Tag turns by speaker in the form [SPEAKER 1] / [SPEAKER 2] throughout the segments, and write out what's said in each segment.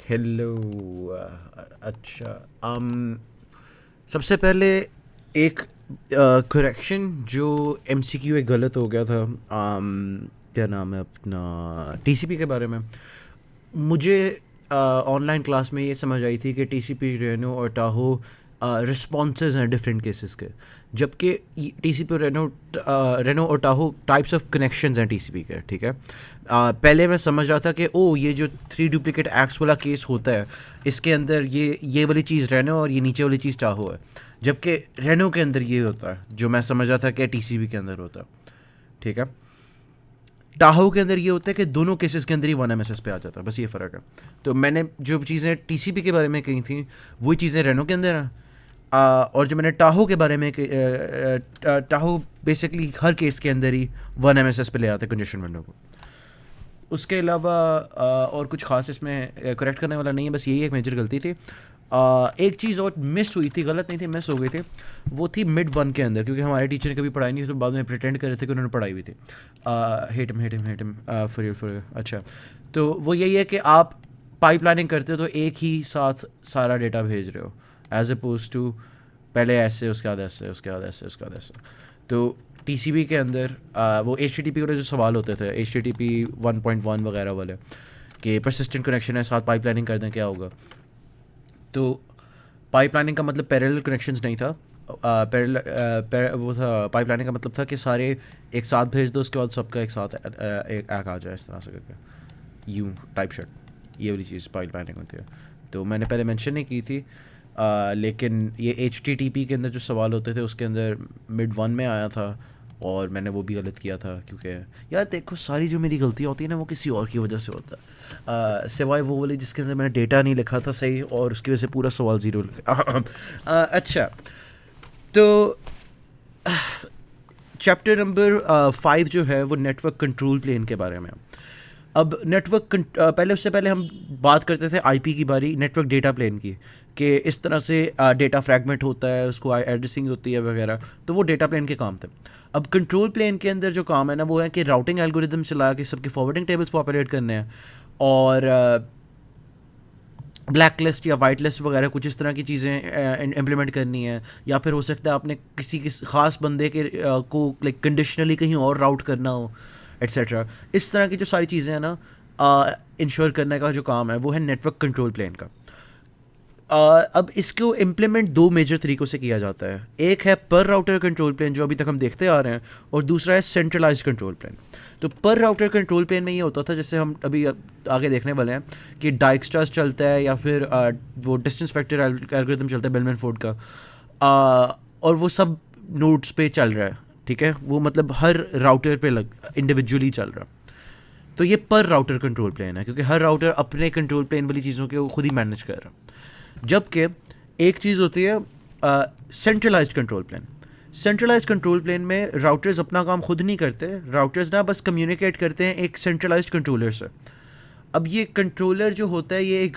[SPEAKER 1] Hello. अच्छा। सबसे पहले एक करेक्शन जो एमसीक्यू एक गलत हो गया था। क्या नाम है अपना, टीसीपी के बारे में। मुझे ऑनलाइन क्लास में ये समझ आई थी कि टीसीपी, रेनो और टाहो रिस्पॉन्सेज हैं डिफरेंट केसेस के, जबकि टीसीपी और रेनो और टाहो टाइप्स ऑफ कनेक्शंस हैं टीसीपी के। ठीक है। पहले मैं समझ रहा था कि ओ ये जो थ्री डुप्लीकेट एक्ट्स वाला केस होता है, इसके अंदर ये वाली चीज़ रेनो और ये नीचे वाली चीज़ टाहो है, जबकि रेनो के अंदर ये होता है जो मैं समझ रहा था कि टीसीपी के अंदर होता है। ठीक है। टाहो के अंदर ये होता है कि दोनों केसेस के अंदर ही वन एमएसएस पे आ जाता है, बस ये फ़र्क है। तो मैंने जो चीज़ें टीसीपी के बारे में कही थी वही चीज़ें रेनो के अंदर हैं। और जो मैंने टाहो के बारे में टाहो बेसिकली हर केस के अंदर ही वन एमएसएस पे ले आते कंजेशन विंडो को। उसके अलावा और कुछ खास इसमें करेक्ट करने वाला नहीं है, बस यही एक मेजर गलती थी। एक चीज़ और मिस हुई थी, गलत नहीं थी, मिस हो गई थी। वो थी मिड वन के अंदर, क्योंकि हमारे टीचर ने कभी पढ़ाई नहीं थी तो बाद में प्रिटेंड कर रहे थे कि उन्होंने पढ़ाई हुई थी। हेट हिम फॉर अच्छा। तो वो यही है कि आप पाइपलाइनिंग करते हो तो एक ही साथ सारा डेटा भेज रहे हो, एज अपोज टू पहले ऐसे, उसके बाद ऐसे, उसके बाद ऐसे, उसके बाद ऐसे। तो टीसीपी के अंदर वो एचटीटीपी वाले जो सवाल होते थे, एचटीटीपी 1.1 वगैरह वाले, कि परसिस्टेंट कनेक्शन है साथ पाइपलाइनिंग कर दें क्या होगा। तो पाइपलाइनिंग का मतलब पैरेलल कनेक्शंस नहीं था। वो था, पाइपलाइनिंग का मतलब था कि सारे एक साथ भेज दो, उसके बाद सबका एक साथ एक आ जाए, इस तरह से करके यूं टाइप शर्ट, ये वाली चीज़ पाइपलाइनिंग होती है। तो मैंने पहले मेंशन नहीं की थी। लेकिन ये एच के अंदर जो सवाल होते थे उसके अंदर मिड वन में आया था, और मैंने वो भी गलत किया था, क्योंकि यार देखो सारी जो मेरी गलतियाँ होती है ना वो किसी और की वजह से होता है, सिवाय वो वाली जिसके अंदर मैंने डेटा नहीं लिखा था सही, और उसकी वजह से पूरा सवाल ज़ीरो अच्छा। तो चैप्टर नंबर 5 जो है वो नेटवर्क कंट्रोल प्लेन के बारे में। अब नेटवर्क पहले, उससे पहले हम बात करते थे आईपी की बारी, नेटवर्क डेटा प्लेन की, कि इस तरह से डेटा फ्रैगमेंट होता है, उसको एड्रेसिंग होती है वगैरह। तो वो डेटा प्लेन के काम थे। अब कंट्रोल प्लेन के अंदर जो काम है ना वो है कि राउटिंग एल्गोरिदम चला के सबके फॉरवर्डिंग टेबल्स पॉपुलेट करने हैं, और ब्लैक लिस्ट या वाइट लिस्ट वगैरह कुछ इस तरह की चीज़ें इम्प्लीमेंट करनी है, या फिर हो सकता है आपने किसी ख़ास बंदे के को लाइक कंडीशनली कहीं और राउट करना हो, एट्सेट्रा। इस तरह की जो सारी चीज़ें हैं ना, इंश्योर करने का जो काम है वो है नेटवर्क कंट्रोल प्लेन का। अब इसको इम्प्लीमेंट दो मेजर तरीक़ों से किया जाता है। एक है पर राउटर कंट्रोल प्लेन जो अभी तक हम देखते आ रहे हैं, और दूसरा है सेंट्रलाइज कंट्रोल प्लेन। तो पर राउटर कंट्रोल प्लेन में ये होता था, जैसे हम अभी आगे देखने वाले हैं, कि डाइक्सट्रास चलता है, या फिर वो डिस्टेंस फैक्टर एल्गोरिथम चलता है बेलमैन फोर्ड का, और वो सब नोड्स पे चल रहा है। ठीक है, वो मतलब हर राउटर पे इंडिविजुअली चल रहा है। तो ये पर राउटर कंट्रोल प्लेन है, क्योंकि हर राउटर अपने कंट्रोल प्लेन वाली चीज़ों के वो खुद ही मैनेज कर रहा है। जबकि एक चीज़ होती है centralised control plane. Centralised control plane में राउटर्स अपना काम खुद नहीं करते, राउटर्स ना बस कम्युनिकेट करते हैं एक सेंट्रलाइज्ड कंट्रोलर से। अब ये कंट्रोलर जो होता है ये एक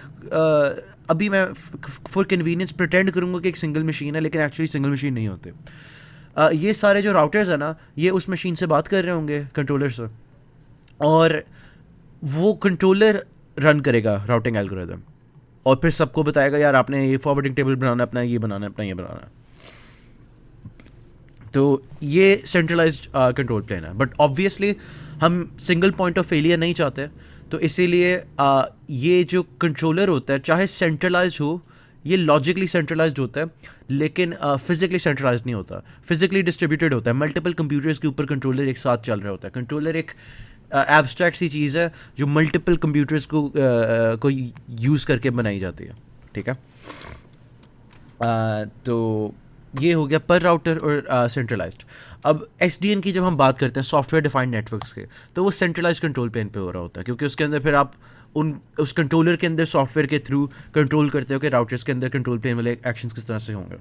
[SPEAKER 1] अभी मैं फॉर कन्वीनियंस प्रिटेंड करूँगा कि एक सिंगल मशीन है, लेकिन एक्चुअली सिंगल मशीन नहीं होते। ये सारे जो राउटर्स हैं ना, ये उस मशीन से बात कर रहे होंगे कंट्रोलर से, और वो कंट्रोलर रन करेगा राउटिंग एल्गोरिथम, और फिर सबको बताएगा यार आपने ये फॉरवर्डिंग टेबल बनाना है, अपना ये बनाना है, अपना ये बनाना है। तो ये सेंट्रलाइज्ड कंट्रोल प्लेन है। बट ऑब्वियसली हम सिंगल पॉइंट ऑफ फेलियर नहीं चाहते, तो इसीलिए ये जो कंट्रोलर होता है चाहे सेंट्रलाइज हो, ये लॉजिकली सेंट्रलाइज्ड होता है, लेकिन फिजिकली सेंट्रलाइज नहीं होता, फिजिकली डिस्ट्रीब्यूटेड होता है। मल्टीपल कंप्यूटर्स के ऊपर कंट्रोलर एक साथ चल रहा होता है। कंट्रोलर एक एब्स्ट्रैक्ट सी चीज़ है जो मल्टीपल कंप्यूटर्स को यूज़ करके बनाई जाती है। ठीक है। तो ये हो गया पर राउटर और सेंट्रलाइज्ड। अब एसडीएन की जब हम बात करते हैं सॉफ्टवेयर डिफाइंड नेटवर्क्स के, तो वो सेंट्रलाइज्ड कंट्रोल प्लेन पे हो रहा होता है, क्योंकि उसके अंदर फिर आप उस कंट्रोलर के अंदर सॉफ्टवेयर के थ्रू कंट्रोल करते हो कि राउटर्स के अंदर कंट्रोल प्लेन वाले एक्शंस किस तरह से होंगे।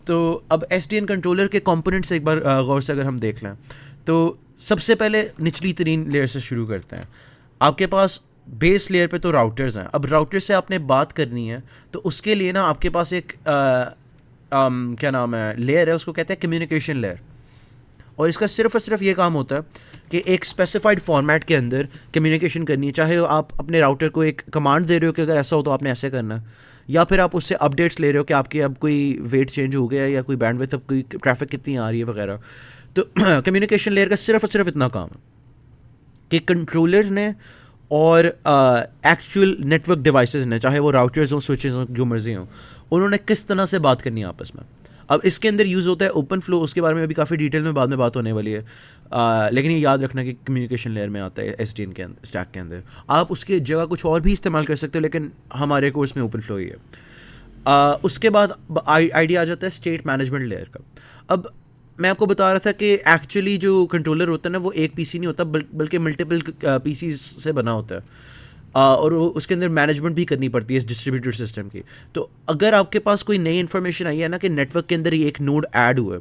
[SPEAKER 1] तो अब एसडीएन कंट्रोलर के कंपोनेंट्स एक बार गौर से अगर हम देख लें, तो सबसे पहले निचली तरीन लेयर से शुरू करते हैं। आपके पास बेस लेयर पे तो राउटर्स हैं। अब राउटर से आपने बात करनी है, तो उसके लिए ना आपके पास एक क्या नाम है लेयर है, उसको कहते हैं कम्युनिकेशन लेयर। और इसका सिर्फ और सिर्फ ये काम होता है कि एक स्पेसिफाइड फॉर्मेट के अंदर कम्युनिकेशन करनी है, चाहे आप अपने राउटर को एक कमांड दे रहे हो कि अगर ऐसा हो तो आपने ऐसे करना है, या फिर आप उससे अपडेट्स ले रहे हो कि आपकी अब कोई वेट चेंज हो गया या कोई बैंडविड्थ, अब कोई ट्रैफिक कितनी आ रही है वगैरह। तो कम्युनिकेशन लेयर का सिर्फ और सिर्फ इतना काम है कि कंट्रोलर ने और एक्चुअल नेटवर्क डिवाइसेस ने, चाहे वो राउटर्स हों, स्विचेस हों, जो मर्जी हों, उन्होंने किस तरह से बात करनी है आपस में। अब इसके अंदर यूज़ होता है ओपन फ्लो, उसके बारे में अभी काफ़ी डिटेल में बाद में बात होने वाली है, लेकिन ये याद रखना कि कम्युनिकेशन लेयर में आता है एसडीएन के अंदर, स्टैक के अंदर। आप उसकी जगह कुछ और भी इस्तेमाल कर सकते हो, लेकिन हमारे कोर्स में ओपन फ्लो ही है। उसके बाद आइडिया आ जाता है स्टेट मैनेजमेंट लेयर का। अब मैं आपको बता रहा था कि एक्चुअली जो कंट्रोलर होता है ना, वो एक पीसी नहीं होता, बल्कि मल्टीपल पीसीज से बना होता है, और उसके अंदर मैनेजमेंट भी करनी पड़ती है इस डिस्ट्रीब्यूटेड सिस्टम की। तो अगर आपके पास कोई नई इन्फॉर्मेशन आई है ना कि नेटवर्क के अंदर ये एक नोड ऐड हुआ है,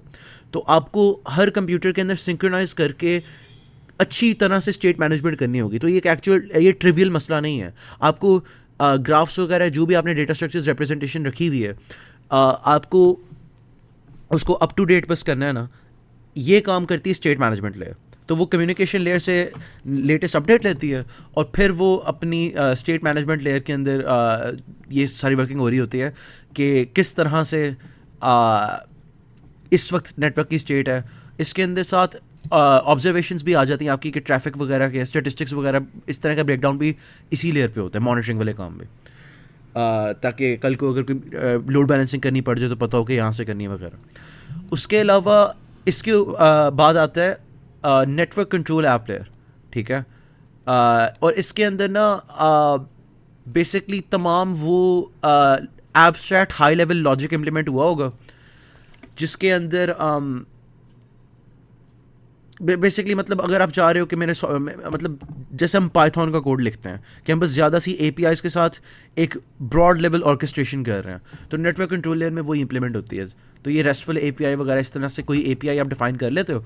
[SPEAKER 1] तो आपको हर कंप्यूटर के अंदर सिंक्रोनाइज करके अच्छी तरह से स्टेट मैनेजमेंट करनी होगी। तो ये एक एक्चुअल, ये ट्रिवियल मसला नहीं है। आपको ग्राफ्स वगैरह जो भी आपने डेटा स्ट्रक्चर्स रिप्रेजेंटेशन रखी हुई है, आपको उसको अप टू डेट बस करना है ना, ये काम करती है स्टेट मैनेजमेंट लेयर। तो वो कम्युनिकेशन लेयर से लेटेस्ट अपडेट लेती है, और फिर वो अपनी स्टेट मैनेजमेंट लेयर के अंदर ये सारी वर्किंग हो रही होती है कि किस तरह से इस वक्त नेटवर्क की स्टेट है। इसके अंदर साथ ऑब्जर्वेशंस भी आ जाती हैं आपकी कि ट्रैफिक वगैरह के स्टेटिस्टिक्स वगैरह, इस तरह का ब्रेकडाउन भी इसी लेयर पे होता है, मॉनिटरिंग वाले काम में, ताकि कल को अगर कोई लोड बैलेंसिंग करनी पड़ जाए तो पता हो कि यहाँ से करनी है वगैरह। उसके अलावा इसके बाद आता है नेटवर्क कंट्रोल ऐप लेयर, ठीक है। और इसके अंदर ना बेसिकली तमाम वो abstract high level logic implement हुआ होगा, जिसके अंदर बेसिकली मतलब अगर आप चाह रहे हो कि मतलब जैसे हम पाइथन का कोड लिखते हैं कि हम बस ज़्यादा सी एपीआईज के साथ एक ब्रॉड लेवल ऑर्केस्ट्रेशन कर रहे हैं, तो नेटवर्क कंट्रोल लेयर में वो इंप्लीमेंट होती है। तो ये रेस्टफुल एपीआई वगैरह इस तरह से कोई एपीआई आप डिफाइन कर लेते हो,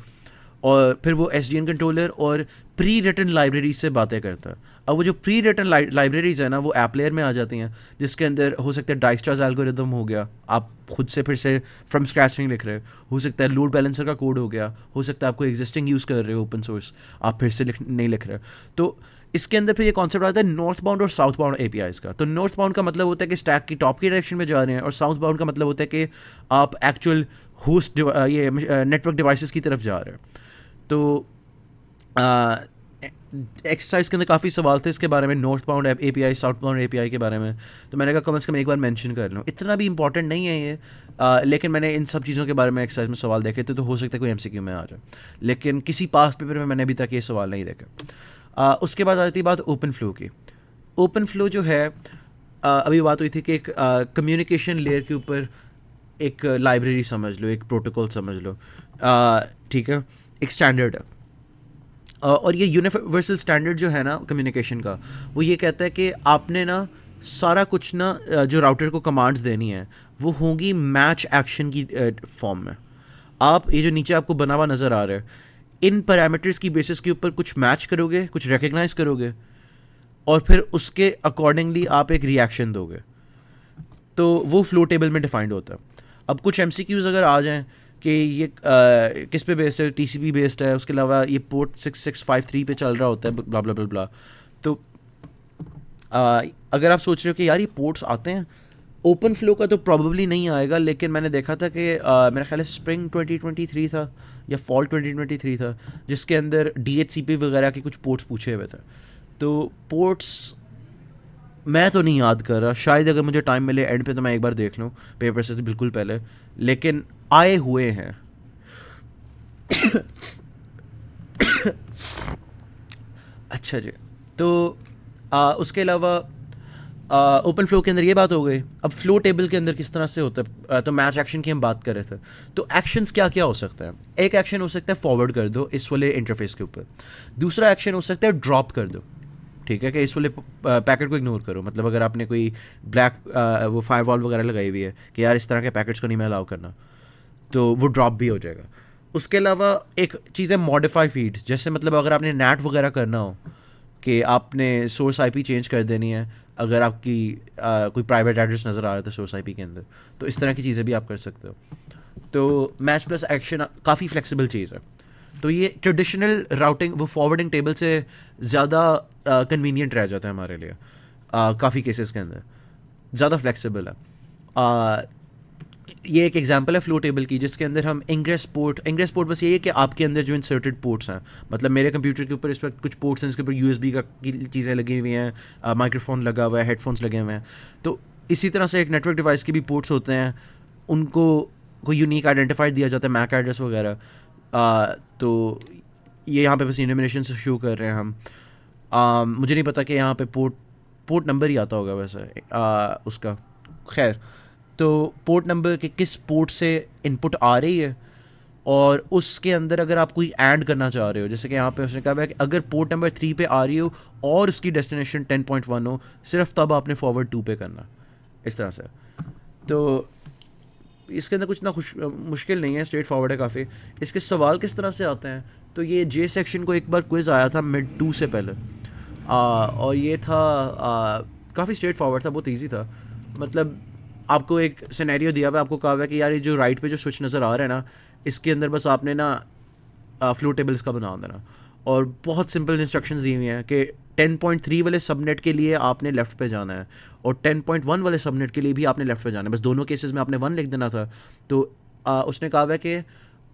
[SPEAKER 1] और फिर वो एसडीएन कंट्रोलर और प्री रिटन लाइब्रेरी से बातें करता है। अब वो जो प्री रिटन लाइब्रेरीज है ना, वो ऐप लेयर में आ जाती हैं, जिसके अंदर हो सकता है डाइस्टार्स एल्गोरिदम हो गया, आप खुद से फिर से फ्रॉम स्क्रैच नहीं लिख रहे हो सकता है लोड बैलेंसर का कोड हो गया, हो सकता है आपको एग्जिस्टिंग यूज़ कर रहे हो ओपन सोर्स, आप फिर से नहीं लिख रहे। तो इसके अंदर फिर ये कॉन्सेप्ट आता है नॉर्थ बाउंड और साउथ बाउंड एपीआईज का। तो नॉर्थ बाउंड का मतलब होता है कि स्टैक की टॉप की डायरेक्शन में जा रहे हैं, और साउथ बाउंड का मतलब होता है कि आप एक्चुअल होस्ट ये नेटवर्क डिवाइसेस की तरफ जा रहे हैं। तो एक्सरसाइज के अंदर काफ़ी सवाल थे इसके बारे में, north bound API, south bound API के बारे में। तो मैंने कहा कम से कम एक बार मेंशन कर लूँ। इतना भी इंपॉर्टेंट नहीं है ये, लेकिन मैंने इन सब चीज़ों के बारे में एक्सरसाइज में सवाल देखे थे, तो हो सकता है कोई एमसीक्यू में आ जाए, लेकिन किसी पास पेपर में मैंने अभी तक ये सवाल नहीं देखे। उसके बाद आती बात ओपन फ्लो की। ओपन फ्लो जो है, अभी बात हुई थी कि एक कम्युनिकेशन लेयर के ऊपर एक लाइब्रेरी समझ लो, एक प्रोटोकॉल समझ लो, ठीक है, एक स्टैंडर्ड है, और ये यूनिवर्सल स्टैंडर्ड जो है ना कम्युनिकेशन का, वो ये कहता है कि आपने ना सारा कुछ ना जो राउटर को कमांड्स देनी है वो होंगी मैच एक्शन की फॉर्म में। आप ये जो नीचे आपको बना हुआ नज़र आ रहा है, इन पैरामीटर्स की बेसिस के ऊपर कुछ मैच करोगे, कुछ रिकग्नाइज करोगे, और फिर उसके अकॉर्डिंगली आप एक रिएक्शन दोगे। तो वो फ्लो टेबल में डिफाइंड होता है। अब कुछ एमसीक्यूज़ अगर आ जाएं कि ये किस पे बेस्ड है, टीसीपी बेस्ड है, उसके अलावा ये पोर्ट 6653 पे चल रहा होता है, ब्ला ब्ला ब्ला ब्ला। तो अगर आप सोच रहे हो कि यार ये पोर्ट्स आते हैं, ओपन फ्लो का तो प्रॉबेबली नहीं आएगा, लेकिन मैंने देखा था कि मेरा ख्याल है स्प्रिंग 2023 था या फॉल 2023 था, जिसके अंदर डीएचसीपी वगैरह के कुछ पोर्ट्स पूछे हुए थे। तो पोर्ट्स मैं तो नहीं याद कर रहा, शायद अगर मुझे टाइम मिले एंड पे तो मैं एक बार देख लूँ पेपर से, तो बिल्कुल पहले, लेकिन आए हुए हैं। अच्छा जी, तो उसके अलावा ओपन फ्लो के अंदर ये बात हो गई। अब फ्लो टेबल के अंदर किस तरह से होता है, तो मैच एक्शन की हम बात कर रहे थे। तो एक्शंस क्या क्या हो सकता है? एक एक्शन हो सकता है फॉरवर्ड कर दो इस वाले इंटरफेस के ऊपर, दूसरा एक्शन हो सकता है ड्रॉप कर दो, ठीक है, कि इस वाले पैकेट को इग्नोर करो। मतलब अगर आपने कोई ब्लैक वो फायरवॉल वगैरह लगाई हुई है कि यार इस तरह के पैकेट्स को नहीं मैं अलाउ करना, तो वो ड्रॉप भी हो जाएगा। उसके अलावा एक चीज़ है मॉडिफाई फीड, जैसे मतलब अगर आपने नैट वगैरह करना हो कि आपने सोर्स आईपी चेंज कर देनी है, अगर आपकी कोई प्राइवेट एड्रेस नज़र आ रहा था सोर्स आईपी के अंदर, तो इस तरह की चीज़ें भी आप कर सकते हो। तो मैच प्लस एक्शन काफ़ी फ्लेक्सिबल चीज़ है। तो ये ट्रेडिशनल राउटिंग वो फॉरवर्डिंग टेबल से ज़्यादा कन्वीनियंट रह जाता है हमारे लिए काफ़ी केसेस के अंदर, ज़्यादा फ्लेक्सिबल है। ये एक एग्जांपल है फ्लो टेबल की, जिसके अंदर हम इंग्रेस पोर्ट बस ये है कि आपके अंदर जो इंसर्टेड पोर्ट्स हैं, मतलब मेरे कंप्यूटर के ऊपर इस वक्त कुछ पोर्ट्स हैं जिसके ऊपर यूएसबी की चीज़ें लगी हुई हैं, माइक्रोफोन लगा हुआ है, हेडफोन्स लगे हुए हैं। तो इसी तरह से एक नेटवर्क डिवाइस के भी पोर्ट्स होते हैं, उनको कोई यूनिक आइडेंटिफायर दिया जाता है, मैक एड्रेस वगैरह। तो ये यहाँ पे बस इनोमिनेशन से शो कर रहे हैं हम। मुझे नहीं पता कि यहाँ पे पोर्ट नंबर ही आता होगा वैसे उसका, खैर। तो पोर्ट नंबर के किस पोर्ट से इनपुट आ रही है, और उसके अंदर अगर आप कोई ऐड करना चाह रहे हो, जैसे कि यहाँ पे उसने कहा है कि अगर पोर्ट नंबर 3 पे आ रही हो और उसकी डेस्टिनेशन 10.1 हो, सिर्फ तब आपने फॉरवर्ड 2 पे करना, इस तरह से। तो इसके अंदर कुछ ना मुश्किल नहीं है, स्ट्रेट फॉरवर्ड है काफ़ी। इसके सवाल किस तरह से आते हैं, तो ये जे सेक्शन को एक बार क्विज़ आया था मिड 2 से पहले, और ये था काफ़ी स्ट्रेट फॉरवर्ड था, बहुत ईजी था। मतलब आपको एक सिनेरियो दिया हुआ है, आपको कहा हुआ है कि यार ये जो राइट पे जो स्विच नज़र आ रहा है ना, इसके अंदर बस आपने ना फ्लो टेबल इसका बना देना, और बहुत सिंपल इंस्ट्रक्शंस दी हुई हैं कि 10.3 वाले सबनेट के लिए आपने लेफ़्ट पे जाना है, और 10.1 वाले सबनेट के लिए भी आपने लेफ़्ट पे जाना है, बस दोनों केसेस में आपने 1 लिख देना था। तो उसने कहा हुआ है कि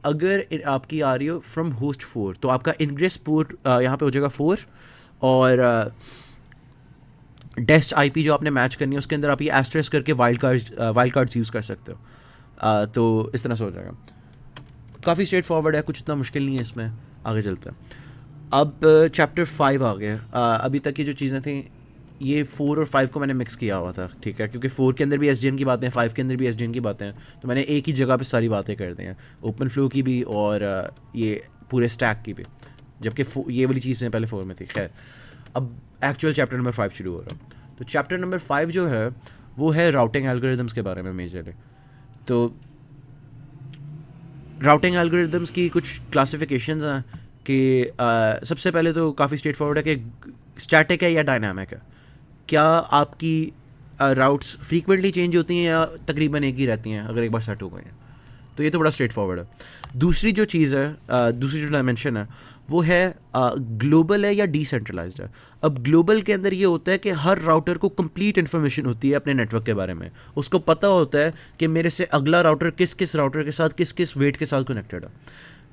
[SPEAKER 1] अगर आपकी आ रही हो फ्रॉम होस्ट 4, तो आपका इनग्रेस पोर्ट यहाँ पे हो जाएगा 4, और डेस्ट आईपी जो आपने मैच करनी है उसके अंदर आप ये एस्ट्रेस करके वाइल्ड कार्ड्स यूज़ कर सकते हो। तो इस तरह से हो जाएगा। काफ़ी स्ट्रेट फॉरवर्ड है, कुछ इतना मुश्किल नहीं है इसमें। आगे चलते हैं। अब चैप्टर 5 आ गया। अभी तक की जो चीज़ें थी, ये 4 और 5 को मैंने मिक्स किया हुआ था, ठीक है, क्योंकि 4 के अंदर भी एसडीएन की बातें हैं, 5 के अंदर भी एसडीएन की बातें हैं, तो मैंने एक ही जगह पे सारी बातें कर दी हैं, ओपन फ्लो की भी और ये पूरे स्टैक की भी, जबकि ये वाली चीज़ें पहले 4 में थी। खैर, अब एक्चुअल चैप्टर नंबर 5 शुरू हो रहा है। तो चैप्टर नंबर 5 जो है वो है राउटिंग एल्गोरिदम्स के बारे में मेजरली। तो राउटिंग एल्गोरिदम्स की कुछ क्लासिफिकेशंस हैं कि सबसे पहले तो काफ़ी स्ट्रेट फॉरवर्ड है कि स्टैटिक है या डायनामिक है। क्या आपकी राउट्स फ्रीक्वेंटली चेंज होती हैं या तकरीबन एक ही रहती हैं अगर एक बार सेट हो गए हैं, तो ये तो बड़ा स्ट्रेट फॉरवर्ड है। दूसरी जो चीज़ है, दूसरी जो डायमेंशन है वो है ग्लोबल है या डिसेंट्रलाइज्ड है। अब ग्लोबल के अंदर ये होता है कि हर राउटर को कंप्लीट इन्फॉर्मेशन होती है अपने नेटवर्क के बारे में, उसको पता होता है कि मेरे से अगला राउटर किस किस राउटर के साथ किस किस वेट के साथ कनेक्टेड है।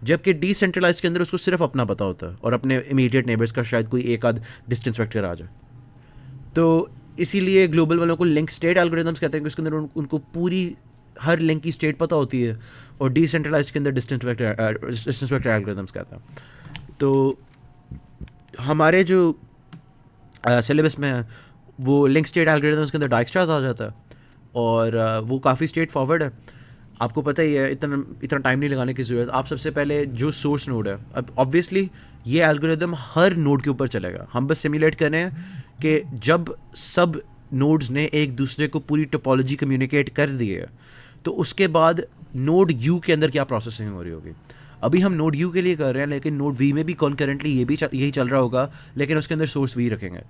[SPEAKER 1] जबकि डिसेंट्रलाइज्ड के अंदर उसको सिर्फ अपना पता होता है और अपने इमीडिएट नेबर्स का शायद कोई एक आध डिस्टेंस वेक्टर आ जाए। तो इसीलिए ग्लोबल वालों को लिंक स्टेट एल्गोरिदम्स कहते हैं, कि उसके अंदर उनको पूरी हर लिंक की स्टेट पता होती है, और डिसेंट्रलाइज्ड के अंदर डिस्टेंस वेक्टर एल्गोरिदम्स कहते हैं। तो हमारे जो सिलेबस में है वो लिंक स्टेट एल्गोरिदम्स के अंदर डाइक्सट्रास आ जाता है, और वो काफ़ी स्ट्रेट फॉरवर्ड है। आपको पता ही है, इतना टाइम नहीं लगाने की ज़रूरत। आप सबसे पहले जो सोर्स नोड है, अब ऑब्वियसली ये एल्गोरिदम हर नोड के ऊपर चलेगा, हम बस सिमुलेट कर रहे हैं कि जब सब नोड्स ने एक दूसरे को पूरी टोपोलॉजी कम्युनिकेट कर दी है, तो उसके बाद नोड यू के अंदर क्या प्रोसेसिंग हो रही होगी। अभी हम नोड यू के लिए कर रहे हैं, लेकिन नोड वी में भी कॉन्करेंटली यही चल रहा होगा, लेकिन उसके अंदर सोर्स वी रखेंगे।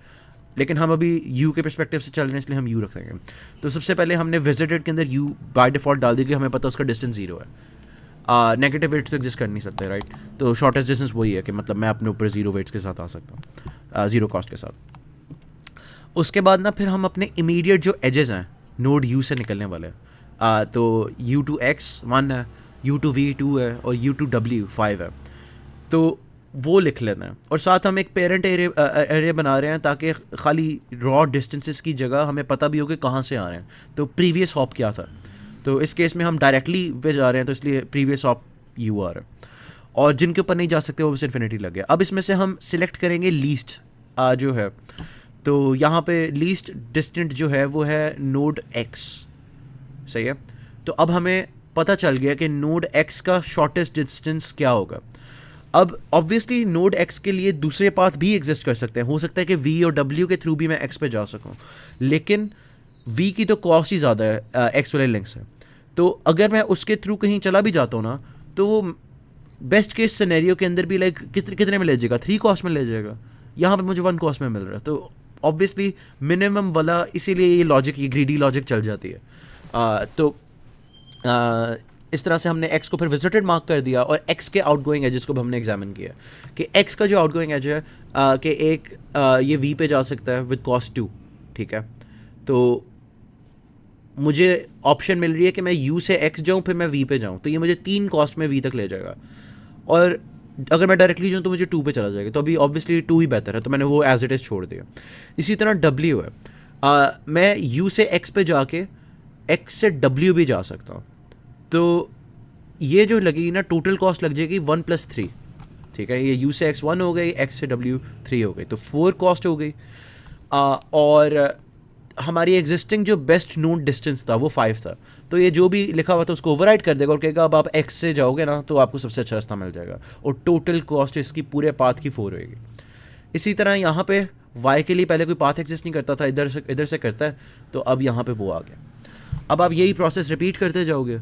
[SPEAKER 1] लेकिन हम अभी यू के पर्सपेक्टिव से चल रहे हैं, इसलिए हम यू रखेंगे। तो सबसे पहले हमने विजिटेड के अंदर यू बाय डिफ़ॉल्ट डाल दी कि हमें पता उसका डिस्टेंस 0 है। नेगेटिव वेट्स तो एग्जिस्ट कर नहीं सकते, राइट। तो शॉर्टेस्ट डिस्टेंस वही है कि मतलब मैं अपने ऊपर 0 वेट्स के साथ आ सकता हूँ, 0 कॉस्ट के साथ। उसके बाद ना फिर हम अपने इमीडिएट जो एजेस हैं नोड यू से निकलने वाले हैं, तो U2X 1 है, U2V 2 है, और U2W 5 है, तो वो लिख लेते हैं। और साथ हम एक पेरेंट एरे बना रहे हैं ताकि खाली रॉ डिस्टेंसेस की जगह हमें पता भी हो कि कहाँ से आ रहे हैं, तो प्रीवियस हॉप क्या था। तो इस केस में हम डायरेक्टली पे जा रहे हैं, तो इसलिए प्रीवियस हॉप यू आ रहा है, और जिनके ऊपर नहीं जा सकते वो बस इन्फिनिटी लग गया। अब इसमें से हम सिलेक्ट करेंगे लीस्ट जो है, तो यहाँ पे लीस्ट डिस्टेंट जो है वो है नोड X, सही है। तो अब हमें पता चल गया कि नोड X का शॉर्टेस्ट डिस्टेंस क्या होगा। अब ऑब्वियसली नोड X के लिए दूसरे पाथ भी एग्जिस्ट कर सकते हैं, हो सकता है कि V और W के थ्रू भी मैं X पे जा सकूं, लेकिन V की तो कॉस्ट ही ज़्यादा है X वाले लिंक से। तो अगर मैं उसके थ्रू कहीं चला भी जाता हूँ ना, तो वो बेस्ट केस सिनेरियो के अंदर भी लाइक कितने में ले जाएगा, 3 कॉस्ट में ले जाएगा। यहाँ पे मुझे 1 कॉस्ट में मिल रहा है, तो ऑब्वियसली मिनिमम वाला, इसीलिए ये लॉजिक, ये ग्रीडी लॉजिक चल जाती है। तो इस तरह से हमने एक्स को फिर विजिटेड मार्क कर दिया और एक्स के आउटगोइंग एजेस को भी हमने एग्जामिन किया कि एक्स का जो आउटगोइंग एज है कि एक ये वी पे जा सकता है विद कॉस्ट 2, ठीक है। तो मुझे ऑप्शन मिल रही है कि मैं यू से एक्स जाऊँ फिर मैं वी पे जाऊँ, तो ये मुझे 3 कॉस्ट में वी तक ले जाएगा। और अगर मैं डायरेक्टली जाऊँ तो मुझे 2 पे चला जाएगा, तो अभी ऑब्वियसली 2 ही बेहतर है, तो मैंने वो एज इट इज़ छोड़ दिया। इसी तरह डब्ल्यू है, मैं यू से एक्स पे जाके एक्स से डब्ल्यू भी जा सकता हूँ। तो ये जो लगेगी ना टोटल कॉस्ट लग जाएगी 1+3, ठीक है। ये यू से एक्स 1 हो गई, एक्स से डब्ल्यू 3 हो गई, तो 4 कॉस्ट हो गई। और हमारी एग्जिस्टिंग जो बेस्ट नोन डिस्टेंस था वो 5 था, तो ये जो भी लिखा हुआ था उसको ओवरराइड कर देगा और कहेगा अब आप एक्स से जाओगे ना तो आपको सबसे अच्छा रास्ता मिल जाएगा, और टोटल कॉस्ट इसकी पूरे पाथ की 4 होएगी। इसी तरह यहाँ पे वाई के लिए पहले कोई पाथ एग्जिस्ट नहीं करता था, इधर से करता है, तो अब यहाँ पे वो आ गया। अब आप यही प्रोसेस रिपीट करते जाओगे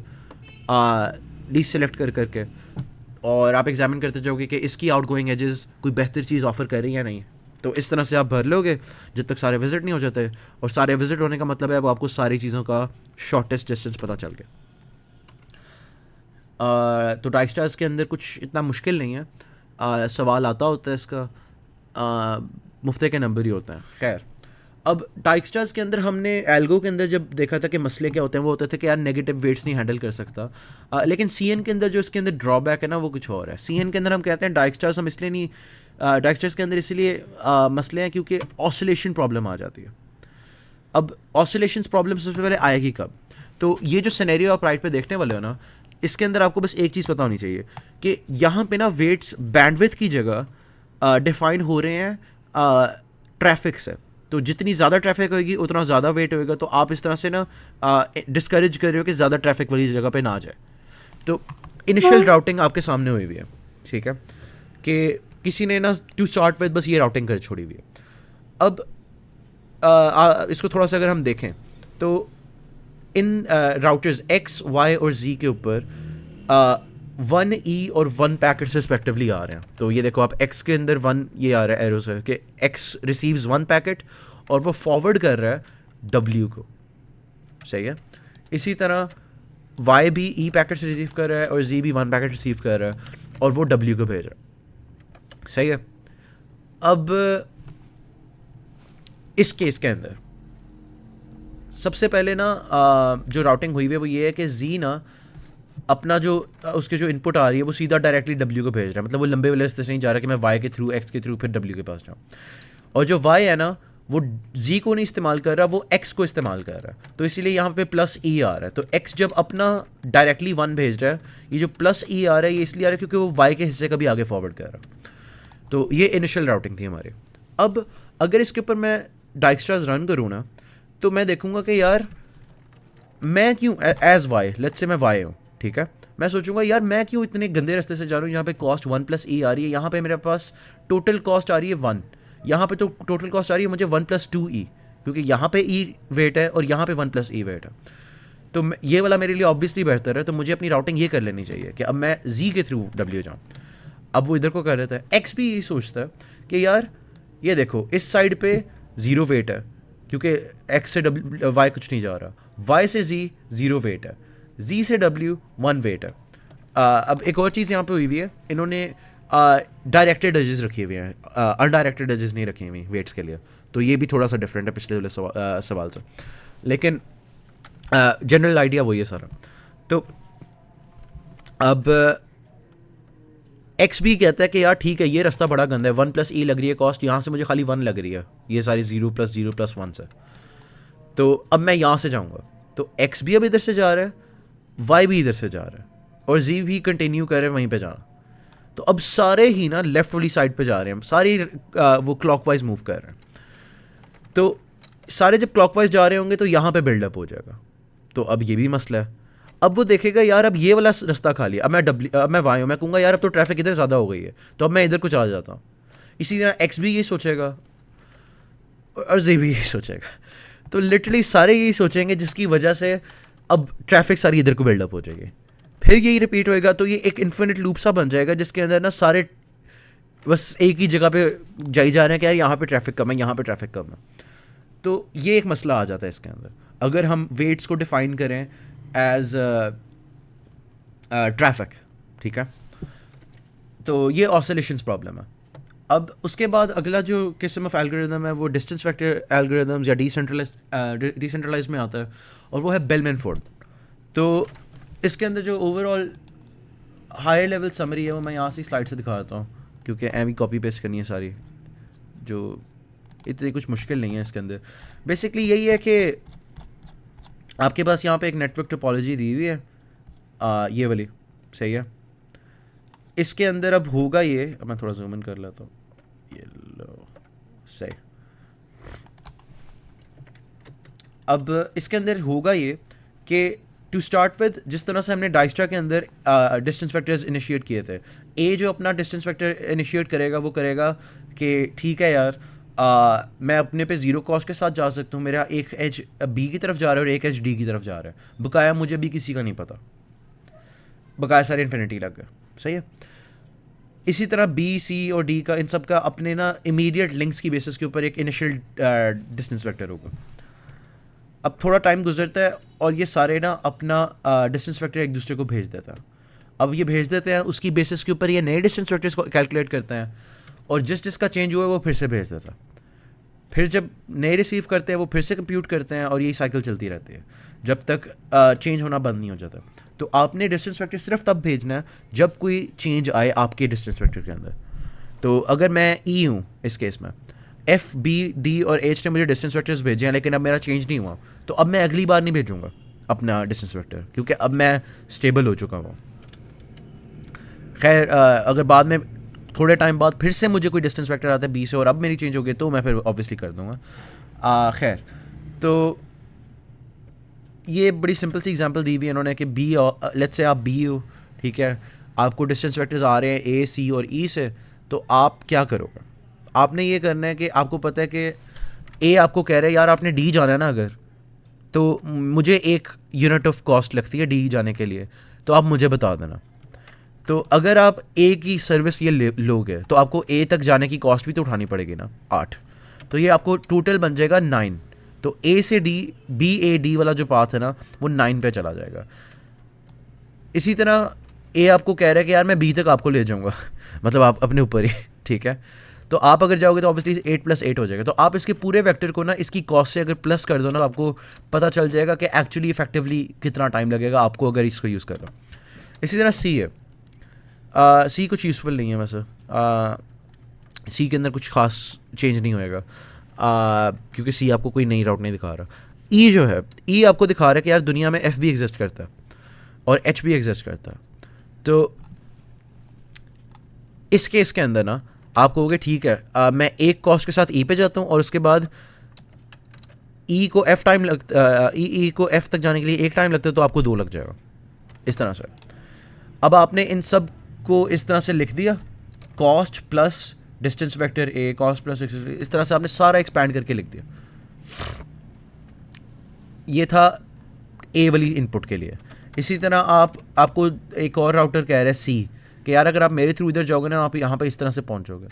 [SPEAKER 1] लीस्ट सेलेक्ट कर करके, और आप एग्जामिन करते जाओगे कि इसकी आउटगोइंग एजेस कोई बेहतर चीज़ ऑफर कर रही है या नहीं। तो इस तरह से आप भर लोगे जब तक सारे विजिट नहीं हो जाते, और सारे विजिट होने का मतलब है अब आपको सारी चीज़ों का शॉर्टेस्ट डिस्टेंस पता चल गया। तो डाइस्टार्स के अंदर कुछ इतना मुश्किल नहीं है, सवाल आता होता है इसका, मुफ्ते के नंबर ही होते हैं। खैर, अब डाइस्टार्स के अंदर हमने एल्गो के अंदर जब देखा था कि मसले क्या होते हैं, वो होते थे कि यार नेगेटिव वेट्स नहीं हैंडल कर सकता, लेकिन सीएन के अंदर जो इसके अंदर ड्रॉबैक है ना वो कुछ और है। सीएन के अंदर हम कहते हैं डाइस्टार्स हम इसलिए नहीं, डाइस्टार्स के अंदर इसलिए मसले हैं क्योंकि ऑसिलेशन प्रॉब्लम आ जाती है। अब ऑसिलेशन प्रॉब्लम सबसे पहले आएगी कब? तो ये जो सिनेरियो आप राइट पे देखने वाले हो ना, इसके अंदर आपको बस एक चीज़ पता होनी चाहिए कि यहाँ पे ना वेट्स बैंडविड्थ की जगह डिफाइन हो रहे हैं ट्रैफिक से। तो जितनी ज़्यादा ट्रैफिक होगी उतना ज़्यादा वेट होएगा, तो आप इस तरह से ना डिस्करेज कर रहे हो कि ज़्यादा ट्रैफिक वाली जगह पे ना जाए। तो इनिशियल राउटिंग आपके सामने हुई हुई है, ठीक है, कि किसी ने ना टू स्टार्ट विद बस ये राउटिंग कर छोड़ी हुई है। अब इसको थोड़ा सा अगर हम देखें तो इन राउटर्स एक्स वाई और जी के ऊपर 1E और 1 पैकेट्स रिस्पेक्टिवली आ रहे हैं। तो ये देखो आप x के अंदर 1 ये आ रहा है एरो से कि x रिसीव्स 1 पैकेट और वो फॉरवर्ड कर रहा है w को, सही है। इसी तरह y भी e पैकेट्स रिसीव कर रहा है और z भी 1 पैकेट रिसीव कर रहा है और वो w को भेज रहा है, सही है। अब इस केस के अंदर सबसे पहले ना जो राउटिंग हुई है वो ये है कि z ना अपना जो उसके जो इनपुट आ रही है वो सीधा डायरेक्टली w को भेज रहा है, मतलब वो लंबे वाले रास्ते से नहीं जा रहा कि मैं y के थ्रू x के थ्रू फिर w के पास जाऊँ। और जो y है ना वो z को नहीं इस्तेमाल कर रहा, वो x को इस्तेमाल कर रहा है, तो इसीलिए यहाँ पे +e आ रहा है। तो x जब अपना डायरेक्टली 1 भेज रहा है, ये जो +e आ रहा है ये इसलिए आ रहा है क्योंकि वो y के हिस्से का भी आगे फॉरवर्ड कर रहा है। तो ये इनिशियल राउटिंग थी हमारी। अब अगर इसके ऊपर मैं डाइक्स्ट्रास रन करूँ ना तो मैं देखूँगा कि यार मैं क्यों एज वाई, लेट्स से मैं वाई हूँ, ठीक है, मैं सोचूंगा यार मैं क्यों इतने गंदे रास्ते से जा रहा हूँ, यहाँ पे कॉस्ट 1+e आ रही है, यहाँ पे मेरे पास टोटल कॉस्ट आ रही है 1, यहाँ पे तो टोटल कॉस्ट आ रही है मुझे 1+2e, क्योंकि यहाँ पे e वेट है और यहाँ पे 1+e वेट है। तो ये वाला मेरे लिए ऑब्वियसली बेहतर है, तो मुझे अपनी राउटिंग ये कर लेनी चाहिए कि अब मैं z के थ्रू w जाऊँ। अब वो इधर को कर लेता है, x भी यही सोचता है कि यार ये देखो इस साइड पे 0 वेट है क्योंकि x से y कुछ नहीं जा रहा, y से z 0 वेट है, z से w 1 वेट है। अब एक और चीज़ यहाँ पे हुई हुई है, इन्होंने डायरेक्टेड एजेस रखी हुई हैं, अनडायरेक्टेड एजेस नहीं रखी हुई वेट्स के लिए, तो ये भी थोड़ा सा डिफरेंट है पिछले वाले सवाल से, लेकिन जनरल आइडिया वही है सारा। तो अब एक्स भी कहता है कि यार ठीक है ये रास्ता बड़ा गंदा है, 1+e लग रही है कॉस्ट, यहाँ से मुझे खाली 1 लग रही है, ये सारी 0+0+1 से, तो अब मैं यहाँ से जाऊँगा। तो एक्स भी अब इधर से जा रहा है, वाई भी इधर से जा रहा है और जी भी कंटिन्यू कर रहे हैं वहीं पे जाना। तो अब सारे ही ना लेफ्ट वाली साइड पे जा रहे हैं, सारी वो क्लॉकवाइज मूव कर रहे हैं। तो सारे जब क्लॉकवाइज जा रहे होंगे तो यहाँ पे बिल्डअप हो जाएगा। तो अब ये भी मसला है, अब वो देखेगा यार अब ये वाला रास्ता खाली, अब मैं वाई हूँ, मैं कहूँगा यार अब तो ट्रैफिक इधर ज़्यादा हो गई है, तो अब मैं इधर कुछ आ जाता हूँ। इसी तरह एक्स भी ये सोचेगा और जी भी यही सोचेगा, तो लिटरली सारे यही सोचेंगे, जिसकी वजह से अब ट्रैफिक सारी इधर को बिल्डअप हो जाएगी, फिर यही रिपीट होएगा। तो ये एक इन्फिनिट लूप सा बन जाएगा जिसके अंदर ना सारे बस एक ही जगह पे जाई जा रहे हैं कि यार यहाँ पे ट्रैफिक कम है, यहाँ पे ट्रैफिक कम है। तो ये एक मसला आ जाता है इसके अंदर। अगर हम वेट्स को डिफाइन करें एज ट्रैफिक, ठीक है। तो ये ऑसिलेशंस प्रॉब्लम है। अब उसके बाद अगला जो किस्म ऑफ एल्गोरिदम है वो डिस्टेंस वेक्टर एल्गोरिदम्स या डिसेंट्रलाइज में आता है, और वो है बेलमैन फोर्ड। तो इसके अंदर जो ओवरऑल हायर लेवल समरी है वो मैं यहाँ से स्लाइड से दिखा देता हूँ, क्योंकि एम ही कॉपी पेस्ट करनी है सारी, जो इतनी कुछ मुश्किल नहीं है इसके अंदर। बेसिकली यही है कि आपके पास यहाँ पे एक नेटवर्क टोपोलॉजी दी हुई है, ये वाली, सही है। इसके अंदर अब होगा ये, अब मैं थोड़ा जूम इन कर लेता हूँ, ये लो, सही। अब इसके अंदर होगा ये कि टू स्टार्ट विद, जिस तरह से हमने डाइस्ट्रा के अंदर डिस्टेंस वेक्टर्स इनिशिएट किए थे, ए जो अपना डिस्टेंस वेक्टर इनिशिएट करेगा वो करेगा कि ठीक है यार, मैं अपने पे ज़ीरो कॉस्ट के साथ जा सकता हूँ, मेरा एक एज बी की तरफ जा रहा है और एक एज डी की तरफ जा रहा है, बकाया मुझे भी किसी का नहीं पता, बकाया सारे इन्फिनिटी लग गए, सही है। इसी तरह बी, सी और डी का, इन सब का अपने ना इमीडिएट लिंक्स की बेसिस के ऊपर एक इनिशियल डिस्टेंस वेक्टर होगा। अब थोड़ा टाइम गुजरता है और ये सारे ना अपना डिस्टेंस वेक्टर एक दूसरे को भेज देता है। अब ये भेज देते हैं, उसकी बेसिस के ऊपर ये नए डिस्टेंस वेक्टर्स को कैलकुलेट करते हैं, और जिस जिसका चेंज हुआ है वो फिर से भेज देता है। फिर जब नए रिसीव करते हैं वो फिर से कंप्यूट करते हैं, और यही साइकिल चलती रहती है जब तक चेंज होना बंद नहीं हो जाता। तो आपने डिस्टेंस वेक्टर सिर्फ तब भेजना है जब कोई चेंज आए आपके डिस्टेंस वेक्टर के अंदर। तो अगर मैं ई हूँ इस केस में, एफ, बी, डी और एच ने मुझे डिस्टेंस वेक्टर्स भेजे हैं, लेकिन अब मेरा चेंज नहीं हुआ, तो अब मैं अगली बार नहीं भेजूंगा अपना डिस्टेंस वेक्टर, क्योंकि अब मैं स्टेबल हो चुका हूँ। खैर, अगर बाद में थोड़े टाइम बाद फिर से मुझे कोई डिस्टेंस वेक्टर आता है बी से और अब मेरी चेंज हो गई, तो मैं फिर ऑब्वियसली कर दूंगा। खैर, तो ये बड़ी सिंपल सी एग्जांपल दी हुई है इन्होंने कि बी, लेट्स से आप बी हो, ठीक है, आपको डिस्टेंस वेक्टर्स आ रहे हैं ए, सी और ई से, तो आप क्या करोगे? आपने ये करना है कि आपको पता है कि ए आपको कह रहे हैं यार आपने डी जाना है ना, अगर तो मुझे एक यूनिट ऑफ कॉस्ट लगती है डी जाने के लिए, तो आप मुझे बता देना। तो अगर आप ए की सर्विस ये लोगे तो आपको ए तक जाने की कॉस्ट भी तो उठानी पड़ेगी ना, 8, तो ये आपको टोटल बन जाएगा 9। तो ए से डी, बी ए डी वाला जो पाथ है ना वो 9 पे चला जाएगा। इसी तरह ए आपको कह रहा है कि यार मैं बी तक आपको ले जाऊंगा मतलब आप अपने ऊपर ही, ठीक है। तो आप अगर जाओगे तो ऑब्वियसली 8 + 8 हो जाएगा। तो आप इसके पूरे वेक्टर को ना इसकी कॉस्ट से अगर प्लस कर दो ना, तो आपको पता चल जाएगा कि एक्चुअली इफेक्टिवली कितना टाइम लगेगा आपको अगर इसको यूज़ कर लो। इसी तरह सी है, सी कुछ यूज़फुल नहीं है वैसे, सी के अंदर कुछ खास चेंज नहीं होएगा, क्योंकि सी आपको कोई नई राउट नहीं दिखा रहा। ई जो है, ई आपको दिखा रहा है कि यार दुनिया में एफ भी एग्जिस्ट करता है और एच भी एग्जिस्ट करता है। तो इस केस के अंदर ना आप कहोगे ठीक है, मैं एक कॉस्ट के साथ ई पे जाता हूँ और उसके बाद ई को एफ टाइम ई को एफ तक जाने के लिए 1 टाइम लगता है, तो आपको 2 लग जाएगा इस तरह से। अब आपने इन सब को इस तरह से लिख दिया, cost plus distance vector A, cost plus, इस तरह से आपने सारा एक्सपैंड करके लिख दिया। ये था ए वाली इनपुट के लिए। इसी तरह आपको एक और राउटर कह रहा है सी कि यार अगर आप मेरे थ्रू इधर जाओगे ना, आप यहाँ पे इस तरह से पहुँचोगे,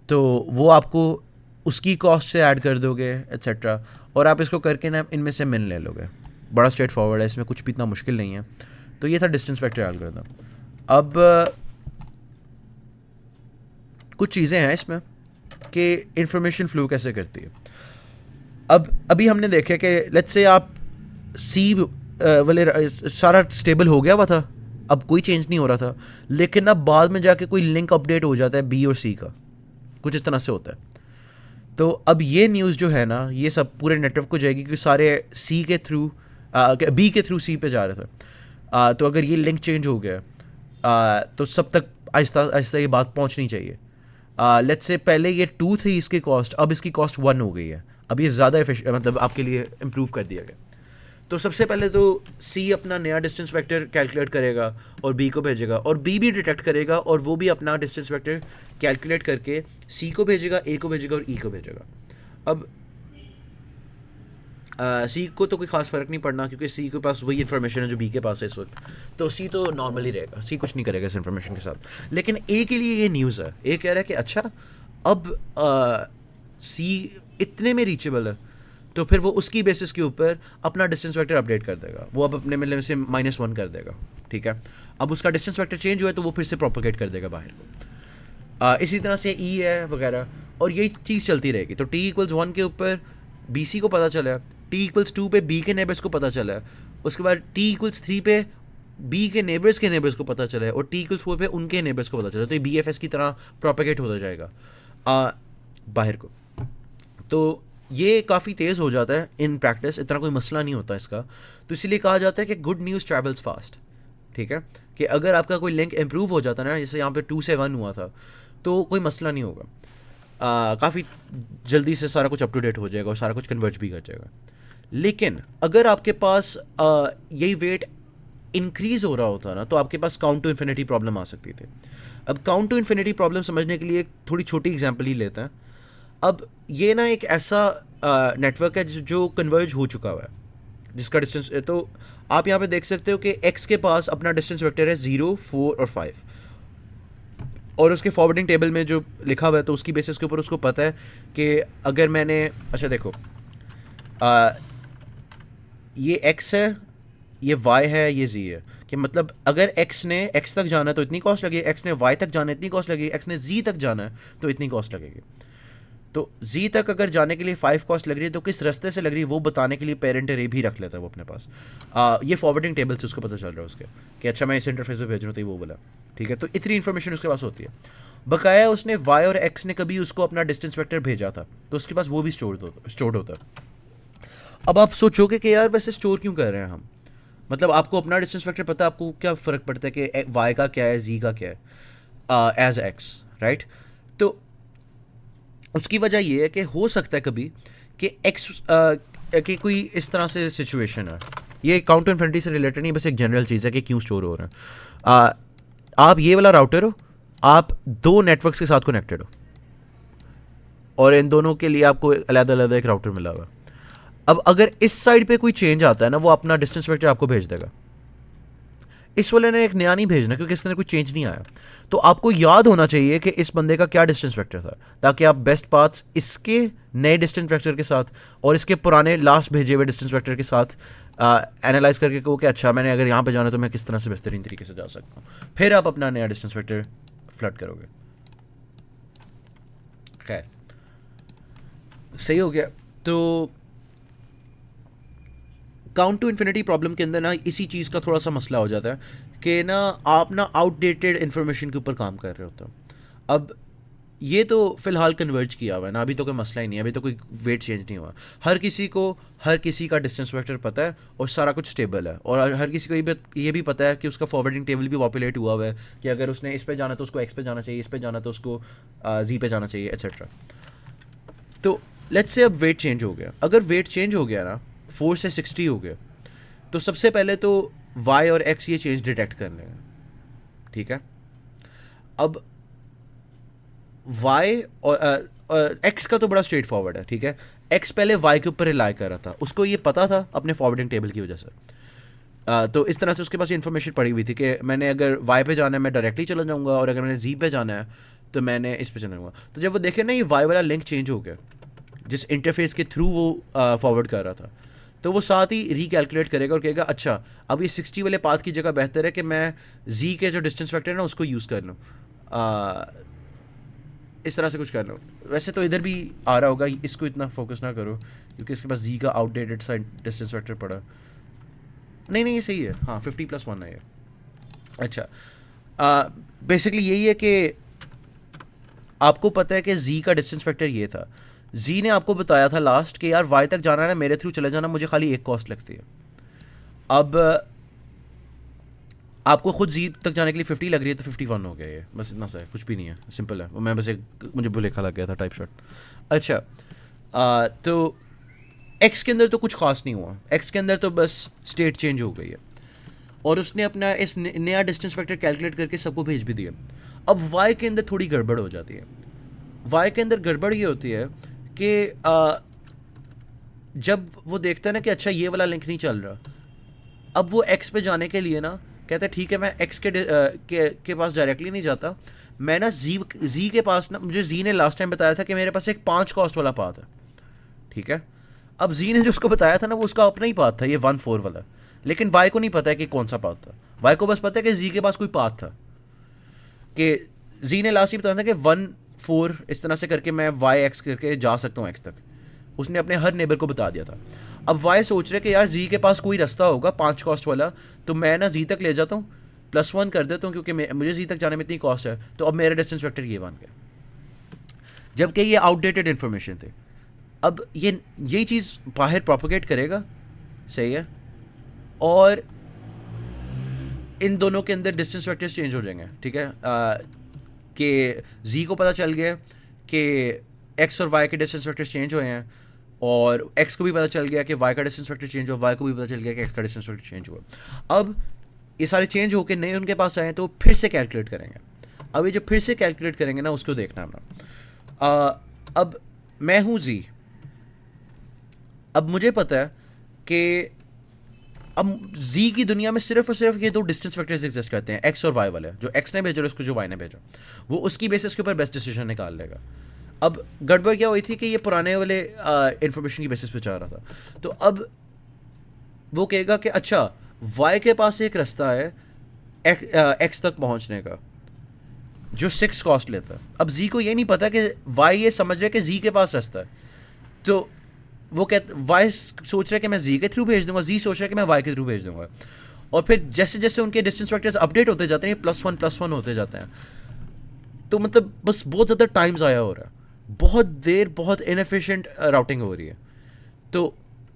[SPEAKER 1] तो वो आपको उसकी कॉस्ट से ऐड कर दोगे एट्सेट्रा, और आप इसको करके ना इनमें से मिन ले लोगे। बड़ा स्ट्रेट फॉरवर्ड है, इसमें कुछ भी इतना मुश्किल नहीं है। तो ये था डिस्टेंस वेक्टर एल्गोरिथम। अब कुछ चीज़ें हैं इसमें कि इंफॉर्मेशन फ्लो कैसे करती है। अब अभी हमने देखा कि लेट्स से आप सी वाले सारा स्टेबल हो गया हुआ था, अब कोई चेंज नहीं हो रहा था, लेकिन अब बाद में जाके कोई लिंक अपडेट हो जाता है बी और सी का, कुछ इस तरह से होता है। तो अब ये न्यूज़ जो है ना, ये सब पूरे नेटवर्क को जाएगी क्योंकि सारे सी के थ्रू बी के थ्रू सी पे जा रहे थे। तो अगर ये लिंक चेंज हो गया तो सब तक आहिस्ता आहिस्ता ये बात पहुंचनी चाहिए। लेट्स से पहले ये 2 थी इसकी कॉस्ट, अब इसकी कॉस्ट 1 हो गई है, अब ये ज़्यादा मतलब आपके लिए इम्प्रूव कर दिया गया। तो सबसे पहले तो सी अपना नया डिस्टेंस वेक्टर कैलकुलेट करेगा और बी को भेजेगा, और बी भी डिटेक्ट करेगा और वो भी अपना डिस्टेंस वेक्टर कैलकुलेट करके सी को भेजेगा, ए को भेजेगा और ई को भेजेगा। अब सी को तो कोई खास फ़र्क नहीं पड़ना क्योंकि सी के पास वही इन्फॉर्मेशन है जो बी के पास है इस वक्त, तो सी तो नॉर्मली रहेगा, सी कुछ नहीं करेगा इस इन्फॉर्मेशन के साथ। लेकिन ए के लिए ये न्यूज़ है, ए कह रहा है कि अच्छा अब सी इतने में रीचेबल है, तो फिर वो उसकी बेसिस के ऊपर अपना डिस्टेंस वेक्टर अपडेट कर देगा, वो अब अपने मतलब से -1 कर देगा, ठीक है। अब उसका डिस्टेंस वेक्टर चेंज हुआ है तो वो फिर से प्रोपोगेट कर देगा बाहर को। इसी तरह से ई है वगैरह, और यही चीज़ चलती रहेगी। तो t=1 के ऊपर बी सी को पता चला, t=2 पे बी के नेबर्स को पता चला, उसके बाद t=3 पे बी के नेबर्स को पता चला है, और t=4 पे उनके नेबर्स को पता चला। तो ये BFS की तरह प्रोपेगेट होता जाएगा बाहर को। तो ये काफ़ी तेज़ हो जाता है इन प्रैक्टिस, इतना कोई मसला नहीं होता इसका। तो इसीलिए कहा जाता है कि गुड न्यूज़ ट्रैवल्स फास्ट, ठीक है। कि अगर आपका कोई लिंक इम्प्रूव हो जाता है ना, जैसे यहाँ पे 2 से 1 हुआ था, तो कोई मसला नहीं होगा, काफ़ी जल्दी से सारा कुछ अप टू डेट हो जाएगा और सारा कुछ कन्वर्ज भी कर जाएगा। लेकिन अगर आपके पास यही वेट इंक्रीज़ हो रहा होता ना, तो आपके पास काउंट टू इन्फिनिटी प्रॉब्लम आ सकती थी। अब काउंट टू इन्फिनिटी प्रॉब्लम समझने के लिए एक थोड़ी छोटी एग्जांपल ही लेते हैं। अब ये ना एक ऐसा नेटवर्क है जो कन्वर्ज हो चुका हुआ है, जिसका डिस्टेंस, तो आप यहाँ पे देख सकते हो कि x के पास अपना डिस्टेंस वेक्टर है 0, 4 और 5, और उसके फॉरवर्डिंग टेबल में जो लिखा हुआ है, तो उसकी बेसिस के ऊपर उसको पता है कि अगर मैंने, अच्छा देखो, ये x है, ये y है, ये z है, कि मतलब अगर x ने x तक जाना है तो इतनी कॉस्ट लगेगी, x ने y तक जाना है इतनी कॉस्ट लगेगी, x ने z तक जाना है तो इतनी कॉस्ट लगेगी। तो z तक अगर जाने के लिए 5 कॉस्ट लग रही है, तो किस रास्ते से लग रही है वो बताने के लिए पेरेंट अरे भी रख लेता है वो अपने पास। ये फॉरवर्डिंग टेबल से उसको पता चल रहा है उसके, कि अच्छा मैं इस इंटरफेस पे भेज रहा हूँ तो ये वो बोला, ठीक है। तो इतनी इन्फॉर्मेशन उसके पास होती है। बकाया उसने y और x ने कभी उसको अपना डिस्टेंस वेक्टर भेजा था, तो उसके पास वो भी स्टोर्ड होता है। अब आप सोचोगे कि यार वैसे स्टोर क्यों कर रहे हैं हम, मतलब आपको अपना डिस्टेंस वेक्टर पता है, आपको क्या फ़र्क पड़ता है कि y का क्या है, z का क्या है एज x, राइट। तो उसकी वजह ये है कि हो सकता है कभी कि x कि कोई इस तरह से सिचुएशन है, ये काउंट टू इन्फिनिटी से रिलेटेड नहीं, बस एक जनरल चीज़ है कि क्यों स्टोर हो रहा है। आप ये वाला राउटर हो, आप 2 नेटवर्क्स के साथ कनेक्टेड हो, और इन दोनों के लिए आपको अलग अलग एक राउटर मिला हुआ है। अब अगर इस साइड पे कोई चेंज आता है ना, वो अपना डिस्टेंस वेक्टर आपको भेज देगा, इस वाले ने एक नया नहीं भेजना क्योंकि इसके अंदर कोई चेंज नहीं आया। तो आपको याद होना चाहिए कि इस बंदे का क्या डिस्टेंस वेक्टर था, ताकि आप बेस्ट पाथ्स इसके नए डिस्टेंस वेक्टर के साथ और इसके पुराने लास्ट भेजे हुए डिस्टेंस वेक्टर के साथ एनालाइज करके कहो कि अच्छा मैंने अगर यहाँ पे जाना तो मैं किस तरह से बेहतरीन तरीके से जा सकता हूँ, फिर आप अपना नया डिस्टेंस वेक्टर फ्लड करोगे। खैर सही हो गया। तो काउंट टू इन्फिनिटी प्रॉब्लम के अंदर ना इसी चीज़ का थोड़ा सा मसला हो जाता है कि ना आप ना आउटडेटेड इन्फॉर्मेशन के ऊपर काम कर रहे होते हो। अब ये तो फ़िलहाल कन्वर्ज किया हुआ है ना, अभी तो कोई मसला ही नहीं है, अभी तो कोई वेट चेंज नहीं हुआ। हर किसी को हर किसी का डिस्टेंस वेक्टर पता है और सारा कुछ स्टेबल है, और हर किसी को ये भी पता है कि उसका फॉरवर्डिंग टेबल भी पॉपुलेट हुआ हुआ है कि अगर उसने इस पे जाना तो उसको एक्स पे जाना चाहिए, इस पे जाना तो उसको जी पे जाना चाहिए, एट्सेट्रा। तो लेट्स से अब वेट चेंज हो गया। अगर वेट चेंज हो गया ना 4 से 60 हो गया, तो सबसे पहले तो y और x ये चेंज डिटेक्ट कर लेंगे, ठीक है। अब y और x का तो बड़ा स्ट्रेट फॉरवर्ड है, ठीक है। x पहले y के ऊपर रिलाई कर रहा था, उसको ये पता था अपने फॉरवर्डिंग टेबल की वजह से। तो इस तरह से उसके पास ये इन्फॉर्मेशन पड़ी हुई थी कि मैंने अगर y पे जाना है मैं डायरेक्टली चला जाऊँगा, और अगर मैंने z पे जाना है तो मैंने इस पे चला जाऊँगा। तो जब वो देखे ना ये y वाला लिंक चेंज हो गया, जिस इंटरफेस के थ्रू वो फॉरवर्ड कर रहा था, तो वो साथ ही रिकैलकुलेट करेगा और कहेगा अच्छा अब ये 60 वाले पाथ की जगह बेहतर है कि मैं z के जो डिस्टेंस फैक्टर है ना उसको यूज़ कर लूँ, इस तरह से कुछ कर लूँ। वैसे तो इधर भी आ रहा होगा, इसको इतना फोकस ना करो क्योंकि इसके पास z का आउटडेटेड सा डिस्टेंस फैक्टर पड़ा। नहीं ये सही है, हाँ 50+1 है ये। अच्छा बेसिकली यही है कि आपको पता है कि z का डिस्टेंस फैक्टर ये था, जी ने आपको बताया था लास्ट कि यार y तक जाना है ना, मेरे थ्रू चले जाना, मुझे खाली एक कॉस्ट लगती है। अब आपको खुद जी तक जाने के लिए 50 लग रही है तो 51 हो गया ये, बस इतना सा है, कुछ भी नहीं है, सिंपल है। मैं बस एक मुझे भुलेखा लग गया था टाइप शॉट। अच्छा तो x के अंदर तो कुछ खास नहीं हुआ, x के अंदर तो बस स्टेट चेंज हो गई है और उसने अपना इस नया डिस्टेंस फैक्टर कैलकुलेट करके सबको भेज भी दिया। अब y के अंदर थोड़ी गड़बड़ हो जाती है। y के अंदर गड़बड़ ये होती है कि जब वो देखता है ना कि अच्छा ये वाला लिंक नहीं चल रहा, अब वो x पे जाने के लिए ना कहता है ठीक है मैं x के पास डायरेक्टली नहीं जाता, मैं ना z के पास ना, मुझे z ने लास्ट टाइम बताया था कि मेरे पास एक 5 कॉस्ट वाला पाथ है, ठीक है। अब जी ने जो उसको बताया था ना वो उसका अपना ही पाथ था, ये 1-4 वाला, लेकिन वाई को नहीं पता है कि कौन सा पाथ था। वाई को बस पता है कि जी के पास कोई पाथ था, कि जी ने लास्ट ही बताया था कि 1-4 इस तरह से करके मैं वाई एक्स करके जा सकता हूँ एक्स तक। उसने अपने हर नेबर को बता दिया था। अब वाई सोच रहे कि यार जी के पास कोई रास्ता होगा 5 कॉस्ट वाला, तो मैं ना जी तक ले जाता हूँ, +1 कर देता हूँ, क्योंकि मुझे जी तक जाने में इतनी कॉस्ट है, तो अब मेरा डिस्टेंस वेक्टर ये बन गया। जबकि ये आउटडेटेड इन्फॉर्मेशन थे। अब यही चीज़ बाहर प्रोपोगेट करेगा, सही है, और इन दोनों के अंदर डिस्टेंस वेक्टर्स चेंज हो जाएंगे, ठीक है, कि जी को पता चल गया कि एक्स और वाई के डिस्टेंस वेक्टर्स चेंज हुए हैं, और एक्स को भी पता चल गया कि वाई का डिस्टेंस वेक्टर चेंज हुआ, वाई को भी पता चल गया कि एक्स का डिस्टेंस वेक्टर चेंज हुआ। अब ये सारे चेंज होकर नए उनके पास आए तो फिर से कैलकुलेट करेंगे। अब ये जो फिर से कैलकुलेट करेंगे ना, उसको देखना ना। अब मैं हूँ जी, अब मुझे पता है कि अब जी की दुनिया में सिर्फ और सिर्फ ये दो डिस्टेंस वेक्टर्स एग्जिस्ट करते हैं, एक्स और वाई वाले, जो एक्स ने भेजा और उसको जो वाई ने भेजा, वो उसकी बेसिस के ऊपर बेस्ट डिसीजन निकाल लेगा। अब गड़बड़ क्या हुई थी कि ये पुराने वाले इंफॉर्मेशन की बेसिस पे चल रहा था, तो अब वो कहेगा कि अच्छा वाई के पास एक रास्ता है एक्स तक पहुंचने का जो 6 कॉस्ट लेता है। अब जी को ये नहीं पता कि वाई ये समझ रहा है कि जी के पास रास्ता है, तो वो वाई सोच रहा है कि मैं जी के थ्रू भेज दूंगा, जी सोच रहा है कि मैं वाई के थ्रू भेज दूंगा, और फिर जैसे जैसे उनके डिस्टेंस वेक्टर्स अपडेट होते जाते हैं, +1 होते जाते हैं, तो मतलब बस बहुत ज़्यादा टाइम ज़ाया हो रहा है, बहुत देर, बहुत इनएफिशिएंट राउटिंग हो रही है। तो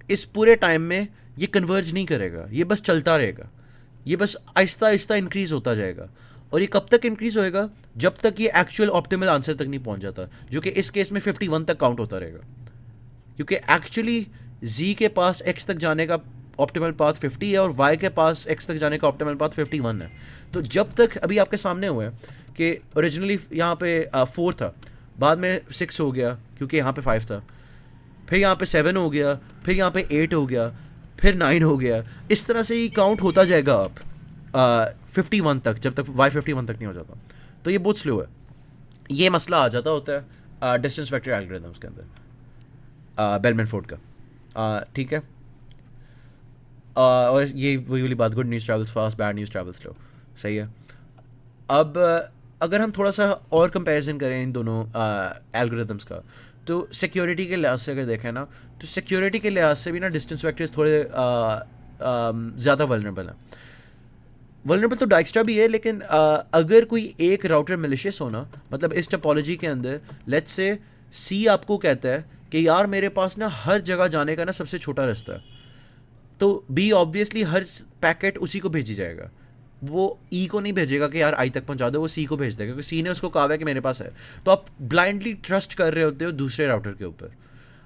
[SPEAKER 1] इस पूरे टाइम में ये कन्वर्ज नहीं करेगा, ये बस चलता रहेगा, ये बस आहिस्ता आहिस्ता इंक्रीज़ होता जाएगा, और ये कब तक इंक्रीज़ होएगा, जब तक ये एक्चुअल ऑप्टिमल आंसर तक नहीं पहुंच जाता, जो कि इस केस में 51 तक काउंट होता रहेगा, क्योंकि एक्चुअली जी के पास एक्स तक जाने का ऑप्टिमल पाथ 50 है और वाई के पास एक्स तक जाने का ऑप्टिमल पाथ 51 है। तो जब तक अभी आपके सामने हुआ है कि ओरिजिनली यहाँ पे 4 था, बाद में 6 हो गया क्योंकि यहाँ पे 5 था, फिर यहाँ पे 7 हो गया, फिर यहाँ पे 8 हो गया, फिर 9 हो गया, इस तरह से ही काउंट होता जाएगा आप 51 तक, जब तक वाई 51 तक नहीं हो जाता। तो ये बहुत स्लो है। ये मसला आ जाता होता है डिस्टेंस वेक्टर एल्गोरिथम्स के अंदर, बेलमैन फोर्ड का, ठीक है। और ये वही वाली बात, good news travels fast, bad news travels slow, सही है। अब अगर हम थोड़ा सा और कंपैरिजन करें इन दोनों एल्गोरिथम्स का, तो सिक्योरिटी के लिहाज से अगर देखें ना, तो सिक्योरिटी के लिहाज से भी ना डिस्टेंस वेक्टर्स थोड़े ज़्यादा वल्नरेबल हैं। वल्नरेबल तो डाइक्स्ट्रा भी है, लेकिन अगर कोई एक राउटर मिलिशियस होना, मतलब इस टोपोलॉजी के अंदर लेट्स से सी आपको कहता है कि यार मेरे पास ना हर जगह जाने का ना सबसे छोटा रास्ता है, तो बी ऑब्वियसली हर पैकेट उसी को भेजी जाएगा, वो ई को नहीं भेजेगा कि यार आई तक पहुंचा दो, वो सी को भेज देगा क्योंकि सी ने उसको कहा है कि मेरे पास है। तो आप ब्लाइंडली ट्रस्ट कर रहे होते हो दूसरे राउटर के ऊपर।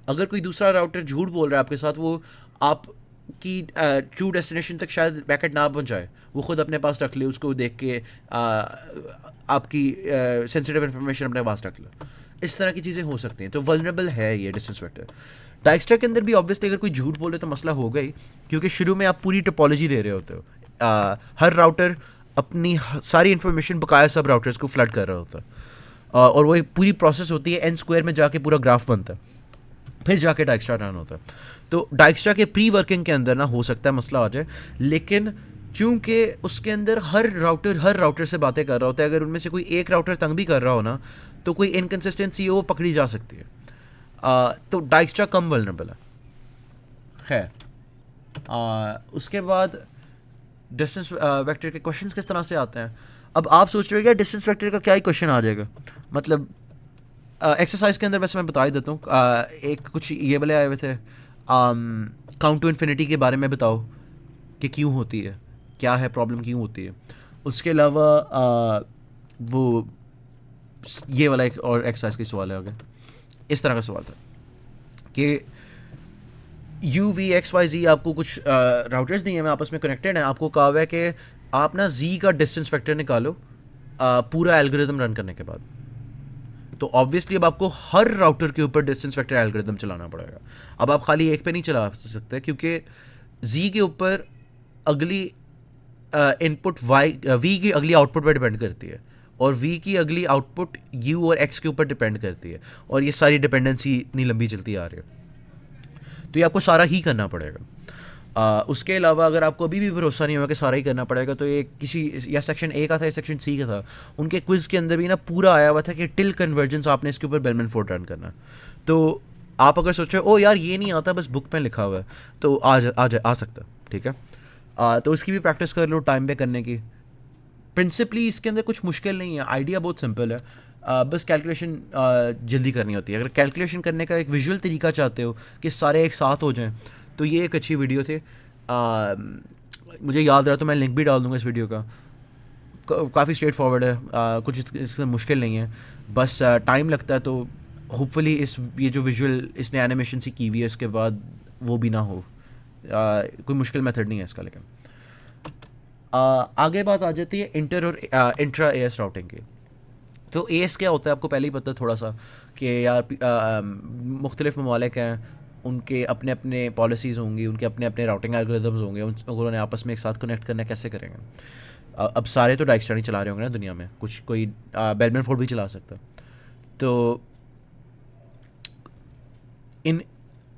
[SPEAKER 1] अगर कोई दूसरा राउटर झूठ बोल रहा है आपके साथ, वो आपकी ट्रू डेस्टिनेशन तक शायद पैकेट ना पहुंचाए, वो खुद अपने पास रख ले, उसको देख के आपकी सेंसिटिव इन्फॉर्मेशन अपने पास रख ले, इस तरह की चीज़ें हो सकती हैं। तो वल्नरेबल है ये डिस्टेंस वेक्टर। डाइक्स्ट्रा के अंदर भी ऑब्वियसली अगर कोई झूठ बोले तो मसला होगा ही, क्योंकि शुरू में आप पूरी टोपोलॉजी दे रहे होते हो, हर राउटर अपनी सारी इन्फॉर्मेशन बकाया सब राउटर्स को फ्लड कर रहा होता है, और वो एक पूरी प्रोसेस होती है, n² में जाके पूरा ग्राफ बनता है, फिर जाके डाइक्स्ट्रा रन होता है। तो डाइक्स्ट्रा के प्री वर्किंग के अंदर ना हो सकता है मसला आ जाए, लेकिन चूंकि उसके अंदर हर राउटर से बातें कर रहा होता है, अगर उनमें से कोई एक राउटर तंग भी कर रहा हो ना, तो कोई इनकन्सिस्टेंसी हो वो पकड़ी जा सकती है। तो डाइक्स्ट्रा कम वल्नरेबल है। खैर, उसके बाद डिस्टेंस वेक्टर के क्वेश्चंस किस तरह से आते हैं। अब आप सोच रहे हो क्या डिस्टेंस वेक्टर का क्या ही क्वेश्चन आ जाएगा, मतलब एक्सरसाइज के अंदर वैसे मैं बता ही देता हूँ, एक कुछ ये वाले आए हुए थे, काउंट टू इन्फिनिटी के बारे में बताओ कि क्यों होती है, क्या है प्रॉब्लम, क्यों होती है। उसके अलावा वो ये वाला एक और एक्सरसाइज का सवाल है, आगे इस तरह का सवाल था कि UVXYZ आपको कुछ राउटर्स दिए हैं, आपस में कनेक्टेड हैं, आपको कहा हुआ है कि आप ना Z का डिस्टेंस वेक्टर निकालो पूरा एल्गोरिथम रन करने के बाद। तो ऑब्वियसली अब आपको हर राउटर के ऊपर डिस्टेंस वेक्टर एल्गोरिथम चलाना पड़ेगा। अब आप खाली एक पे नहीं चला सकते, क्योंकि Z के ऊपर अगली इनपुट V की अगली आउटपुट पर डिपेंड करती है, और V की अगली आउटपुट U और X के ऊपर डिपेंड करती है, और ये सारी डिपेंडेंसी इतनी लंबी चलती आ रही है। तो ये आपको सारा ही करना पड़ेगा। उसके अलावा अगर आपको अभी भी भरोसा नहीं होगा कि सारा ही करना पड़ेगा, तो ये किसी या सेक्शन ए का था या सेक्शन सी का था, उनके क्विज़ के अंदर भी ना पूरा आया हुआ था कि टिल कन्वर्जेंस आपने इसके ऊपर बेलमैन फोर्ड रन करना। तो आप अगर सोचो ओ यार ये नहीं आता, बस बुक में लिखा हुआ है, तो आ सकता, ठीक है। तो उसकी भी प्रैक्टिस कर लो टाइम पे करने की। प्रिंसिपली इसके अंदर कुछ मुश्किल नहीं है, आइडिया बहुत सिंपल है। बस कैलकुलेशन जल्दी करनी होती है। अगर कैलकुलेशन करने का एक विजुअल तरीका चाहते हो कि सारे एक साथ हो जाएं, तो ये एक अच्छी वीडियो थी। मुझे याद रहा तो मैं लिंक भी डाल दूंगा इस वीडियो का। काफ़ी स्ट्रेट फॉरवर्ड है, कुछ इसके मुश्किल नहीं है, बस टाइम लगता है। तो होपफुली ये जो विजुअल इसने एनिमेशन सी की हुई है इसके बाद वो भी ना हो। कोई मुश्किल मेथड नहीं है इसका। लेकिन आगे बात आ जाती है इंटर और इंट्रा एएस राउटिंग की। तो एएस क्या होता है आपको पहले ही पता थोड़ा सा कि यार मुख्तलिफ ममालिक हैं, उनके अपने अपने पॉलिसीज़ होंगी, उनके अपने अपने राउटिंग एल्गोरिदम्स होंगे, उन्होंने आपस में एक साथ कनेक्ट करना कैसे करेंगे। अब सारे तो डाइक्स्ट्रा नहीं चला रहे होंगे ना दुनिया में, कुछ कोई बेलमैन फोर्ड भी चला सकता। तो इन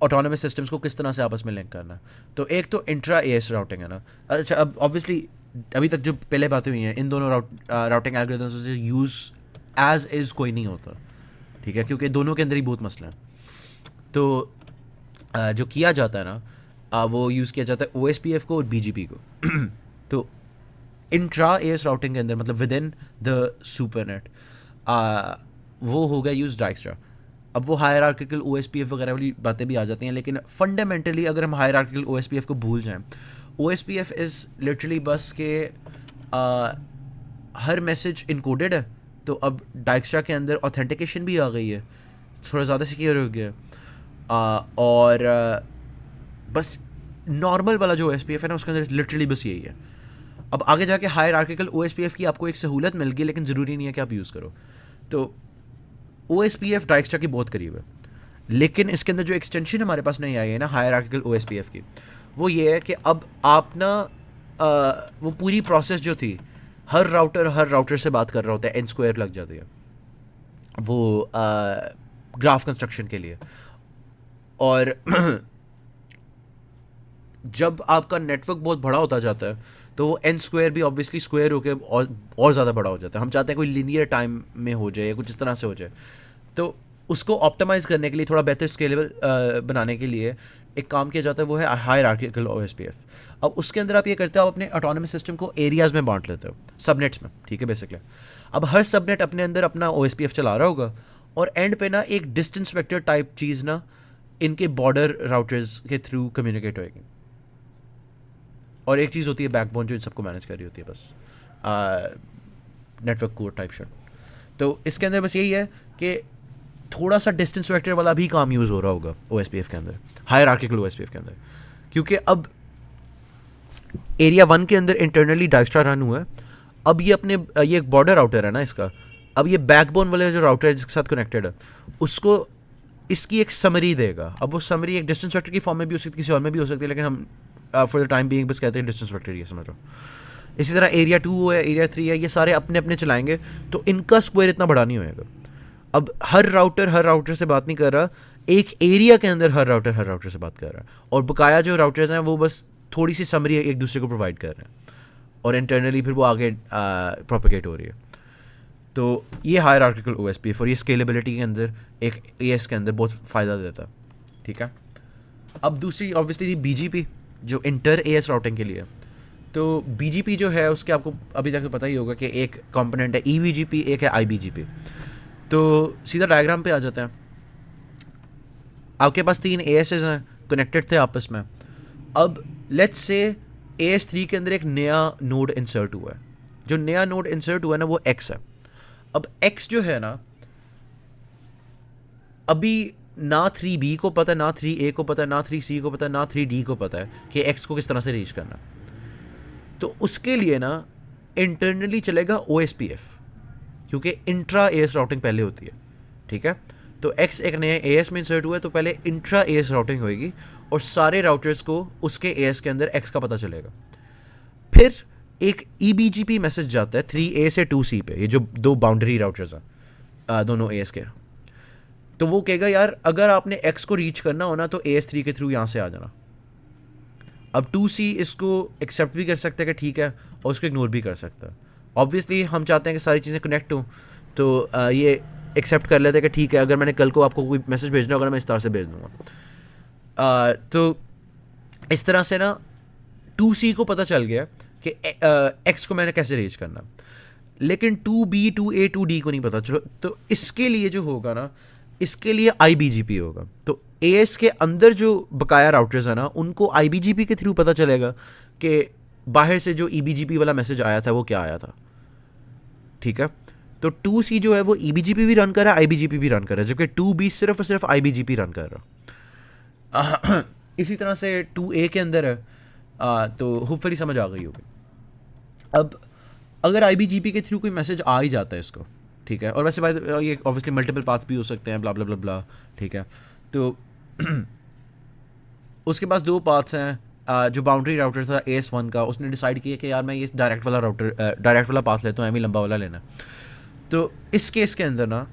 [SPEAKER 1] ऑटोनमस सिस्टम्स को किस तरह से आपस में लिंक करना। तो एक तो इंट्रा एएस राउटिंग है ना। अच्छा, अब ऑब्वियसली अभी तक जो पहले बातें हुई हैं, इन दोनों राउटिंग एल्गोरिथम्स से यूज़ एज इज़ कोई नहीं होता, ठीक है, क्योंकि दोनों के अंदर ही बहुत मसला है। तो जो किया जाता है ना, वो यूज़ किया जाता है OSPF को और BGP को। तो इंट्रा एएस राउटिंग के अंदर मतलब विद इन द सुपरनेट वो हो गया यूज़ डाइक्स्ट्रा। अब वो हायरार्किकल OSPF वगैरह वाली बातें भी आ जाती हैं, लेकिन फंडामेंटली अगर हम हायरार्किकल OSPF को भूल जाएं, OSPF इज़ लिटरली बस के हर मैसेज इनकोडेड है। तो अब डाइक्स्ट्रा के अंदर ऑथेंटिकेशन भी आ गई है, थोड़ा ज़्यादा सिक्योर हो गया। और बस नॉर्मल वाला जो OSPF है ना, उसके अंदर लिटरली बस यही है। अब आगे जाके हायरार्किकल OSPF की आपको एक सहूलत मिल गई, लेकिन ज़रूरी नहीं है कि आप यूज़ करो। तो OSPF डाइक्स्ट्रा की बहुत करीब है, लेकिन इसके अंदर जो एक्सटेंशन हमारे पास नहीं आई है ना हायरार्किकल OSPF की, वो ये है कि अब आप ना वो पूरी प्रोसेस जो थी, हर राउटर से बात कर रहा होता है, N² लग जाती है वो ग्राफ कंस्ट्रक्शन के लिए। और जब आपका नेटवर्क बहुत बड़ा होता जाता है, तो वो N² भी ऑब्वियसली स्क्वायर होकर और ज़्यादा बड़ा हो जाता है। हम चाहते हैं कोई लीनियर टाइम में हो जाए या कुछ इस तरह से हो जाए। तो उसको ऑप्टिमाइज़ करने के लिए, थोड़ा बेहतर स्केलेबल बनाने के लिए एक काम किया जाता है, वो है हायरार्किकल OSPF। अब उसके अंदर आप ये करते हो, आप अपने ऑटोनमस सिस्टम को एरियाज़ में बांट लेते हो, सबनेट्स में, ठीक है बेसिकली। अब हर सबनेट अपने अंदर अपना OSPF चला रहा होगा, और एंड पे ना एक डिस्टेंस वेक्टर टाइप चीज़ ना इनके बॉर्डर राउटर्स के थ्रू कम्युनिकेट होएगी। और एक चीज़ होती है बैकबोन जो इन सबको मैनेज कर रही होती है, बस नेटवर्क कोर टाइप शट। तो इसके अंदर बस यही है कि थोड़ा सा डिस्टेंस वेक्टर वाला भी काम यूज़ हो रहा होगा OSPF के अंदर, हायरार्किकल OSPF के अंदर, क्योंकि अब एरिया 1 के अंदर इंटरनली डाइक्स्ट्रा रन हुआ है। अब ये अपने ये एक बॉर्डर राउटर है ना इसका, अब ये बैकबोन वाले जो राउटर है जिसके साथ कनेक्टेड है, उसको इसकी एक समरी देगा। अब वो समरी एक डिस्टेंस वेक्टर की फॉर्म में भी हो सकती है, किसी और में भी हो सकती है, लेकिन हम फॉर द टाइम बीइंग बस कहते हैं डिस्टेंस वेक्टर, ये समझो। इसी तरह एरिया 2 है, एरिया 3 है, ये सारे अपने अपने चलाएंगे, तो इनका स्क्वायर इतना बड़ा नहीं होएगा। अब हर राउटर से बात नहीं कर रहा, एक एरिया के अंदर हर राउटर से बात कर रहा है, और बकाया जो राउटर्स हैं वो बस थोड़ी सी समरी एक दूसरे को प्रोवाइड कर रहे हैं, और इंटरनली फिर वो आगे प्रोपेगेट हो रही है। तो ये हायरार्किकल OSPF और ये स्केलेबिलिटी के अंदर एक AS के अंदर बहुत फ़ायदा देता है, ठीक है। अब दूसरी ऑब्वियसली BGP जो इंटर AS राउटिंग के लिए। तो BGP जो है उसके आपको अभी तक पता ही होगा कि एक कंपोनेंट है EBGP, एक है IBGP। तो सीधा डायग्राम पे आ जाते हैं। आपके पास 3 ASs हैं, कनेक्टेड थे आपस में। अब लेट्स से AS3 के अंदर एक नया नोड इंसर्ट हुआ है। जो नया नोड इंसर्ट हुआ है ना वो X है। अब X जो है ना, अभी ना 3B को पता, ना 3A को पता, ना 3C को पता, ना 3D को पता है कि X को किस तरह से रीच करना। तो उसके लिए ना इंटरनली चलेगा OSPF, क्योंकि इंट्रा AS राउटिंग पहले होती है, ठीक है। तो X एक नए AS में इंसर्ट हुआ है, तो पहले इंट्रा AS राउटिंग होएगी और सारे राउटर्स को उसके AS के अंदर X का पता चलेगा। फिर एक EBGP मैसेज जाता है 3A से 2C पे, ये जो 2 बाउंड्री राउटर्स हैं दोनों AS के। तो वो कहेगा यार अगर आपने एक्स को रीच करना हो ना तो AS3 के थ्रू यहाँ से आ जाना। अब 2C इसको एक्सेप्ट भी कर सकता है कि ठीक है, और उसको इग्नोर भी कर सकता है। ऑब्वियसली हम चाहते हैं कि सारी चीज़ें कनेक्ट हों, तो ये एक्सेप्ट कर लेते हैं कि ठीक है, अगर मैंने कल को आपको कोई मैसेज भेजना होगा मैं इस तरह से भेज दूँगा। तो इस तरह से ना 2C को पता चल गया कि एक्स को मैंने कैसे रीच करना, लेकिन 2B 2A 2D को नहीं पता चलो। तो इसके लिए जो होगा ना, इसके लिए IBGP होगा। तो AS के अंदर जो बकाया राउटर्स है ना, उनको IBGP के थ्रू पता चलेगा कि बाहर से जो EBGP वाला मैसेज आया था वो क्या आया था, ठीक है। तो 2C जो है वो EBGP भी रन कर रहा है, IBGP भी रन कर रहा है, जबकि 2B सिर्फ और सिर्फ IBGP रन कर रहा। इसी तरह से 2A के अंदर है, तो होपफुली समझ आ गई होगी। अब अगर IBGP के थ्रू कोई मैसेज आ ही जाता है इसको, ठीक है, और वैसे बाय ये ऑब्वियसली मल्टीपल पाथ्स भी हो सकते हैं, ब्ला ब्ला ब्ला ब्ला, ठीक है। तो उसके पास दो पाथ्स हैं। जो बाउंड्री राउटर था AS1 का, उसने डिसाइड किया कि यार मैं ये डायरेक्ट वाला पाथ लेता हूँ, एम ही लंबा वाला लेना। तो इस केस के अंदर ना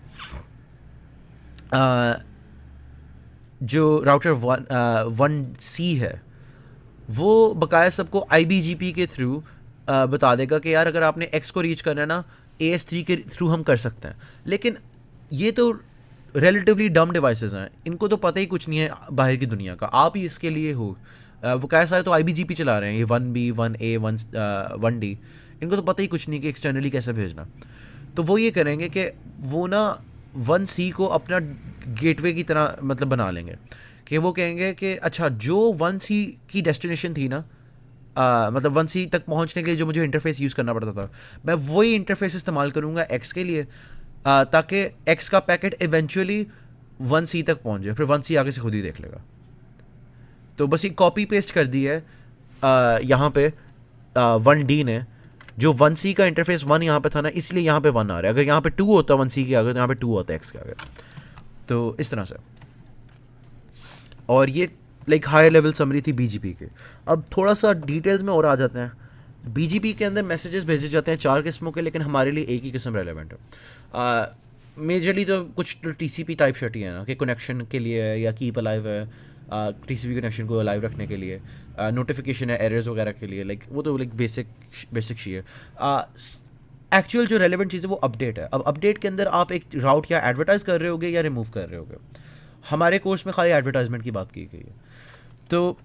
[SPEAKER 1] जो राउटर 1C है वो बकाया सबको IBGP के थ्रू बता देगा कि यार अगर आपने X को रीच करना है ना, AS3 के थ्रू हम कर सकते हैं। लेकिन ये तो रिलेटिवली डम डिवाइसेस हैं, इनको तो पता ही कुछ नहीं है बाहर की दुनिया का, आप ही इसके लिए हो। वो क्या सारे तो IBGP चला रहे हैं, ये 1B 1A 1D, इनको तो पता ही कुछ नहीं कि एक्सटर्नली कैसे भेजना। तो वो ये करेंगे कि वो ना 1C को अपना गेटवे की तरह मतलब बना लेंगे, कि वो कहेंगे कि अच्छा जो 1C की डेस्टिनेशन थी ना, मतलब 1C तक पहुंचने के लिए जो मुझे इंटरफेस यूज़ करना पड़ता था, मैं वही इंटरफेस इस्तेमाल करूँगा X के लिए, ताकि X का पैकेट इवेंचुअली 1C तक पहुंच जाए, फिर 1C आगे से खुद ही देख लेगा। तो बस ये कॉपी पेस्ट कर दी है यहाँ पे 1D ने, जो 1C का इंटरफेस 1 यहाँ पे था ना, इसलिए यहाँ पे 1 आ रहा है। अगर यहाँ पे 2 होता 1C के आगे तो यहाँ पे 2 होता X के आगे। तो इस तरह से, और ये लाइक हायर लेवल समरी थी BGP के। अब थोड़ा सा डिटेल्स में और आ जाते हैं। BGP के अंदर मैसेजेस भेजे जाते हैं 4 किस्मों के, लेकिन हमारे लिए एक ही किस्म रेलेवेंट है। मेजरली तो कुछ TCP टाइप शट ही है ना, कि कनेक्शन के लिए है या कीप अलाइव है, TCP कनेक्शन को अलाइव रखने के लिए, नोटिफिकेशन है एरर्स वगैरह के लिए, लाइक वो तो लाइक बेसिक शी है। एक्चुअल जो रेलेवेंट चीज़ है वो अपडेट है। अब अपडेट के अंदर आप एक राउट या एडवर्टाइज कर रहे होगे या रिमूव कर रहे होगे। हमारे कोर्स में खाली एडवर्टाइजमेंट की बात की गई है। तो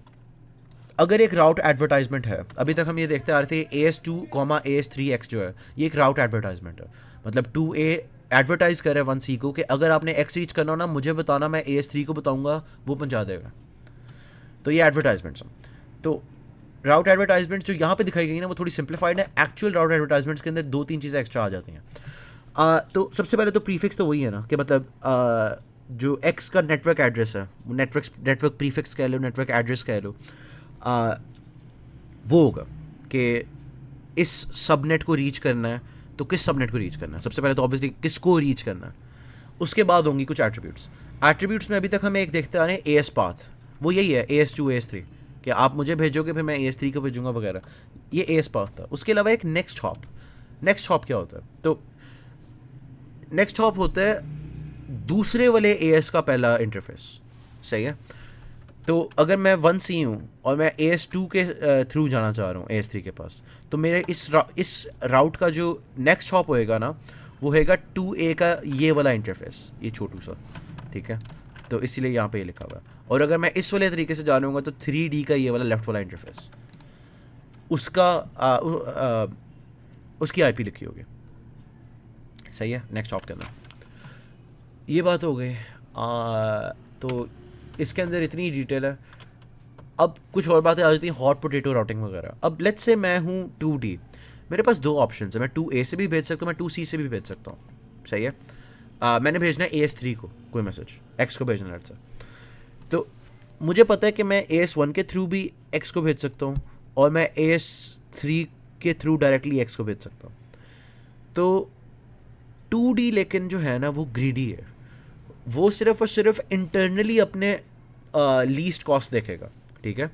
[SPEAKER 1] अगर एक राउट एडवर्टाइजमेंट है, अभी तक हम ये देखते आ रहे थे AS2, AS3X जो है ये एक राउट एडवर्टाइजमेंट है। मतलब 2A एडवर्टाइज करे 1C को कि अगर आपने X रीच करना हो ना मुझे बताना, मैं AS3 को बताऊंगा, वो पहुंचा देगा। तो ये एडवर्टाइजमेंट्स हैं। तो राउट एडवर्टाइजमेंट्स जो यहाँ पे दिखाई गई ना वो थोड़ी सिंप्लीफाइड है। एक्चुअल राउट एडवर्टाइजमेंट्स के अंदर 2-3 चीज़ें एक्स्ट्रा आ जाती हैं। तो सबसे पहले तो प्रीफिक्स तो वही है ना, कि मतलब जो X का नेटवर्क एड्रेस है, नेटवर्क प्रीफिक्स कह लो, नेटवर्क एड्रेस कह लो, वो होगा कि इस सबनेट को रीच करना है तो किस सबनेट को रीच करना है। सबसे पहले तो ऑब्वियसली किसको रीच करना है, उसके बाद होंगी कुछ एट्रीब्यूट्स में अभी तक हम एक देखते आ रहे हैं AS पाथ, वो यही है AS2 AS3, कि आप मुझे भेजोगे फिर मैं AS3 को भेजूंगा वगैरह, ये AS पाथ था। उसके अलावा एक नेक्स्ट हॉप क्या होता है, तो नेक्स्ट हॉप होता है दूसरे वाले AS का पहला इंटरफेस, सही है। तो अगर मैं 1C हूँ और मैं AS2 के थ्रू जाना चाह रहा हूँ AS3 के पास, तो मेरे इस राउट का जो नेक्स्ट हॉप होएगा ना वो होएगा 2A का ये वाला इंटरफेस, ये छोटू सा, ठीक है। तो इसीलिए यहाँ पे ये लिखा हुआ है। और अगर मैं इस वाले तरीके से जा रहा हूँ तो 3D का ये वाला लेफ्ट वाला इंटरफेस, उसका उसकी IP लिखी होगी, सही है, नेक्स्ट हॉप के अंदर। ये बात हो गई। तो इसके अंदर इतनी डिटेल है। अब कुछ और बातें आ जाती हैं, हॉट पोटैटो राउटिंग वगैरह। अब लेट्स से मैं हूँ 2D, मेरे पास दो ऑप्शन है, मैं 2A से भी भेज सकता हूँ, मैं 2C से भी भेज सकता हूँ, सही है। मैंने भेजना है AS3 को कोई मैसेज, X को भेजना है, तो मुझे पता है कि मैं AS1 के थ्रू भी X को भेज सकता हूँ और मैं AS3 के थ्रू डायरेक्टली X को भेज सकता हूँ। तो 2D लेकिन जो है ना वो ग्रीडी है, वो सिर्फ और सिर्फ इंटरनली अपने लीस्ट कॉस्ट देखेगा, ठीक है,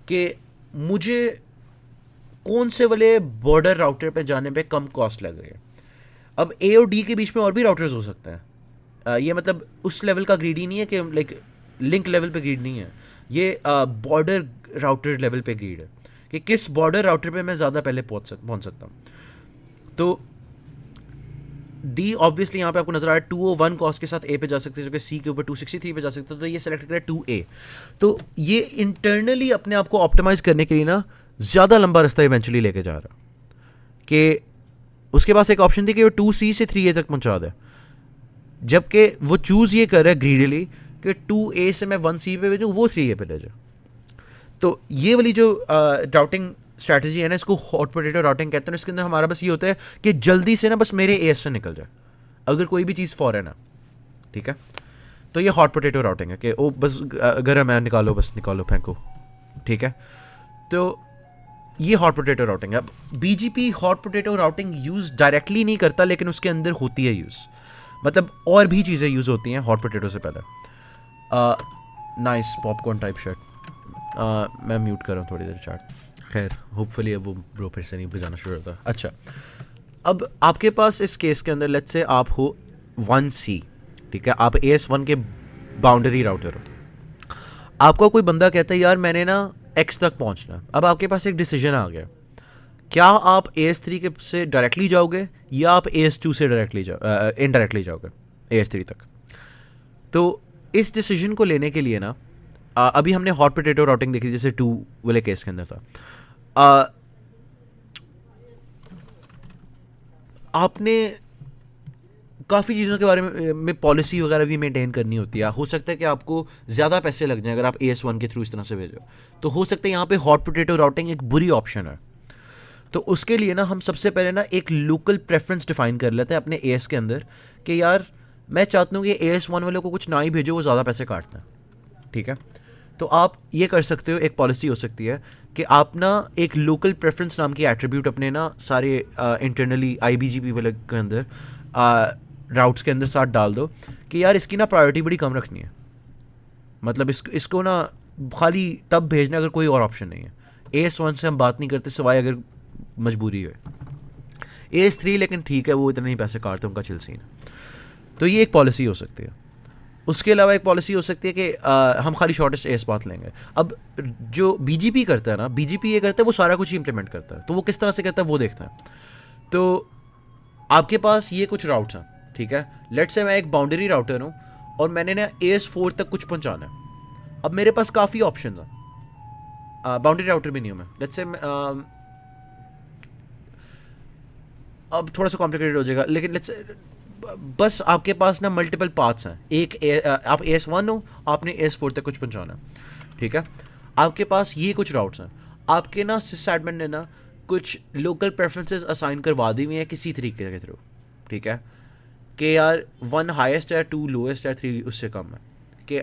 [SPEAKER 1] कि मुझे कौन से वाले बॉर्डर राउटर पे जाने पे कम कॉस्ट लग रही है। अब A और D के बीच में और भी राउटर्स हो सकते हैं, ये मतलब उस लेवल का ग्रीडी नहीं है कि लाइक लिंक लेवल पे ग्रीड नहीं है, ये बॉर्डर राउटर लेवल पे ग्रीड है कि किस बॉर्डर राउटर पे मैं ज़्यादा पहले पहुंच सकता हूँ। तो डी ऑब्वियसली यहाँ पे आपको नजर आ रहा है 201 कॉस्ट के साथ ए पे जा सकते हैं, जो कि सी के ऊपर 263 पे जा सकते हैं, तो ये सेलेक्ट करें 2A। तो ये इंटरनली अपने आप को ऑप्टिमाइज करने के लिए ना ज़्यादा लंबा रास्ता इवेंचुअली लेके जा रहा कि उसके पास एक ऑप्शन थी कि वो 2C से 3A तक पहुँचा दे, जबकि वो चूज़ ये कर रहा है ग्रीडली कि 2A से मैं 1C पे भेजूँ, वो 3A पे ले जाए। तो ये वाली जो राउटिंग स्ट्रैटेजी है ना, इसको हॉट पोटैटो राउटिंग कहते हैं। इसके अंदर हमारा बस ये होता है कि जल्दी से ना बस मेरे एस से निकल जाए अगर कोई भी चीज़ फॉरन है, ठीक है। तो ये हॉट पोटैटो राउटिंग है कि ओ बस गर्म है, निकालो, बस निकालो, फेंको, ठीक है। तो ये हॉट पोटैटो राउटिंग है। अब BGP hot potato routing use directly नहीं करता, लेकिन उसके अंदर होती है यूज़, मतलब और भी चीज़ें यूज़ होती हैं हॉट पोटैटो से पहले। Nice popcorn type shirt. मैं म्यूट कर रहा हूँ थोड़ी देर चैट। खैर होपफुली अब वो ब्रो फिर से नहीं बजाना शुरू होता। अच्छा, अब आपके पास इस केस के अंदर लेट्स से आप हो 1C, ठीक है, आप AS1 के बाउंड्री राउटर हो। आपका कोई बंदा कहता है यार मैंने ना X तक पहुंचना। अब आपके पास एक डिसीजन आ गया, क्या आप AS3 के से डायरेक्टली जाओगे या आप AS2 से डायरेक्टली इनडायरेक्टली जाओगे AS3 तक। तो इस डिसीजन को लेने के लिए ना अभी हमने हॉट पोटैटो राउटिंग देखी जैसे 2 वाले केस के अंदर था। आपने काफ़ी चीज़ों के बारे में पॉलिसी वगैरह भी मेंटेन करनी होती है। हो सकता है कि आपको ज़्यादा पैसे लग जाएं अगर आप AS1 के थ्रू इस तरह से भेजो, तो हो सकता है यहाँ पे हॉट पोटैटो राउटिंग एक बुरी ऑप्शन है। तो उसके लिए ना हम सबसे पहले ना एक लोकल प्रेफरेंस डिफाइन कर लेते हैं अपने AS के अंदर कि यार मैं चाहता हूँ कि AS1 वालों को कुछ ना ही भेजो, वो ज़्यादा पैसे काटते हैं, ठीक है। तो आप ये कर सकते हो, एक पॉलिसी हो सकती है कि आप ना एक लोकल प्रेफरेंस नाम की एट्रीब्यूट अपने ना सारे इंटरनली IBGP वाले के अंदर राउट्स के अंदर साथ डाल दो कि यार इसकी ना प्रायोरिटी बड़ी कम रखनी है, मतलब इसको ना खाली तब भेजना अगर कोई और ऑप्शन नहीं है। AS1 से हम बात नहीं करते सिवाय अगर मजबूरी हो। AS3 लेकिन ठीक है, वो इतने ही पैसे काटते, उनका चिल सीन है। तो ये एक पॉलिसी हो सकती है। उसके अलावा एक पॉलिसी हो सकती है कि हम खाली शॉर्टेस्ट एस पाथ लेंगे। अब जो BGP करता है ना, BGP ये करता है वो सारा कुछ इंप्लीमेंट करता है, तो वो किस तरह से करता है वो देखता है। तो आपके पास ये कुछ राउट्स हैं, ठीक है। लेट्स से मैं एक बाउंड्री राउटर हूँ और मैंने ना AS4 तक कुछ पहुँचाना है। अब मेरे पास काफ़ी ऑप्शन हैं, बाउंड्री राउटर भी नहीं हूँ मैं। लेट्स से अब थोड़ा सा कॉम्प्लिकेटेड हो जाएगा, लेकिन लेट्स बस आपके पास ना मल्टीपल पाथ्स हैं। आप AS1 हो, आपने AS4 तक कुछ पहुंचाना है, ठीक है। आपके पास ये कुछ राउट्स हैं, आपके ना सिसएडमिन ने ना कुछ लोकल प्रेफरेंसेस असाइन करवा दी हुई हैं किसी तरीके के थ्रू, ठीक है, कि यार 1 हाईएस्ट है, 2 लोएस्ट है, 3 उससे कम है, कि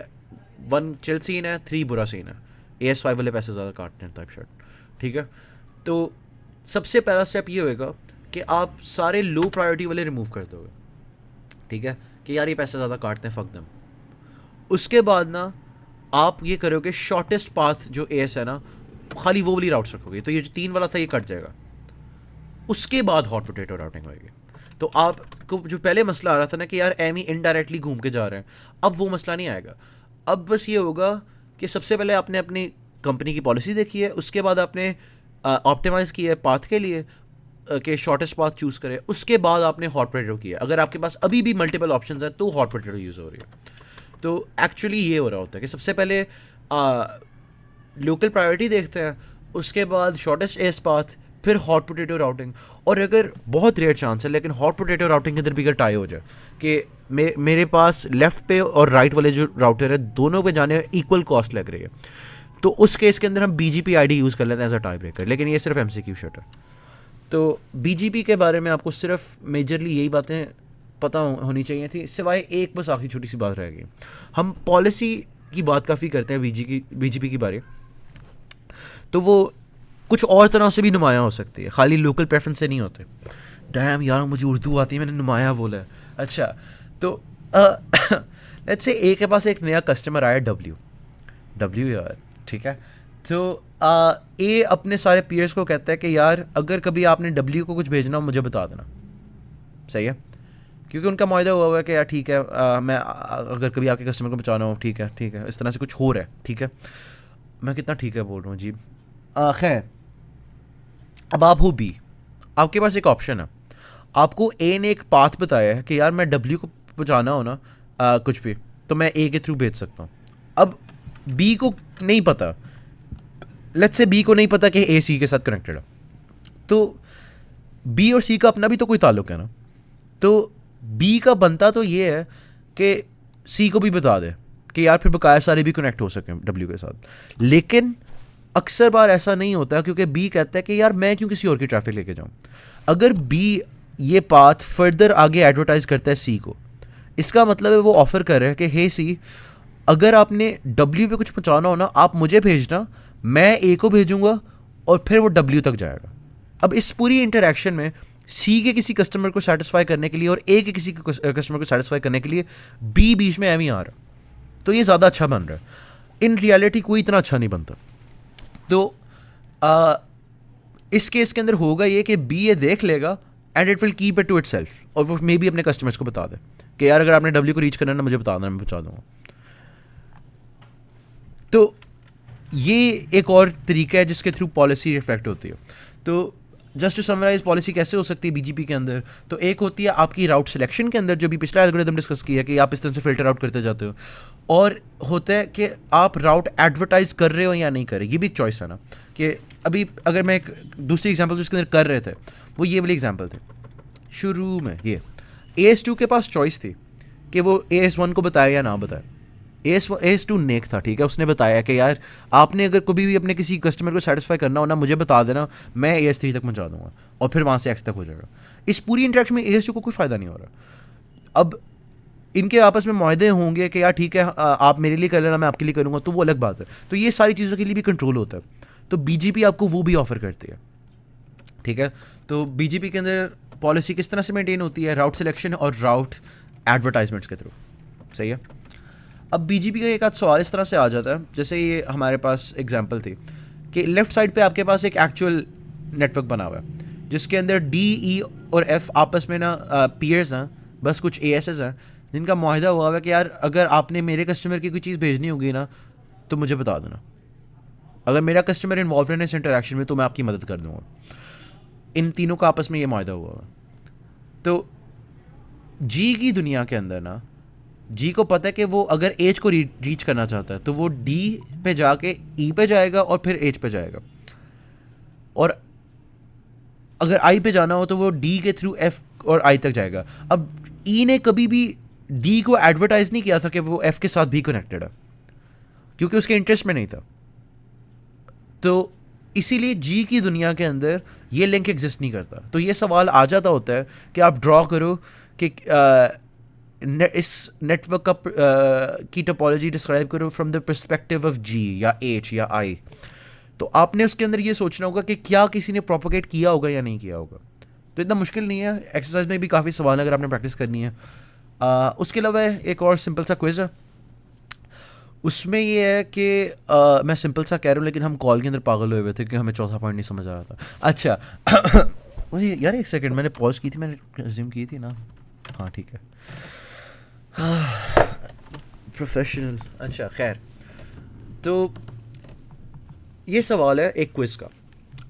[SPEAKER 1] 1 चिल सीन है, 3 बुरा सीन है, AS5 वाले पैसे ज़्यादा काटने हैं टाइप शर्ट, ठीक है। तो सबसे पहला स्टेप ये होएगा कि आप सारे लो प्रायोरिटी वाले रिमूव कर दोगे, ठीक है, कि यार ये पैसे ज़्यादा काटते हैं, फक देम। उसके बाद ना आप ये करोगे शॉर्टेस्ट पाथ जो AS है ना, खाली वो वाली राउट्स रखोगे, तो ये जो 3 वाला था ये कट जाएगा। उसके बाद हॉट पोटैटो राउटिंग होगी। तो आपको जो पहले मसला आ रहा था ना कि यार एम ही इनडायरेक्टली घूम के जा रहे हैं, अब वो मसला नहीं आएगा। अब बस ये होगा कि सबसे पहले आपने अपनी कंपनी की पॉलिसी देखी है, उसके बाद आपने ऑप्टिमाइज़ किया है पाथ के लिए कि शॉर्टेस्ट पाथ चूज़ करें, उसके बाद आपने हॉट पोटैटो किया। अगर आपके पास अभी भी मल्टीपल ऑप्शंस हैं तो हॉट पोटैटो यूज़ हो रही है। तो एक्चुअली ये हो रहा होता है कि सबसे पहले लोकल प्रायोरिटी देखते हैं, उसके बाद शॉर्टेस्ट एस पाथ, फिर हॉट पोटैटो राउटिंग। और अगर बहुत रेयर चांस है लेकिन हॉट पोटैटो राउटिंग के अंदर भी अगर टाई हो जाए कि मेरे पास लेफ़्ट पे और राइट वाले जो राउटर है दोनों पे जाने में इक्वल कॉस्ट लग रही है, तो उस केस के अंदर हम BGP ID यूज़ कर लेते हैं एज अ टाई ब्रेकर। लेकिन ये सिर्फ MCQ शर्ट है। तो BGP के बारे में आपको सिर्फ मेजरली यही बातें पता होनी चाहिए थी, सिवाय एक बस आखिरी छोटी सी बात रह गई। हम पॉलिसी की बात काफ़ी करते हैं BGP की बारे, तो वो कुछ और तरह से भी नुमायाँ हो सकती है, खाली लोकल प्रेफरेंस से नहीं होते। डैम यार मुझे उर्दू आती है, मैंने नुमायाँ बोला है। अच्छा, तो लेट्स से ए के पास एक नया कस्टमर आया W यार, ठीक है। तो ए अपने सारे पीयर्स को कहता है कि यार अगर कभी आपने W को कुछ भेजना हो मुझे बता देना, सही है, क्योंकि उनका मुआहदा हुआ है कि यार ठीक है, मैं अगर कभी आपके कस्टमर को बचाना हो, ठीक है, इस तरह से कुछ हो रहा है, ठीक है। मैं कितना ठीक है बोल रहा हूँ जी। खैर, अब आप हो बी, आपके पास एक ऑप्शन है, आपको ए ने एक पाथ बताया है कि यार मैं डब्ल्यू को पहुँचाना हो ना कुछ भी, तो मैं ए के थ्रू भेज सकता हूँ। अब बी को नहीं पता, लेट्स से बी को नहीं पता कि ए सी के साथ कनेक्टेड है, तो बी और सी का अपना भी तो कोई ताल्लुक है ना। तो बी का बनता तो ये है कि सी को भी बता दे कि यार फिर बकाया सारे भी कनेक्ट हो सकें डब्ल्यू के साथ। लेकिन अक्सर बार ऐसा नहीं होता, क्योंकि बी कहता है कि यार मैं क्यों किसी और की ट्रैफिक लेके जाऊँ। अगर बी ये पाथ फर्दर आगे एडवर्टाइज करता है सी को, इसका मतलब है वो ऑफर कर रहा है कि हे सी, अगर आपने डब्ल्यू पे कुछ पहुंचाना हो ना, आप मुझे भेजना, मैं ए को भेजूंगा और फिर वो डब्ल्यू तक जाएगा। अब इस पूरी इंटरेक्शन में सी के किसी कस्टमर को सेटिस्फाई करने के लिए और ए के किसी कस्टमर को सेटिस्फाई करने के लिए बी बीच में एम ही आ रहा, तो ये ज़्यादा अच्छा बन रहा है। इन रियलिटी कोई इतना अच्छा नहीं बनता। तो इस केस के अंदर होगा ये कि बी ये देख लेगा and it will keep it to itself, और वो मे बी अपने कस्टमर्स को बता दे कि यार अगर आपने डब्ल्यू को रीच करना है ना, मुझे बता देना, मैं पहुंचा दूंगा। तो ये एक और तरीका है जिसके थ्रू पॉलिसी रिफ्लेक्ट होती है। तो जस्ट टू समराइज, पॉलिसी कैसे हो सकती है बीजीपी के अंदर, तो एक होती है आपकी राउट सिलेक्शन के अंदर, जो भी पिछला एल्गोरिथम डिस्कस किया है कि आप इस तरह से फिल्टर आउट करते जाते हो, और होता है कि आप राउट एडवर्टाइज कर रहे हो या नहीं कर रहे। ये भी एक चॉइस है ना, कि अभी अगर मैं एक दूसरी एग्जांपल जिसके अंदर कर रहे थे, वो ये वाली एग्जांपल थे शुरू में। ये AS2 के पास चॉइस थी कि वो AS1 को बताया या ना बताया। AS2 नेक था, ठीक है, उसने बताया कि यार आपने अगर कभी भी अपने किसी कस्टमर को सेटिस्फाई करना हो ना, मुझे बता देना, मैं AS3 तक पहुंचा दूंगा और फिर वहाँ से X तक हो जाएगा। इस पूरी इंटरेक्शन में AS2 को कोई फ़ायदा नहीं हो रहा। अब इनके आपस में मुआहदे होंगे कि यार ठीक है, आप मेरे लिए कर लेना, मैं आपके लिए करूँगा, तो वो अलग बात है। तो ये सारी चीज़ों के लिए भी कंट्रोल होता है, तो BGP आपको वो भी ऑफर करती है, ठीक है। तो BGP के अंदर पॉलिसी किस तरह से मेंटेन होती है, राउट सिलेक्शन और राउट एडवर्टाइजमेंट्स के थ्रू, सही है। अब BGP का एक आध सवाल इस तरह से आ जाता है, जैसे ये हमारे पास एग्जांपल थी कि लेफ्ट साइड पे आपके पास एक एक्चुअल नेटवर्क बना हुआ है जिसके अंदर D, E और F आपस में ना पीयर्स हैं, बस कुछ ASs हैं जिनका मुआहदा हुआ है कि यार अगर आपने मेरे कस्टमर की कोई चीज़ भेजनी होगी ना, तो मुझे बता देना, अगर मेरा कस्टमर इन्वॉल्व है इस इंटरेक्शन में, तो मैं आपकी मदद कर दूंगा। इन तीनों का आपस में ये मुआहदा हुआ है। तो G की दुनिया के अंदर ना, जी को पता है कि वो अगर एज को रीच करना चाहता है तो वो डी पे जाके ई पे जाएगा और फिर एज पे जाएगा, और अगर आई पे जाना हो तो वो डी के थ्रू एफ और आई तक जाएगा। अब ई ने कभी भी डी को एडवर्टाइज नहीं किया था कि वो एफ के साथ भी कनेक्टेड है, क्योंकि उसके इंटरेस्ट में नहीं था। तो इसीलिए जी की दुनिया के अंदर ये लिंक एग्जिस्ट नहीं करता। तो ये सवाल आ जाता होता है कि आप ड्रॉ करो कि इस नेटवर्क का की टोपोलॉजी डिस्क्राइब करो फ्रॉम द पर्सपेक्टिव ऑफ जी या एच या आई। तो आपने उसके अंदर ये सोचना होगा कि क्या किसी ने प्रोपोगेट किया होगा या नहीं किया होगा। तो इतना मुश्किल नहीं है, एक्सरसाइज में भी काफ़ी सवाल है अगर आपने प्रैक्टिस करनी है। उसके अलावा एक और सिंपल सा क्विज है, उसमें ये है कि मैं सिंपल सा कह रहा हूँ लेकिन हम कॉल के अंदर पागल हुए थे कि हमें चौथा पॉइंट नहीं समझ आ रहा था। अच्छा वही यार, एक सेकंड, मैंने पॉज की थी, मैंने रिज्यूम की थी ना, हाँ ठीक है, प्रोफेशनल। अच्छा खैर, तो ये सवाल है एक क्विज का।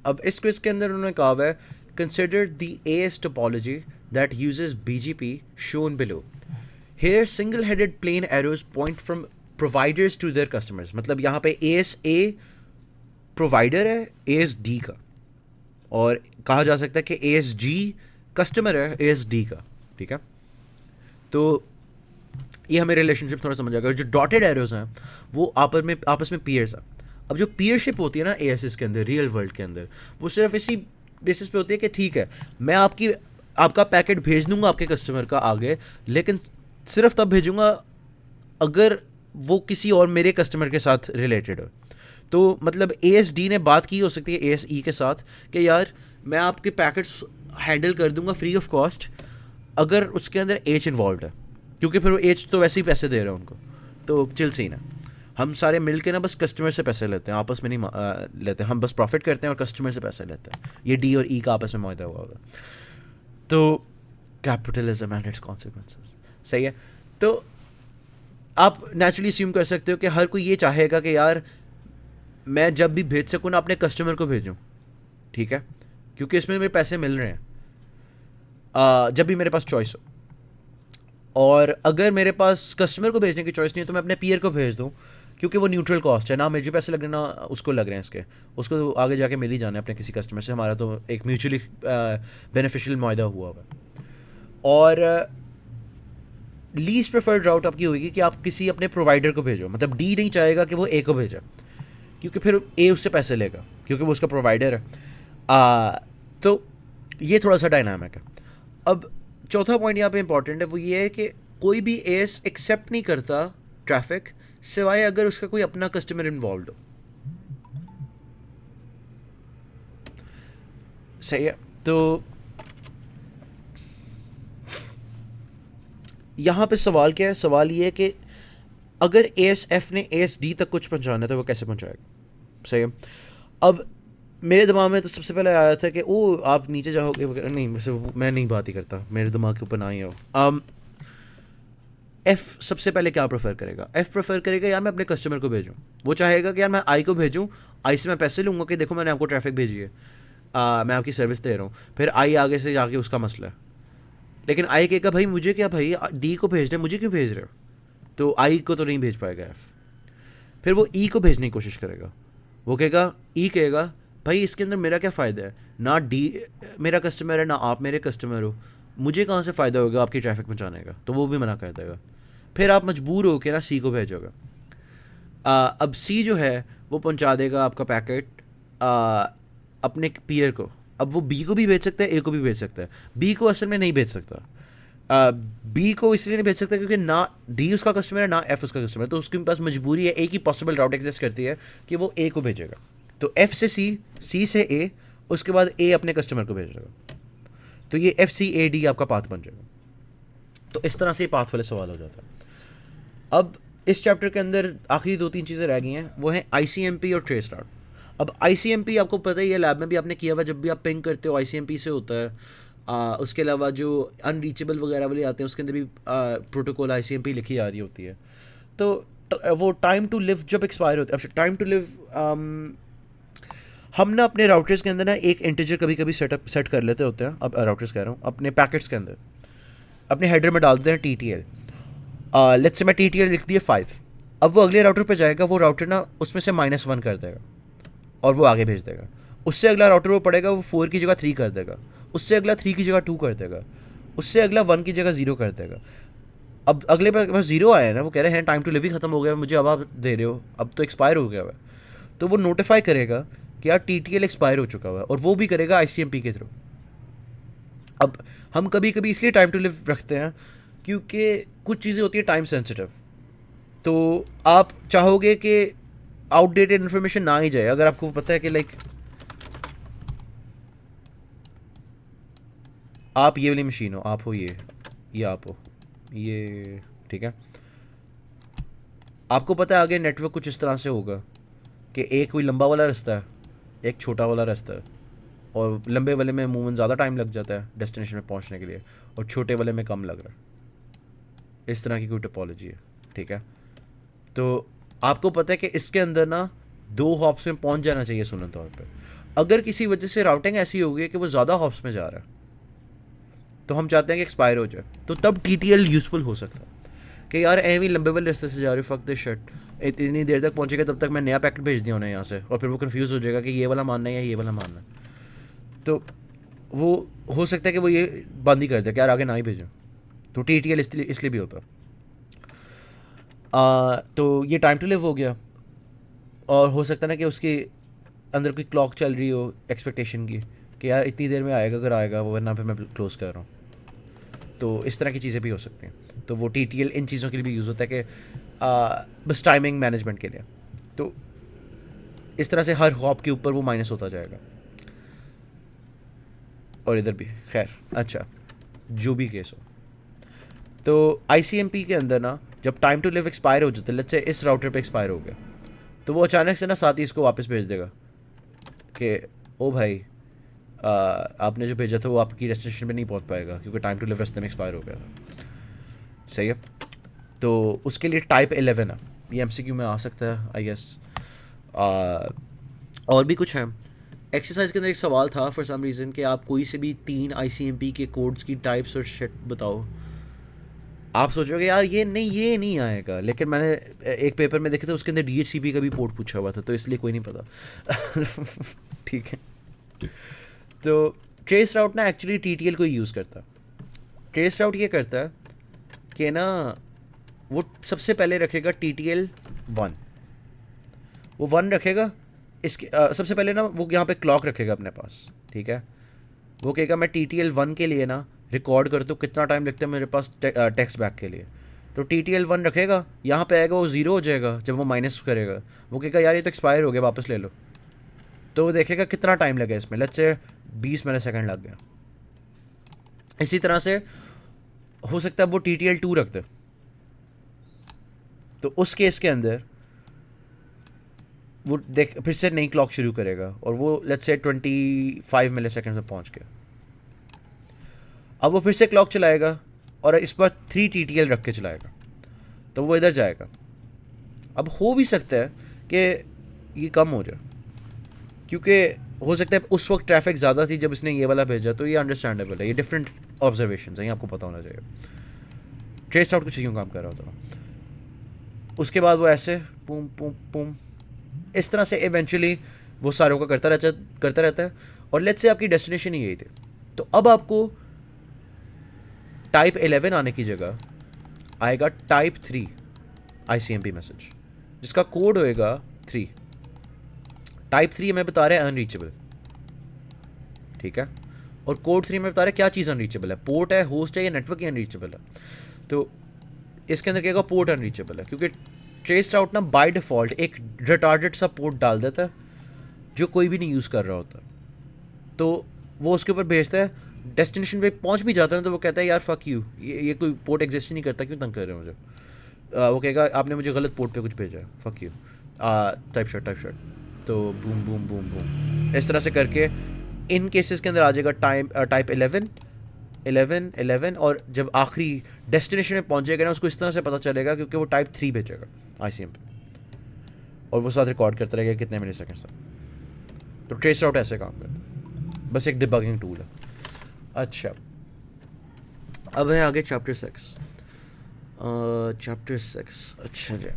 [SPEAKER 1] अब इस क्विज के अंदर उन्होंने कहा हुआ है consider the AS topology that uses BGP shown below, here single headed plane arrows point from providers to their customers. मतलब यहाँ पे ASA प्रोवाइडर है ASD का, और कहा जा सकता है कि ASG कस्टमर है ASD का, ठीक है। तो ये हमें रिलेशनशिप थोड़ा समझ आएगा। जो डॉटेड एरोज हैं वो आपस में पीयर्स हैं। अब जो पीयरशिप होती है ना ASs के अंदर, रियल वर्ल्ड के अंदर, वो सिर्फ इसी बेसिस पे होती है कि ठीक है, मैं आपका पैकेट भेज दूंगा आपके कस्टमर का आगे, लेकिन सिर्फ तब भेजूंगा अगर वो किसी और मेरे कस्टमर के साथ रिलेटेड हो। तो मतलब ASD ने बात की हो सकती है ASE के साथ कि यार मैं आपके पैकेट्स हैंडल कर दूंगा फ्री ऑफ कॉस्ट अगर उसके अंदर एच इन्वॉल्व है, क्योंकि फिर वो एच तो वैसे ही पैसे दे रहे हैं उनको, तो चिल सीन है। हम सारे मिल के ना बस कस्टमर से पैसे लेते हैं, आपस में नहीं लेते, हम बस प्रॉफिट करते हैं और कस्टमर से पैसे लेते हैं। ये डी और ई का आपस में मुआहदा हुआ होगा। तो कैपिटलिज्म एंड इट्स कॉन्सिक्वेंसेस। सही है। तो आप नेचुरली अस्यूम कर सकते हो कि हर कोई ये चाहेगा कि यार मैं जब भी भेज सकूँ ना अपने कस्टमर को भेजूँ, ठीक है, क्योंकि इसमें मेरे पैसे मिल रहे हैं जब भी मेरे पास चॉइस हो। और अगर मेरे पास कस्टमर को भेजने की चॉइस नहीं है तो मैं अपने पीयर को भेज दूँ, क्योंकि वो न्यूट्रल कॉस्ट है, ना मुझे पैसे लग रहे हैं ना उसको लग रहे हैं इसके, उसको तो आगे जाके मिल ही जाना है अपने किसी कस्टमर से, हमारा तो एक म्यूचुअली बेनिफिशियल मुआहदा हुआ हुआ है। और लीस्ट प्रेफर्ड राउट आपकी होगी कि आप किसी अपने प्रोवाइडर को भेजो, मतलब डी नहीं चाहेगा कि वो ए को भेजे, क्योंकि फिर ए उससे पैसे लेगा क्योंकि वो उसका प्रोवाइडर है। तो ये थोड़ा सा डायनामिक है। अब चौथा पॉइंट यहाँ पे इंपॉर्टेंट है, वो ये है कि कोई भी एस एक्सेप्ट नहीं करता ट्रैफिक सिवाय अगर उसका कोई अपना कस्टमर इन्वॉल्व हो। सही है। तो यहाँ पे सवाल क्या है? सवाल ये है कि अगर एस एफ ने एस डी तक कुछ पहुँचाना है तो वो कैसे पहुँचाएगा? सही है। अब मेरे दिमाग में तो सबसे पहले आया था कि ओ आप नीचे जाओगे वगैरह, नहीं वैसे मैं नहीं बात ही करता, मेरे दिमाग के ऊपर ना ही हो। एफ़ सबसे पहले क्या प्रेफर करेगा? एफ़ प्रेफर करेगा यार मैं अपने कस्टमर को भेजूँ, वो चाहेगा कि यार मैं आई को भेजूँ, आई से मैं पैसे लूँगा कि देखो मैंने आपको ट्रैफिक भेजी है, मैं आपकी सर्विस दे रहा हूँ, फिर आई आगे से जाके उसका मसला है। लेकिन आई कहेगा भाई मुझे क्या, भाई डी को भेज रहे मुझे क्यों भेज रहे हो? तो आई को तो नहीं भेज पाएगा एफ़। फिर वो ई को भेजने की कोशिश करेगा, वो कहेगा ई कहेगा भाई इसके अंदर मेरा क्या फ़ायदा है, ना डी मेरा कस्टमर है ना आप मेरे कस्टमर हो, मुझे कहाँ से फ़ायदा होगा आपकी ट्रैफिक पहुँचाने का? तो वो भी मना कर देगा। फिर आप मजबूर हो के ना सी को भेजोगे। अब सी जो है वो पहुंचा देगा आपका पैकेट अपने पीयर को। अब वो बी को भी भेज सकता है, ए को भी भेज सकता है, बी को असल में नहीं भेज सकता। बी को इसलिए नहीं भेज सकता क्योंकि ना डी उसका कस्टमर है ना एफ उसका कस्टमर है, तो उसके पास मजबूरी है, एक ही पॉसिबल राउट एग्जिस्ट करती है कि वो ए को भेजेगा। तो एफ से सी, सी से ए, उसके बाद ए अपने कस्टमर को भेजेगा। तो ये एफ सी ए डी आपका पाथ बन जाएगा। तो इस तरह से पाथ वाले सवाल हो जाता है। अब इस चैप्टर के अंदर आखिरी 2-3 चीज़ें रह गई हैं, वो हैं ICMP और ट्रेस राउट। अब ICMP आपको पता ही है, लैब में भी आपने किया हुआ, जब भी आप पिंग करते हो ICMP से होता है। उसके अलावा जो अनरीचेबल वगैरह वाले आते हैं उसके अंदर भी प्रोटोकॉल ICMP लिखी आ रही होती है। तो वो टाइम टू लिव जब एक्सपायर होता है, अब टाइम टू लिव हम ना अपने राउटर्स के अंदर ना एक इंटीजर कभी कभी सेट कर लेते होते हैं। अब राउटर्स कह रहा हूँ, अपने पैकेट्स के अंदर अपने हेडर में डालते हैं TTL। लेट्स से मैं TTL लिख दिया 5। अब वो अगले राउटर पे जाएगा, वो राउटर ना उसमें से -1 कर देगा और वो आगे भेज देगा। उससे अगला राउटर वो पड़ेगा, वो 4 की जगह 3 कर देगा, उससे अगला 3 की जगह 2 कर देगा, उससे अगला 1 की जगह 0 कर देगा। अब अगले पर बस 0 आया है ना, वो कह रहे हैं टाइम टू लिव ही ख़त्म हो गया मुझे, अब आप दे रहे हो, अब तो एक्सपायर हो गया हुआ है। तो वो नोटिफाई करेगा कि यार TTL एक्सपायर हो चुका हुआ है, और वो भी करेगा ICMP के थ्रू। अब हम कभी कभी इसलिए टाइम टू लिव रखते हैं क्योंकि कुछ चीज़ें होती है टाइम सेंसिटिव, तो आप चाहोगे कि आउटडेटेड इन्फॉर्मेशन ना ही जाए। अगर आपको पता है कि लाइक आप ये वाली मशीन हो, आप हो ये आप हो ये, ठीक है, आपको पता है आगे नेटवर्क कुछ इस तरह से होगा कि एक कोई लंबा वाला रास्ता है, एक छोटा वाला रास्ता है, और लंबे वाले में अमूमन ज़्यादा टाइम लग जाता है डेस्टिनेशन में पहुंचने के लिए, और छोटे वाले में कम लग रहा है। इस तरह की कोई टोपोलॉजी है, ठीक है। तो आपको पता है कि इसके अंदर ना 2 हॉप्स में पहुंच जाना चाहिए सुनन तौर पे। अगर किसी वजह से राउटिंग ऐसी हो गई कि वो ज़्यादा हॉप्स में जा रहा है, तो हम चाहते हैं कि एक्सपायर हो जाए, तो तब TTL यूज़फुल हो सकता है कि यार एवी लंबे वाले रास्ते से जा रही हूँ, फक दिस शिट, इतनी देर तक पहुँचेगा तब तक मैं नया पैकेट भेज दिया उन्हें यहाँ से, और फिर वो कन्फ्यूज़ हो जाएगा कि ये वाला मानना है या ये वाला मानना है। तो वो हो सकता है कि वो ये बंद ही कर दे कि यार आगे ना ही भेजो। तो TTL इसलिए भी होता है। तो ये टाइम टू लिव हो गया, और हो सकता है ना कि उसके अंदर कोई क्लॉक चल रही हो एक्सपेक्टेशन की कि यार इतनी देर में आएगा, अगर आएगा वो, वरना फिर मैं क्लोज़ कर रहा हूँ। तो इस तरह की चीज़ें भी हो सकती हैं। तो वो TTL इन चीज़ों के लिए भी यूज़ होता है कि बस टाइमिंग मैनेजमेंट के लिए। तो इस तरह से हर हॉप के ऊपर वो माइनस होता जाएगा, और इधर भी खैर। अच्छा, जो भी केस हो, तो ICMP के अंदर ना जब टाइम टू लिव एक्सपायर हो जाता है, लेट्स से इस राउटर पे एक्सपायर हो गया, तो वो अचानक से ना साथ ही इसको वापस भेज देगा कि ओ भाई आपने जो भेजा था वो आपकी डेस्टिनेशन पे नहीं पहुंच पाएगा क्योंकि टाइम टू लिव रास्ते में एक्सपायर हो गया था। सही है, तो उसके लिए टाइप 11 है, ये एमसीक्यू में आ सकता है आई गेस। और भी कुछ है। एक्सरसाइज के अंदर एक सवाल था फॉर सम रीज़न कि आप कोई से भी 3 आईसीएमपी के कोड्स की टाइप्स और शिट बताओ। आप सोचोगे यार ये नहीं आएगा, लेकिन मैंने एक पेपर में देखे थे उसके अंदर डीएचसीपी का भी पोर्ट पूछा हुआ था, तो इसलिए कोई नहीं पता। ठीक है, तो ट्रेस राउट ना एक्चुअली टीटीएल को ही यूज़ करता है। ट्रेस राउट ये करता है कि ना वो सबसे पहले रखेगा TTL 1, वो 1 रखेगा। इसके सबसे पहले ना वो यहाँ पे क्लॉक रखेगा अपने पास, ठीक है। वो कहेगा मैं TTL 1 के लिए ना रिकॉर्ड कर तो कितना टाइम लगता है मेरे पास टेक्स्ट बैक के लिए। तो TTL 1 रखेगा, यहाँ पे आएगा वो 0 हो जाएगा जब वो माइनस करेगा। वो कहेगा यार ये तो एक्सपायर हो गया, वापस ले लो। तो वो देखेगा कितना टाइम लगा इसमें, लेट्स से 20 मिली सेकेंड लग गया। इसी तरह से हो सकता है वो TTL 2 रख दे, तो उस केस के अंदर वो देख फिर से नई क्लॉक शुरू करेगा और वो लेट्स से 25 मिली सेकेंड में पहुंच गया। अब वो फिर से क्लॉक चलाएगा और इस पर 3 TTL रख के चलाएगा, तो वो इधर जाएगा। अब हो भी सकता है कि ये कम हो जाए, क्योंकि हो सकता है उस वक्त ट्रैफिक ज़्यादा थी जब इसने ये वाला भेजा, तो ये अंडरस्टैंडेबल है। ये डिफरेंट ऑब्जर्वेशन हैं, ये आपको पता होना चाहिए। ट्रेस आउट कुछ यूँ काम कर रहा होता है। उसके बाद वो ऐसे पुम पुम पुम इस तरह से इवेंचुअली वो सारों का करता रहता है। और लेट्स से आपकी डेस्टिनेशन ही यही थी, तो अब आपको टाइप 11 आने की जगह आएगा टाइप 3 आईसीएमपी मैसेज, जिसका कोड होएगा 3। टाइप 3 हमें बता रहा है अनरीचेबल, ठीक है। और कोड 3 में बता रहा है क्या चीज़ अनरीचेबल है, पोर्ट है, होस्ट है या नेटवर्क ही अनरीचेबल है। तो इसके अंदर कहेगा पोर्ट अनरीचेबल है, क्योंकि ट्रेस राउट ना बाय डिफ़ॉल्ट एक रिटार्डेड सा पोर्ट डाल देता है जो कोई भी नहीं यूज़ कर रहा होता। तो वो उसके ऊपर भेजता है, डेस्टिनेशन पे पहुंच भी जाता है तो वो कहता है यार फक यू, ये कोई पोर्ट एग्जिस्ट ही नहीं करता, क्यों तंग कर रहे हो मुझे। वो कहेगा आपने मुझे गलत पोर्ट पे कुछ भेजा है, फक यू, टाइप शर्ट। तो बूम बूम बूम बूम इस तरह से करके इन केसेस के अंदर आ जाएगा टाइप 11, और जब आखिरी डेस्टिनेशन में पहुंचेगा ना उसको इस तरह से पता चलेगा क्योंकि वो टाइप 3 भेजेगा आईसीएम पे, और वो साथ रिकॉर्ड करता रहेगा कितने मिली सेकेंड तक। तो ट्रेस आउट ऐसे काम करता है, बस एक डिबगिंग टूल है। अच्छा, अब है आगे चैप्टर 6। अच्छा जी,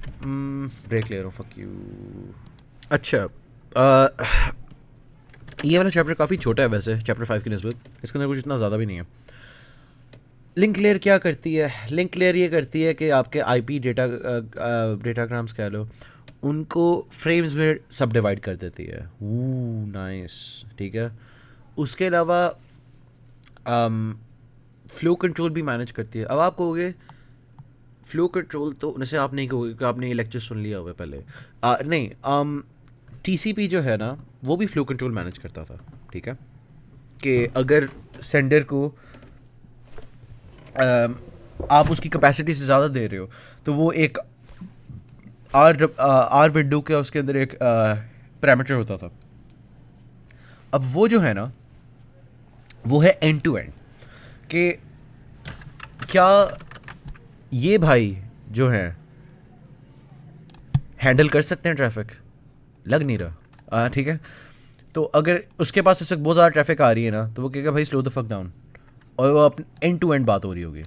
[SPEAKER 1] ब्रेक ले रहा हूँ, फक यू। अच्छा, ये वाला चैप्टर काफ़ी छोटा है वैसे चैप्टर 5 की निस्बत, इसके अंदर कुछ इतना ज़्यादा भी नहीं है। लिंक लेयर क्या करती है? लिंक लेयर ये करती है कि आपके आईपी डेटाग्राम्स कह लो, उनको फ्रेम्स में सब डिवाइड कर देती है। नाइस, ठीक है। उसके अलावा फ्लो कंट्रोल भी मैनेज करती है। अब आप कहोगे फ्लो कंट्रोल, तो जैसे आप नहीं कहोगे कि आपने ये लेक्चर सुन लिया हुआ है पहले। नहीं, टीसीपी जो है ना वो भी फ्लो कंट्रोल मैनेज करता था, ठीक है। कि अगर सेंडर को आप उसकी कैपेसिटी से ज़्यादा दे रहे हो तो वो एक आर विंडो के उसके अंदर एक पैरामीटर होता था। अब वो जो है ना वो है एंड टू एंड, कि क्या ये भाई जो है हैंडल कर सकते हैं ट्रैफिक, लग नहीं रहा, ठीक है। तो अगर उसके पास ऐसे बहुत ज़्यादा ट्रैफिक आ रही है ना तो वो कहेगा भाई स्लो द फक डाउन, और वो अपने एंड टू एंड बात हो रही होगी।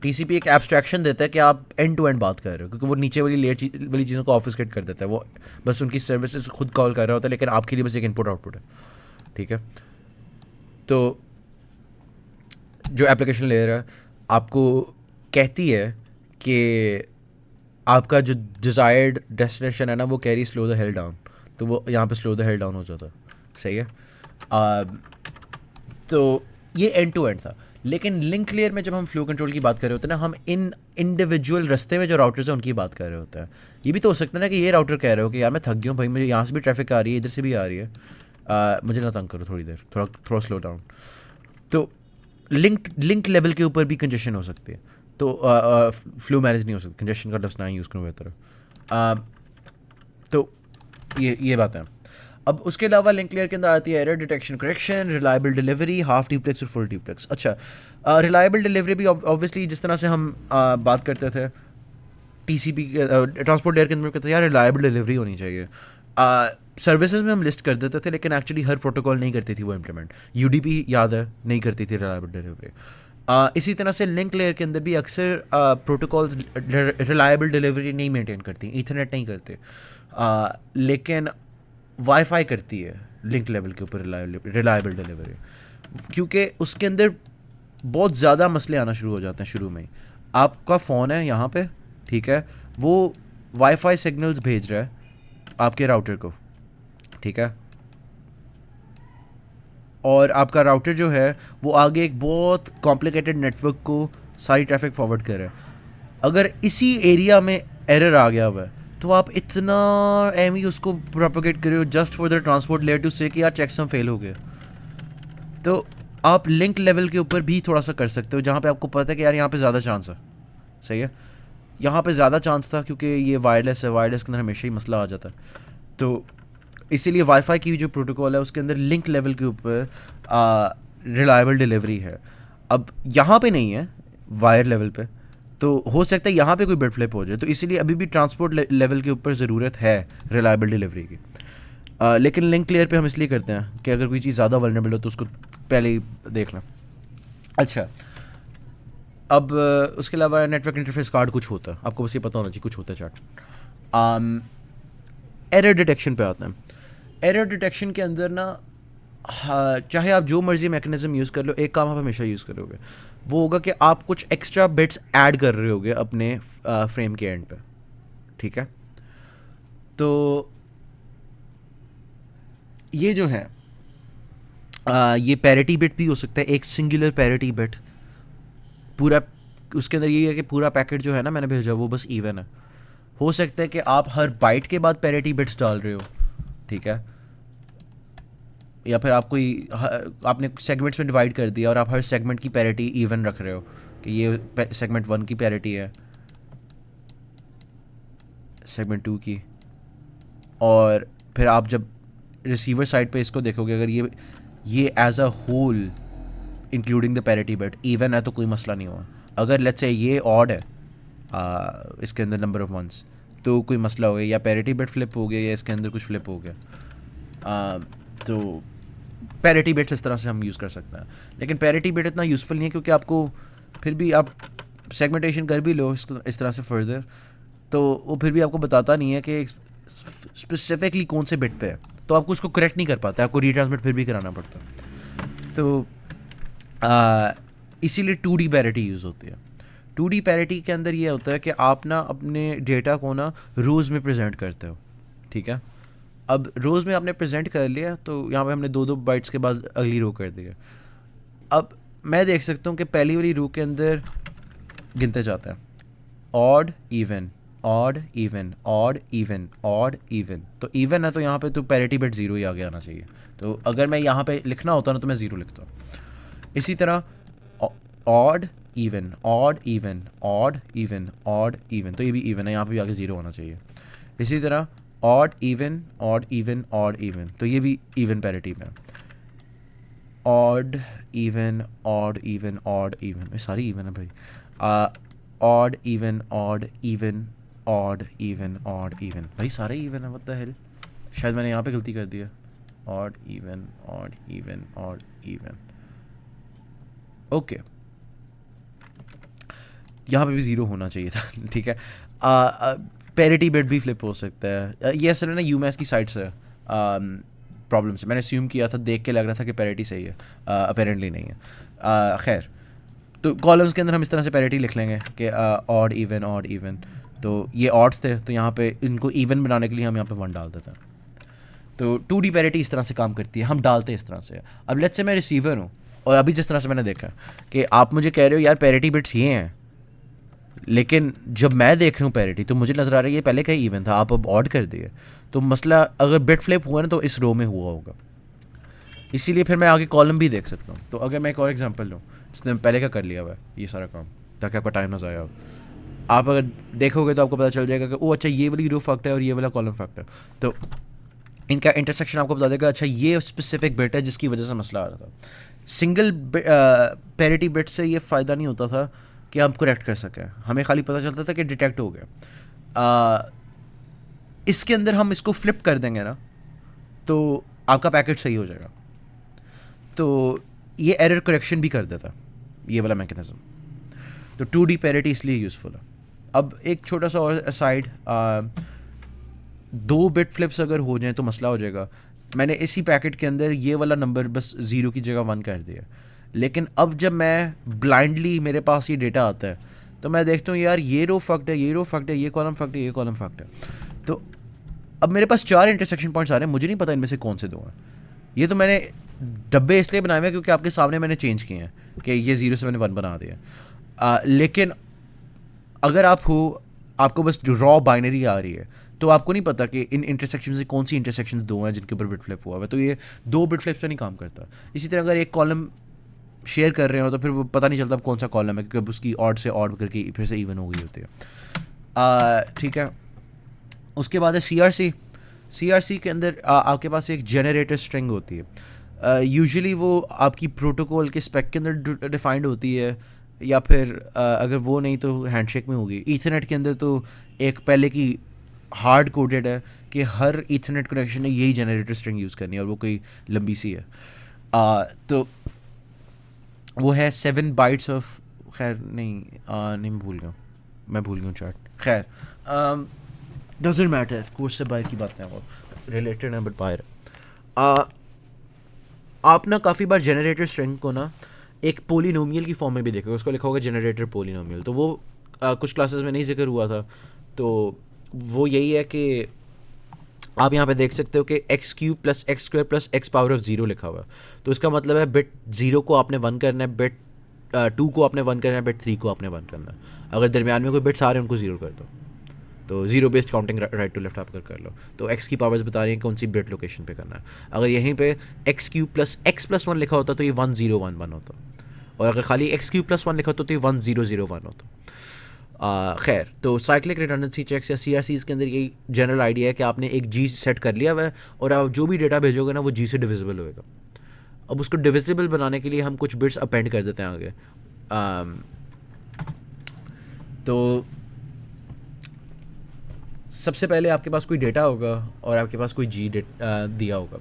[SPEAKER 1] टीसीपी एक एब्स्ट्रैक्शन देता है कि आप एंड टू एंड बात कर रहे हो, क्योंकि वो नीचे वाली लेयर वाली चीज़ों को ऑफिसकेट कर देता है। वो बस उनकी सर्विसेज खुद कॉल कर रहा होता है, लेकिन आपके लिए बस एक इनपुट आउटपुट है, ठीक है। तो जो एप्लीकेशन लेयर है आपको कहती है कि आपका जो डिज़ायर्ड डेस्टिनेशन है ना वो carry slow the hell down, तो वो यहाँ पे स्लो द हेल डाउन हो जाता है, सही है। तो ये एंड टू एंड था। लेकिन लिंक लेयर में जब हम फ्लो कंट्रोल की बात कर रहे होते हैं ना, हम इन इंडिविजुअल रास्ते में जो राउटर्स हैं उनकी बात कर रहे होते हैं। ये भी तो हो सकता है ना कि ये राउटर कह रहे हो कि यार मैं थक गया हूँ भाई, मुझे यहाँ से भी ट्रैफिक आ रही है, इधर से भी आ रही है, मुझे ना तंग करो थोड़ी देर, थोड़ा स्लो डाउन। तो लिंक लेवल के ऊपर भी कंजेशन हो सकती है, तो फ्लो मैनेज नहीं हो सकती। कंजेशन का लफ्ज़ ना यूज़ करूँ बेहतर है। तो ये बात है। अब उसके अलावा लिंक लेयर के अंदर आती है error detection correction, reliable delivery, half duplex और फुल डुप्लेक्स। अच्छा, रिलायबल डिलीवरी भी ऑब्वियसली जिस तरह से हम बात करते थे टीसीपी ट्रांसपोर्ट लेयर के अंदर कहते हैं यार रिलायबल डिलीवरी होनी चाहिए। सर्विसेज में हम लिस्ट कर देते थे लेकिन एक्चुअली हर प्रोटोकॉल नहीं करती थी वो इम्प्लीमेंट। यूडीपी याद है नहीं करती थी रिलायबल डिलीवरी। इसी तरह से लिंक लेयर के अंदर भी अक्सर प्रोटोकॉल्स रिलायबल डिलीवरी नहीं मेंटेन करती, ईथरनेट नहीं करते, लेकिन वाईफाई करती है लिंक लेवल के ऊपर रिलायबल डिलीवरी, क्योंकि उसके अंदर बहुत ज़्यादा मसले आना शुरू हो जाते हैं शुरू में ही। आपका फ़ोन है यहाँ पे, ठीक है, वो वाईफाई सिग्नल्स भेज रहा है आपके राउटर को, ठीक है, और आपका राउटर जो है वो आगे एक बहुत कॉम्प्लिकेटेड नेटवर्क को सारी ट्रैफिक फॉरवर्ड कर रहा है। अगर इसी एरिया में एरर आ गया हुआ है तो आप इतना एम ही उसको प्रोपोगेट कर रहे हो just for the transport layer to say कि यार चेकसम फेल हो गया। तो आप लिंक लेवल के ऊपर भी थोड़ा सा कर सकते हो जहाँ पे आपको पता है कि यार यहाँ पे ज़्यादा चांस है, सही है, यहाँ पे ज़्यादा चांस था क्योंकि ये वायरलेस है, वायरलेस के अंदर हमेशा ही मसला आ जाता है। तो इसीलिए वाईफाई की जो प्रोटोकॉल है उसके अंदर लिंक लेवल के ऊपर रिलायबल डिलीवरी है। अब यहाँ पे नहीं है वायर लेवल पे, तो हो सकता है यहाँ पे कोई बिट फ्लिप हो जाए, तो इसीलिए अभी भी ट्रांसपोर्ट लेवल के ऊपर ज़रूरत है रिलायबल डिलीवरी की। लेकिन लिंक लेयर पे हम इसलिए करते हैं कि अगर कोई चीज़ ज़्यादा वल्नरेबल हो तो उसको पहले ही देख लें। अच्छा, अब उसके अलावा नेटवर्क इंटरफेस कार्ड कुछ होता है, आपको बस ये पता होना चाहिए कुछ होता है चार्ट। एरर डिटेक्शन पे आते हैं। एरर डिटेक्शन के अंदर ना, हाँ, चाहे आप जो मर्जी मैकेनिज्म यूज़ कर लो, एक काम आप हमेशा यूज़ करोगे, वो होगा कि आप कुछ एक्स्ट्रा बिट्स ऐड कर रहे होगे अपने फ्रेम के एंड पे, ठीक है। तो ये जो है ये पैरिटी बिट भी हो सकता है, एक सिंगुलर पैरिटी बिट पूरा, उसके अंदर ये है कि पूरा पैकेट जो है ना मैंने भेजा वो बस इवन है। हो सकता है कि आप हर बाइट के बाद पैरिटी बिट्स डाल रहे हो, ठीक है, या फिर आप कोई आपने सेगमेंट्स में डिवाइड कर दिया और आप हर सेगमेंट की पैरिटी इवन रख रहे हो कि ये सेगमेंट 1 की पैरिटी है, सेगमेंट 2 की, और फिर आप जब रिसीवर साइड पे इसको देखोगे अगर ये as a whole including the parity bit even है तो कोई मसला नहीं हुआ। अगर लेट्स से ये ऑड है इसके अंदर नंबर ऑफ वंस तो कोई मसला हो गया, या पैरिटी बिट फ्लिप हो गया या इसके अंदर कुछ फ्लिप हो गया। तो पैरिटी बिट्स इस तरह से हम यूज़ कर सकते हैं, लेकिन पैरिटी बिट इतना यूज़फुल नहीं है क्योंकि आपको फिर भी आप सेगमेंटेशन कर भी लो इस तरह से फर्दर, तो वो फिर भी आपको बताता नहीं है कि स्पेसिफिकली कौन से बिट पे है, तो आपको उसको करेक्ट नहीं कर पाता, आपको रीट्रांसमिट फिर भी कराना पड़ता है। तो इसीलिए 2D पैरिटी यूज़ होती है। 2D पैरिटी के अंदर ये होता है कि आप ना अपने डेटा को ना रोज़ में प्रेजेंट करते हो, ठीक है। अब रोज़ में आपने प्रेजेंट कर लिया तो यहाँ पे हमने 2-2 बाइट्स के बाद अगली रो कर दिया। अब मैं देख सकता हूँ कि पहली वाली रो के अंदर गिनते जाता है odd even, odd even, odd even, odd even, तो इवन है तो यहाँ पे तो पैरिटी बिट 0 ही आगे आना चाहिए। तो अगर मैं यहाँ पे लिखना होता ना तो मैं 0 लिखता। इसी तरह odd even, odd even, odd even, odd even, तो ये भी इवन है, यहाँ पे भी आगे 0 होना चाहिए। इसी तरह odd even, odd even, odd even, तो ये भी इवन पैरिटी में। Odd even, odd even, odd even, ये सारी इवन है भाई। Odd even, odd even, odd even, odd even, भाई सारे इवन है, व्हाट द हेल, शायद मैंने यहाँ पे गलती कर दिया। Odd even, odd even, odd even, okay, यहाँ पे भी 0 होना चाहिए था, ठीक है। पैरिटी बिट भी फ्लिप हो सकता है, ये असल में ना यूमैस की साइड से प्रॉब्लम से मैंने अस्यूम किया था, देख के लग रहा था कि पैरिटी सही है, अपेरेंटली नहीं है। खैर, तो कॉलम्स के अंदर हम इस तरह से पैरिटी लिख लेंगे कि ऑड इवन, ऑड इवन, तो ये ऑड्स थे तो यहाँ पे इनको इवन बनाने के लिए हम यहाँ पे 1 डाल देते हैं। तो 2D पैरिटी इस तरह से काम करती है, हम डालते हैं इस तरह से। अब लेट्स से मैं रिसीवर हूँ और अभी जिस तरह से मैंने देखा कि आप मुझे कह रहे हो यार पैरिटी बिट्स ये हैं, लेकिन जब मैं देख रहा हूँ पैरिटी तो मुझे नज़र आ रहा है ये पहले का इवन था, आप अब ऑड कर दिए, तो मसला अगर बिट फ्लिप हुआ ना तो इस रो में हुआ होगा, इसीलिए फिर मैं आगे कॉलम भी देख सकता हूँ। तो अगर मैं एक और एग्जांपल लूँ, जिसने पहले का कर लिया हुआ है ये सारा काम, ताकि आपका टाइम ना ज़ाया हो, आप अगर देखोगे तो आपको पता चल जाएगा कि ओ अच्छा ये वाली रो फैक्ट है और ये वाला कॉलम फैक्ट है। तो इनका इंटरसेक्शन आपको बता देगा अच्छा ये स्पेसिफिक बिट है जिसकी वजह से मसला आ रहा था। सिंगल पैरिटी बिट से ये फ़ायदा नहीं होता था कि हम करेक्ट कर सकें, हमें खाली पता चलता था कि डिटेक्ट हो गया। इसके अंदर हम इसको फ्लिप कर देंगे ना तो आपका पैकेट सही हो जाएगा। तो ये एरर करेक्शन भी कर देता ये वाला मैकेनिज्म। तो 2D पैरिटी इसलिए यूज़फुल है। अब एक छोटा सा और असाइड, 2 बिट फ्लिप्स अगर हो जाएं तो मसला हो जाएगा। मैंने इसी पैकेट के अंदर ये वाला नंबर बस 0 की जगह 1 कर दिया, लेकिन अब जब मैं ब्लाइंडली मेरे पास ये डेटा आता है तो मैं देखता हूँ यार ये रो फक्ड है, ये रो फक्ड है, ये कॉलम फक्ड है, ये कॉलम फक्ड है। तो अब मेरे पास 4 इंटरसेक्शन पॉइंट्स आ रहे हैं, मुझे नहीं पता इनमें से कौन से 2 हैं। ये तो मैंने डब्बे इसलिए बनाए हुए हैं क्योंकि आपके सामने मैंने चेंज किए हैं कि ये 0 से मैंने 1 बना दिया। लेकिन अगर आप हो, आपको बस रॉ बाइनरी आ रही है तो आपको नहीं पता कि इन इंटरसेक्शन से कौन सी इंटरसेक्शन 2 हैं जिनके ऊपर बिट फ्लिप हुआ है, तो ये 2 बिट फ्लिप पे नहीं काम करता। इसी तरह अगर एक कॉलम शेयर कर रहे हो तो फिर वो पता नहीं चलता कौन सा कॉलम है, क्योंकि उसकी ऑड से ऑड करके फिर से इवन हो गई होती है। ठीक है, उसके बाद है CRC के अंदर आपके पास एक जनरेटर स्ट्रिंग होती है। यूजुअली वो आपकी प्रोटोकॉल के स्पेक के अंदर डिफाइंड होती है, या फिर अगर वो नहीं तो हैंडशेक में होगी। ईथरनेट के अंदर तो एक पहले की हार्ड कोडेड है कि हर ईथरनेट कनेक्शन ने यही जनरेटर स्ट्रिंग यूज़ करनी है और वो कोई लंबी सी है। तो वो है 7 बाइट्स ऑफ, खैर नहीं नहीं मैं भूल गया चार्ट, खैर डजेंट मैटर, कोर्स से बाहर की बात है, वो रिलेटेड है बट बाहर। आप ना काफ़ी बार जनरेटर स्ट्रिंग को ना एक पोलिनोमियल की फॉर्म में भी देखोगे, उसको लिखा होगा जनरेटर पोलिनोमियल। तो वो कुछ क्लासेस में नहीं जिक्र हुआ था, तो वो यही है कि आप यहाँ पे देख सकते हो कि x³ + x² + x⁻0 लिखा हुआ है। तो इसका मतलब है बिट 0 को आपने 1 करना है, बिट 2 को आपने 1 करना है, बिट 3 को आपने 1 करना है। अगर दरमियान में कोई बिट्स आ रहे हैं उनको 0 कर दो, तो 0 based counting right to left आप कर लो। तो x की पावर्स बता रही हैं कौन सी बिट लोकेशन पे करना है। अगर यहीं पे x³ + x+1 लिखा होता तो ये 1011 होता, और अगर खाली x³ + 1 लिखा होता तो ये 1001 होता। खैर, तो साइक्लिक रिडंडेंसी चेक्स या CRCs के अंदर यही जनरल आइडिया है कि आपने एक G सेट कर लिया हुआ है और आप जो भी डेटा भेजोगे ना वो G से डिविजिबल होएगा। अब उसको डिविजिबल बनाने के लिए हम कुछ बिट्स अपेंड कर देते हैं आगे। तो सबसे पहले आपके पास कोई डेटा होगा और आपके पास कोई G दिया होगा।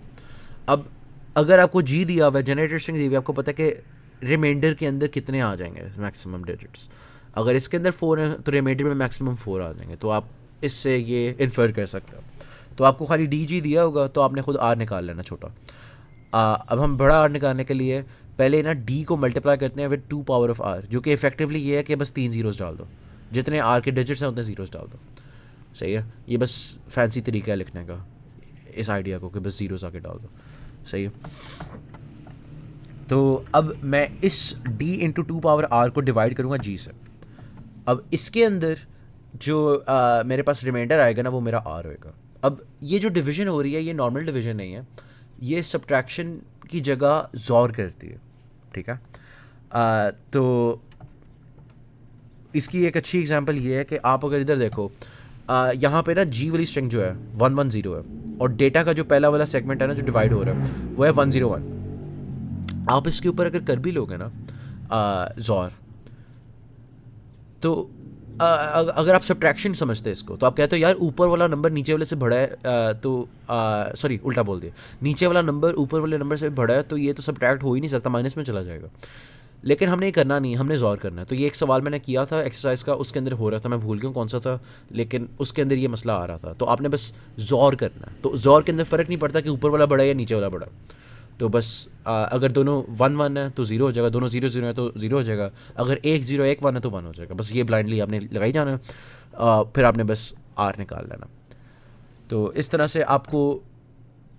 [SPEAKER 1] अब अगर आपको G दिया हुआ है, जनरेटर स्ट्रिंग दी हुई है, आपको पता है कि रिमाइंडर के अंदर कितने आ जाएंगे मैक्सिमम डिजिट्स। अगर इसके अंदर 4 है तो रिमाइंडर में मैक्सिमम 4 आ जाएंगे। तो आप इससे ये इन्फर कर सकते हो। तो आपको खाली DG दिया होगा तो आपने खुद R निकाल लेना छोटा। अब हम बड़ा R निकालने के लिए पहले ना D को मल्टीप्लाई करते हैं विद 2 पावर ऑफ R, जो कि इफेक्टिवली ये है कि बस 3 ज़ीरोज़ डाल दो, जितने R के डिजिट्स हैं उतने ज़ीरोज़ डाल दो। सही है, ये बस फैंसी तरीका है लिखने का इस आइडिया को कि बस ज़ीरोज़ आके डाल दो। सही है, तो अब मैं इस D × 2 पावर R को डिवाइड करूँगा G से। अब इसके अंदर जो मेरे पास रिमाइंडर आएगा ना वो मेरा R होएगा। अब ये जो डिवीज़न हो रही है ये नॉर्मल डिवीज़न नहीं है, ये सब्ट्रैक्शन की जगह ज़ोर करती है। ठीक है, तो इसकी एक अच्छी एग्जांपल ये है कि आप अगर इधर देखो, यहाँ पे ना G वाली स्ट्रिंग जो है 110 है, और डेटा का जो पहला वाला सेगमेंट है ना जो डिवाइड हो रहा है वो है 101। आप इसके ऊपर अगर कर भी लोगे ना ज़ोर, तो अगर आप सब्ट्रैक्शन समझते हैं इसको तो आप कहते हो यार ऊपर वाला नंबर नीचे वाले से बड़ा है, तो सॉरी उल्टा बोल दिया, नीचे वाला नंबर ऊपर वाले नंबर से बड़ा है तो ये तो सब्ट्रैक्ट हो ही नहीं सकता, माइनस में चला जाएगा। लेकिन हमने ये करना नहीं, हमने ज़ोर करना है। तो ये एक सवाल मैंने किया था एक्सरसाइज का, उसके अंदर हो रहा था, मैं भूल गया कौन सा था, लेकिन उसके अंदर ये मसला आ रहा था। तो आपने बस ज़ोर करना है। तो ज़ोर के अंदर फ़र्क नहीं पड़ता कि ऊपर वाला बड़ा है या नीचे वाला बड़ा है। तो बस अगर दोनों 1 1 है तो 0 हो जाएगा, दोनों 0 0 है तो 0 हो जाएगा, अगर 1 0 1 1 है तो 1 हो जाएगा। बस ये ब्लाइंडली आपने लगाई जाना, फिर आपने बस R निकाल लेना। तो इस तरह से आपको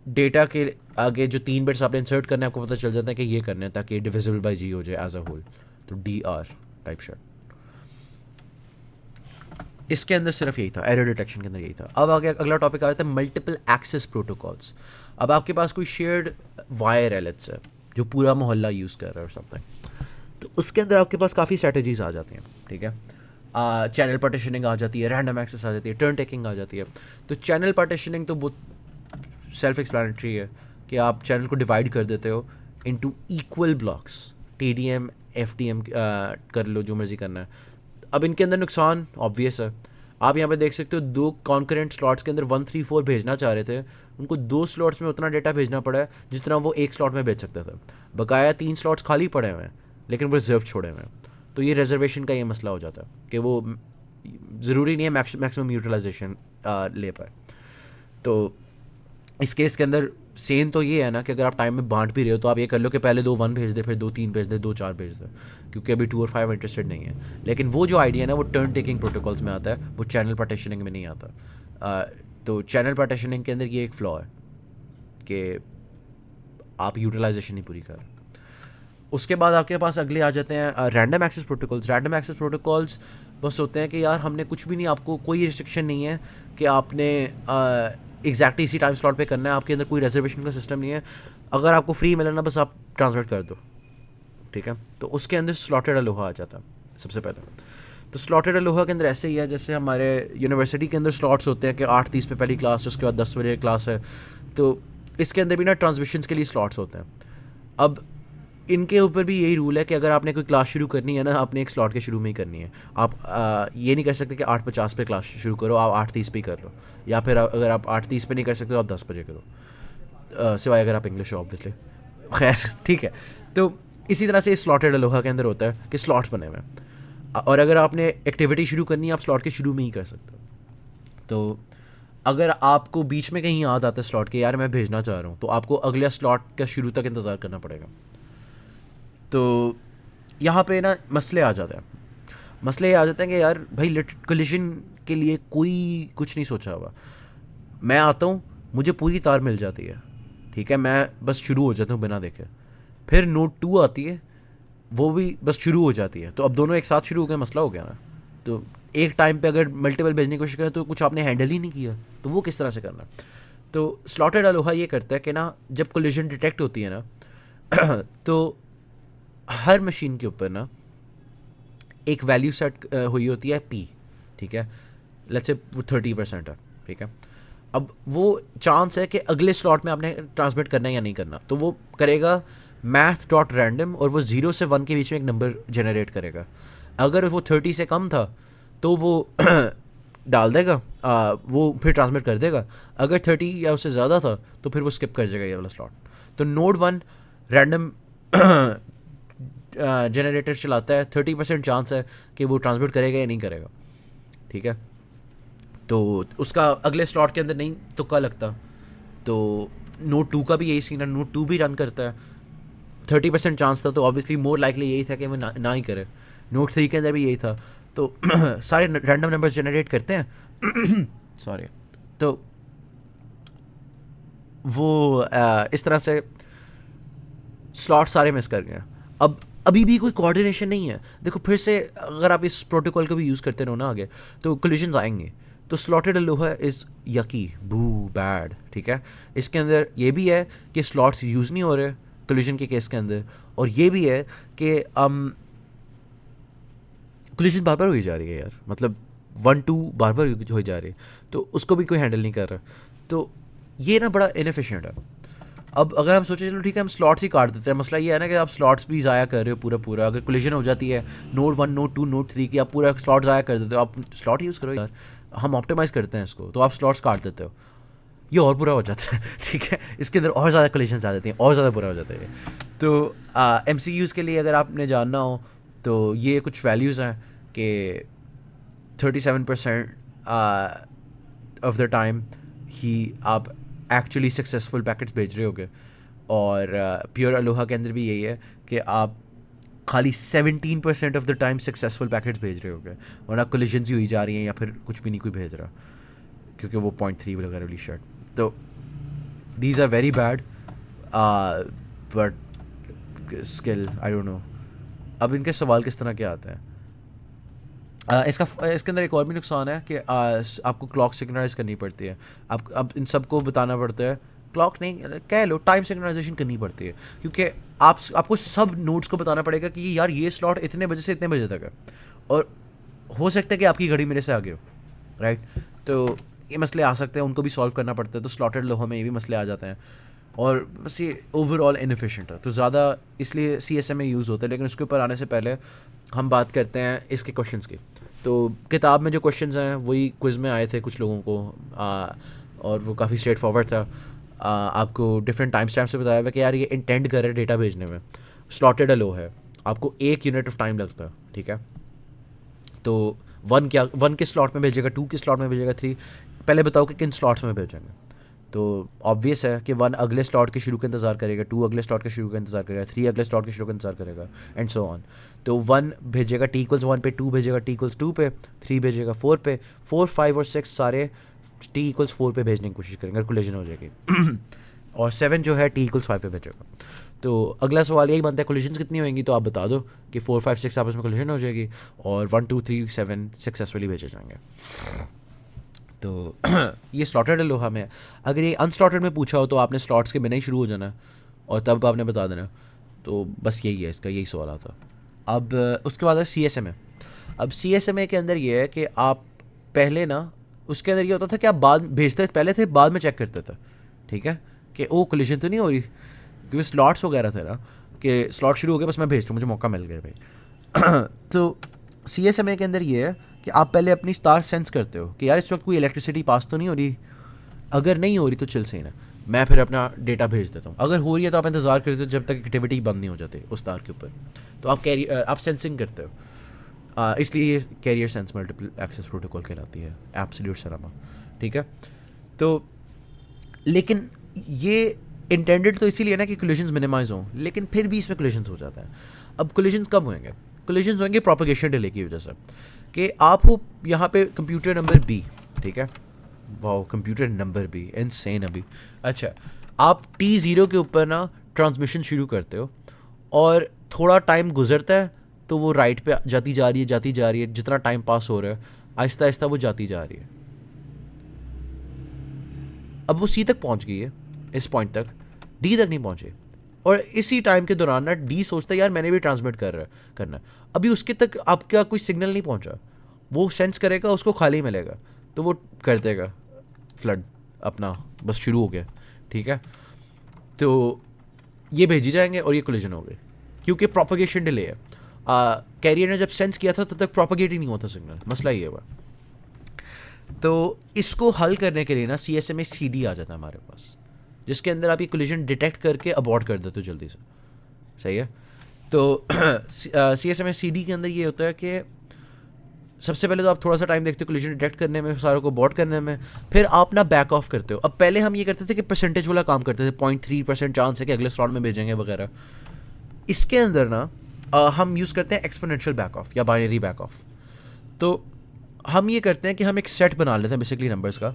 [SPEAKER 1] डेटा के आगे जो 3 बिट्स आपने इंसर्ट करने हैं आपको पता चल जाता है कि ये करने हैं ताकि डिविजिबल बाय G हो जाए एज अ होल। तो DR टाइप शर्ट इसके अंदर सिर्फ यही था, एरर डिटेक्शन के अंदर यही था। अब आगे अगला टॉपिक आ जाता है मल्टीपल एक्सेस प्रोटोकॉल्स। अब आपके पास कोई शेयर्ड वायर है लेट्स से जो पूरा मोहल्ला यूज़ कर रहा है और समथिंग, तो उसके अंदर आपके पास काफ़ी स्ट्रेटजीज आ जाती हैं। ठीक है, चैनल पार्टीशनिंग आ जाती है, रैंडम एक्सेस आ जाती है, टर्न टेकिंग आ जाती है। तो चैनल पार्टीशनिंग तो बहुत सेल्फ एक्सप्लेनेटरी है कि आप चैनल को डिवाइड कर देते हो into equal blocks, TDM FDM कर लो, जो मर्जी करना है। अब इनके अंदर नुकसान ऑब्वियस है, आप यहाँ पे देख सकते हो 2 कॉन्करेंट स्लॉट्स के अंदर 134 भेजना चाह रहे थे, उनको 2 स्लॉट्स में उतना डेटा भेजना पड़ा है जितना वो एक स्लॉट में भेज सकते थे। बकाया 3 स्लॉट्स खाली पड़े हुए हैं लेकिन वो रिजर्व छोड़े हुए हैं। तो ये रिजर्वेशन का ये मसला हो जाता है कि वो ज़रूरी नहीं है मैक्सिमम यूटिलाइजेशन ले पाए। तो इस केस के अंदर सेम तो ये है ना कि अगर आप टाइम में बांट भी रहे हो तो आप ये कर लो कि पहले 2 1 भेज दे, फिर 2 3 भेज दे, 2 4 भेज दे, क्योंकि अभी 2 और 5 इंटरेस्टेड नहीं है। लेकिन वो जो आइडिया है ना वो टर्न टेकिंग प्रोटोकॉल्स में आता है, वो चैनल पार्टीशनिंग में नहीं आता। तो चैनल पार्टीशनिंग के अंदर ये एक फ्लॉ है कि आप यूटिलाइजेशन नहीं पूरी कर रहे। उसके बाद आपके पास अगले आ जाते हैं random access protocols. Random access protocols बस होते हैं कि यार हमने कुछ भी नहीं, आपको कोई रिस्ट्रिक्शन नहीं है कि आपने एग्जैक्टली इसी टाइम स्लॉट पे करना है, आपके अंदर कोई रिजर्वेशन का सिस्टम नहीं है, अगर आपको फ्री मिले ना बस आप ट्रांसमिट कर दो, ठीक है। तो उसके अंदर स्लॉटेड अलोहा आ जाता है सबसे पहले। तो स्लॉटेड अलोहा के अंदर ऐसे ही है जैसे हमारे यूनिवर्सिटी के अंदर स्लॉट्स होते हैं कि 8:30 पे पहली क्लास है, उसके बाद 10 बजे क्लास है। तो इसके अंदर भी ना ट्रांसमिशंस के लिए स्लॉट्स होते हैं। अब इनके ऊपर भी यही रूल है कि अगर आपने कोई क्लास शुरू करनी है ना, आपने एक स्लॉट के शुरू में ही करनी है। आप ये नहीं कर सकते कि 8:50 पे क्लास शुरू करो, आप 8:30 पे ही कर लो, या फिर अगर आप 8:30 पे नहीं कर सकते तो आप 10 बजे करो, सिवाय अगर आप इंग्लिश हो ऑब्वियसली। खैर ठीक है। तो इसी तरह से स्लॉटेड अलोहा के अंदर होता है कि स्लॉट्स बने हुए हैं, और अगर आपने एक्टिविटी शुरू करनी है आप स्लॉट के शुरू में ही कर सकते हो। तो अगर आपको बीच में कहीं याद आता है स्लॉट के यार मैं भेजना चाह रहा हूँ, तो आपको अगले स्लॉट का शुरू तक इंतज़ार करना पड़ेगा। तो यहाँ पे ना मसले आ जाते हैं। मसले ये आ जाते हैं कि यार भाई कोलिजन के लिए कोई कुछ नहीं सोचा हुआ। मैं आता हूँ, मुझे पूरी तार मिल जाती है, ठीक है, मैं बस शुरू हो जाता हूँ बिना देखे। फिर नोट 2 आती है, वो भी बस शुरू हो जाती है। तो अब दोनों एक साथ शुरू हो गए, मसला हो गया ना। तो एक टाइम पे अगर मल्टीपल भेजने की कोशिश करें तो कुछ आपने हैंडल ही नहीं किया, तो वो किस तरह से करना। तो स्लॉटेड अलोहा ये करता है कि ना जब कोलिजन डिटेक्ट होती है ना तो हर मशीन के ऊपर ना एक वैल्यू सेट हुई होती है P, ठीक है, लेट्स से वो 30% है, ठीक है। अब वो चांस है कि अगले स्लॉट में आपने ट्रांसमिट करना है या नहीं करना, तो वो करेगा math.random और वो 0 से 1 के बीच में एक नंबर जनरेट करेगा। अगर वो 30 से कम था तो वो डाल देगा, वो फिर ट्रांसमिट कर देगा। अगर 30 या उससे ज़्यादा था तो फिर वो स्किप कर जाएगा ये वाला स्लॉट। तो नोड 1 रैंडम जनरेटर चलाता है, 30% चांस है कि वो ट्रांसमिट करेगा या नहीं करेगा, ठीक है। तो उसका अगले स्लॉट के अंदर नहीं तुक्का लगता। तो नोड 2 का भी यही सीन है, नोड 2 भी रन करता है, 30% चांस था तो ऑब्वियसली मोर लाइकली यही था कि वो ना ही करे। नोड 3 के अंदर भी यही था। तो सारे रैंडम नंबर्स जनरेट करते हैं सॉरी। तो वो इस तरह से स्लॉट सारे मिस कर गए। अब अभी भी कोई कोऑर्डिनेशन नहीं है। देखो फिर से अगर आप इस प्रोटोकॉल को भी यूज़ करते रहो ना आगे, तो कोलिजन्स आएंगे। तो स्लॉटेड अलोहा इज़ यकी बू बैड, ठीक है। इसके अंदर ये भी है कि स्लॉट्स यूज़ नहीं हो रहे कोलिजन के केस के अंदर, और ये भी है कि कोलिजन बार बार हो जा रही है यार, मतलब 1-2 बार बार हो जा रही है, तो उसको भी कोई हैंडल नहीं कर रहा। तो ये ना बड़ा इनएफिशिएंट है। अब अगर हम सोचें चलो ठीक है हम स्लॉट्स ही काट देते हैं, मसला ये है ना कि आप स्लॉट्स भी ज़ाया कर रहे हो पूरा। अगर कोलिजन हो जाती है नोड 1 नोड 2 नोड 3 की, आप पूरा स्लॉट ज़ाया कर देते हो। आप स्लॉट यूज़ करो यार, हम ऑप्टिमाइज़ करते हैं इसको, तो आप स्लॉट्स काट देते हो, ये और बुरा हो जाता है ठीक है। इसके अंदर और ज़्यादा कोलिजन्स आ जाती हैं, और ज़्यादा बुरा हो जाता है। तो MCQs के लिए अगर आपने जानना हो तो ये कुछ वैल्यूज़ हैं कि 37% ऑफ द टाइम ही आप एक्चुअली सक्सेसफुल पैकेट्स भेज रहे होगे, और प्योर अलोहा के अंदर भी यही है कि आप खाली 17% of the time successful packets भेज रहे होगे, वरना कोलिजन्स ही हुई जा रही हैं या फिर कुछ भी नहीं कोई भेज रहा, क्योंकि वो 0.3 वगैरह वाली शर्ट। तो these are very bad, but skill I don't know. अब इनके सवाल किस तरह के आते हैं। इसके अंदर एक और भी नुकसान है कि आपको क्लॉक सिंक्रोनाइज करनी पड़ती है। अब इन सबको बताना पड़ता है, क्लॉक नहीं कह लो, टाइम सिंक्रोनाइजेशन करनी पड़ती है, क्योंकि आपको सब नोड्स को बताना पड़ेगा कि यार ये स्लॉट इतने बजे से इतने बजे तक है, और हो सकता है कि आपकी घड़ी मेरे से आगे हो, राइट। तो ये मसले आ सकते हैं, उनको भी सॉल्व करना पड़ता है, तो स्लॉटेड लोगों में ये भी मसले आ जाते हैं, और बस ये ओवरऑल इनएफिशिएंट है, तो ज़्यादा इसलिए CSM में यूज़ होता है। लेकिन उसके ऊपर आने से पहले हम बात करते हैं इसके क्वेश्चंस की। तो किताब में जो क्वेश्चंस हैं वही क्विज़ में आए थे कुछ लोगों को, और वो काफ़ी स्ट्रेट फॉरवर्ड था। आपको डिफरेंट टाइम स्टैम्प से बताया हुआ कि यार ये इंटेंड कर रहे डेटा भेजने में, स्लॉटेड अलो है, आपको 1 यूनिट ऑफ टाइम लगता है, ठीक है। तो 1 के स्लॉट में भेजेगा, 2 के स्लॉट में भेजेगा, 3, पहले बताओ कि किन स्लॉट्स में भेजेंगे। तो ऑब्वियस है कि 1 अगले स्लॉट के शुरू का इंतज़ार करेगा, 2 अगले स्लॉट के शुरू का इंतज़ार करेगा, 3 अगले स्लॉट के शुरू का इंतज़ार करेगा, एंड सो ऑन। तो 1 भेजेगा T=1 पे, 2 भेजेगा T=2 पे, 3 भेजेगा 4 पे, 4, 5 और 6 सारे T=4 पे भेजने की कोशिश करेंगे, कोलिजन हो जाएगी। और 7 जो है T=5 पे भेजेगा। तो अगला सवाल यही बनता है कोलिजन्स कितनी होंगी, तो आप बता दो कि 4, 5, 6 आपस में कोलिजन हो जाएगी, और 1, 2, 3, 7 सक्सेसफुली भेजे जाएंगे। तो ये स्लॉटेड लोहा में है। अगर ये अनस्लॉटेड में पूछा हो तो आपने स्लॉट्स के बिना ही शुरू हो जाना है और तब आपने बता देना। तो बस यही है, इसका यही सवाल आता। अब उसके बाद है CSMA। अब CSMA के अंदर ये है कि आप पहले ना, उसके अंदर ये होता था कि आप बाद भेजते पहले थे, बाद में चेक करते थे, ठीक है, कि ओ कोलिजन तो नहीं हो रही, क्योंकि स्लॉट्स वगैरह थे ना, कि स्लॉट शुरू हो गया, बस मैं भेज दूँ, मुझे मौका मिल गया भाई। तो CSMA के अंदर ये है कि आप पहले अपनी स्टार सेंस करते हो कि यार इस वक्त कोई इलेक्ट्रिसिटी पास तो नहीं हो रही, अगर नहीं हो रही तो चिल सही ना, मैं फिर अपना डेटा भेज देता हूँ। अगर हो रही है तो आप इंतज़ार करते हो जब तक एक्टिविटी बंद नहीं हो जाती उस तार के ऊपर, तो आप सेंसिंग करते हो। इसलिए ये carrier sense multiple access protocol कहलाती है, एब्सोल्यूट सलामा, ठीक है। तो लेकिन ये इंटेंडेड तो इसीलिए ना कि कोलिजन्स मिनिमाइज हों, लेकिन फिर भी इसमें कोलिजन्स हो जाता है। अब कोलिजन्स कब होंगे? कोलिजन्स होंगे प्रोपेगेशन डिले की वजह से, कि आप हो यहाँ पे कंप्यूटर नंबर B, ठीक है, वाह कंप्यूटर नंबर B इनसेन अभी। अच्छा, आप T0 के ऊपर ना ट्रांसमिशन शुरू करते हो, और थोड़ा टाइम गुजरता है तो वो राइट पे जाती जा रही है, जितना टाइम पास हो रहा है आहिस्ता आहिस्ता वो जाती जा रही है। अब वो C तक पहुँच गई है, इस पॉइंट तक, D तक नहीं पहुँचे, और इसी टाइम के दौरान ना D सोचता है यार मैंने भी ट्रांसमिट करना है, अभी उसके तक आपका कोई सिग्नल नहीं पहुंचा, वो सेंस करेगा उसको खाली मिलेगा तो वो कर देगा फ्लड अपना, बस शुरू हो गया, ठीक है। तो ये भेजी जाएंगे और ये कोलिजन हो गए, क्योंकि प्रोपगेशन डिले है। कैरियर ने जब सेंस किया था तब तक प्रोपगेट ही नहीं होता सिग्नल, मसला ये हुआ। तो इसको हल करने के लिए ना CSMA CD आ जाता है हमारे पास, जिसके अंदर आप ये कोलिजन डिटेक्ट करके अबॉर्ट कर देते हो जल्दी से, सही है। तो CSMA CD के अंदर ये होता है कि सबसे पहले तो आप थोड़ा सा टाइम देखते हो कोलिजन डिटेक्ट करने में, सारों को अबॉर्ट करने में, फिर आप ना बैक ऑफ करते हो। अब पहले हम ये करते थे कि परसेंटेज वाला काम करते थे, 0.3% चांस है कि अगले स्लॉट में भेजेंगे वगैरह। इसके अंदर ना हम यूज़ करते हैं एक्सपोनेंशियल बैक ऑफ या बाइनरी बैक ऑफ। तो हम ये करते हैं कि हम एक सेट बना लेते हैं बेसिकली नंबर्स का,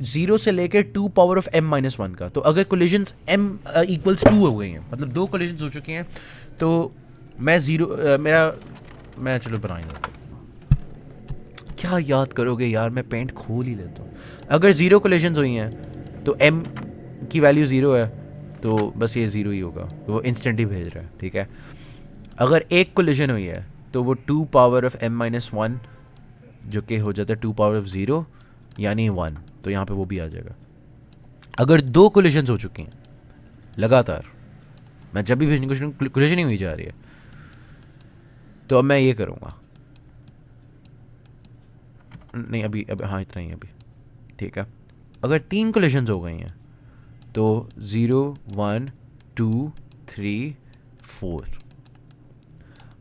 [SPEAKER 1] 0 से लेकर 2 पावर ऑफ m-1 का। तो अगर कोलिजन्स m=2 हो गई हैं, मतलब 2 कोलिजन्स हो चुकी हैं, तो मैं चलो बना ही लेता हूँ। क्या याद करोगे यार, मैं पेंट खोल ही लेता हूँ। अगर 0 कोलिजन्स हुई हैं तो m की वैल्यू 0 है, तो बस ये 0 ही होगा, वो इंस्टेंट ही भेज रहा है, ठीक है। अगर एक कोलिजन हुई है तो वो 2 पावर ऑफ m-1 जो कि हो जाता है 2 पावर ऑफ 0 यानी 1, तो यहाँ पे वो भी आ जाएगा। अगर 2 कोलिजन्स हो चुकी हैं लगातार, मैं जब भी भेजने की कोलिजन ही हुई जा रही है, तो अब मैं ये करूँगा, नहीं अभी हाँ इतना ही अभी, ठीक है। अगर 3 कोलिजन्स हो गई हैं तो 0, 1, 2, 3, 4,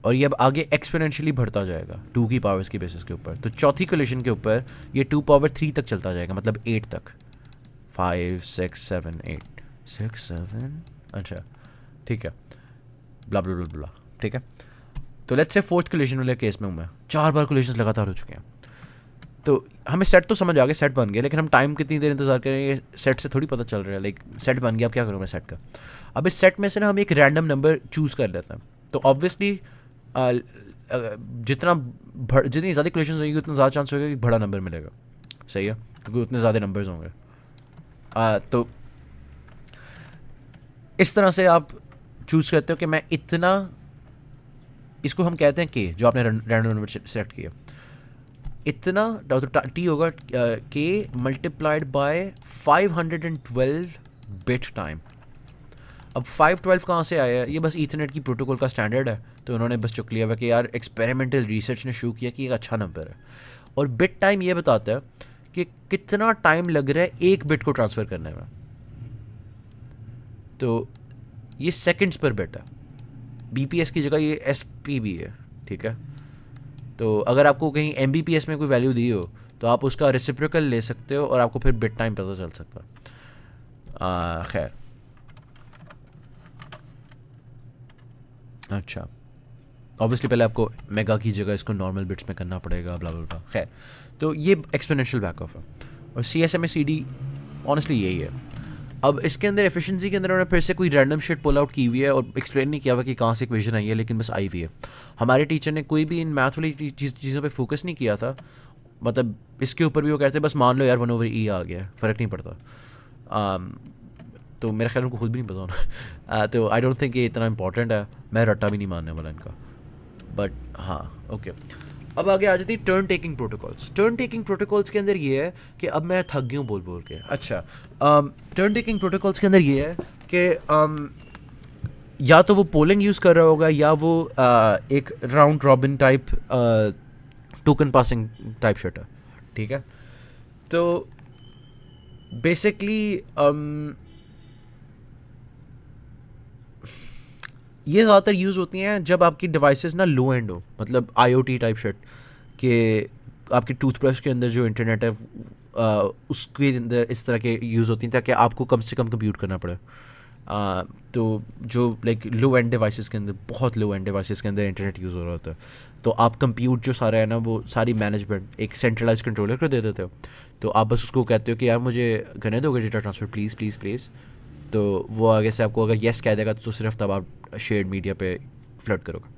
[SPEAKER 1] और ये अब आगे एक्सपोनेंशियली बढ़ता जाएगा 2 की पावर्स की बेसिस के ऊपर। तो चौथी कोलिजन के ऊपर ये 2 पावर 3 तक चलता जाएगा, मतलब 8 तक, 5, 6, 7, 8, 6, 7, अच्छा ठीक है, ब्ला ब्ला ब्ला ब्ला, ठीक है। तो लेट्स से 4th कोलिजन वाले केस में हूँ मैं, 4 बार कोलिजन्स लगातार हो चुके हैं। तो हमें सेट तो समझ आ गया, सेट बन गया, लेकिन हम टाइम कितनी देर इंतजार करेंगे सेट से थोड़ी पता चल रहा है। लाइक सेट बन गया, अब क्या करूँ मैं सेट का। अब इस सेट में से ना हम एक रैंडम नंबर चूज़ कर लेते हैं। तो ऑब्वियसली जितनी ज़्यादा क्वेश्चन होगी उतना ज़्यादा चांस होगा कि बड़ा नंबर मिलेगा, सही है, क्योंकि उतने ज़्यादा नंबर्स होंगे। तो इस तरह से आप चूज़ करते हो कि मैं इतना, इसको हम कहते हैं कि जो आपने रैंडम नंबर सेलेक्ट किया, इतना तो टी होगा के मल्टीप्लाइड बाय 512 बिट टाइम। अब 512 कहाँ से आया है? ये बस ईथरनेट की प्रोटोकॉल का स्टैंडर्ड है, तो उन्होंने बस चुक लिया हुआ कि यार एक्सपेरिमेंटल रिसर्च ने शो किया कि एक अच्छा नंबर है। और बिट टाइम ये बताता है कि कितना टाइम लग रहा है एक बिट को ट्रांसफ़र करने में। तो ये सेकंड्स पर बिट है, बीपीएस की जगह ये एसपीबी है, ठीक है। तो अगर आपको कहीं एमबीपीएस में कोई वैल्यू दी हो तो आप उसका रेसिप्रोकल ले सकते हो और आपको फिर बिट टाइम पता चल सकता है। खैर, अच्छा, ऑब्वियसली पहले आपको मेगा की जगह इसको नॉर्मल बिट्स में करना पड़ेगा, ब्ला ब्ला ब्ला। खैर, तो ये एक्सपोनेंशियल बैक ऑफ है। और C S M A C D honestly यही है। अब इसके अंदर एफिशिएंसी के अंदर उन्होंने फिर से कोई रैंडम शिट पुल आउट की हुई है और एक्सप्लेन नहीं किया हुआ कि कहाँ से इक्वेशन आई है, लेकिन बस आई हुई है। हमारे टीचर ने कोई भी इन मैथ वाली चीज़ों पे फोकस नहीं किया था। मतलब इसके ऊपर भी वो कहते हैं बस मान लो यार 1/e आ गया, फ़र्क नहीं पड़ता। तो मेरे ख्याल उनको खुद भी नहीं पता होना। तो आई डोंट थिंक ये इतना इंपॉर्टेंट है, मैं रट्टा भी नहीं मानने वाला इनका। बट हाँ, ओके। अब आगे आ जाती है turn taking protocols. Turn taking protocols के अंदर ये है कि अब मैं थक गई हूँ बोल बोल के। अच्छा, टर्न टेकिंग प्रोटोकॉल्स के अंदर ये है कि या तो वो पोलिंग यूज़ कर रहा होगा या वो एक round robin type token passing type shut है, ठीक है। तो बेसिकली ये ज़्यादातर यूज़ होती हैं जब आपकी डिवाइसेस ना लो एंड हो, मतलब आईओटी टाइप शट कि आपके टूथब्रश के अंदर जो इंटरनेट है उसके अंदर इस तरह के यूज़ होती हैं ताकि आपको कम से कम कंप्यूट करना पड़े। तो जो लाइक लो एंड डिवाइसेस के अंदर, बहुत लो एंड डिवाइसेस के अंदर इंटरनेट यूज़ हो रहा होता है, तो आप कंप्यूट जो सारा है ना वो सारी मैनेजमेंट एक सेंट्रलाइज कंट्रोलर को दे देते हो। तो आप बस उसको कहते हो कि यार मुझे करने दोगे data transfer please please please. तो वो आगे से आपको अगर येस कह देगा तो सिर्फ तब आप शेयर्ड मीडिया पे फ्लड करोगे।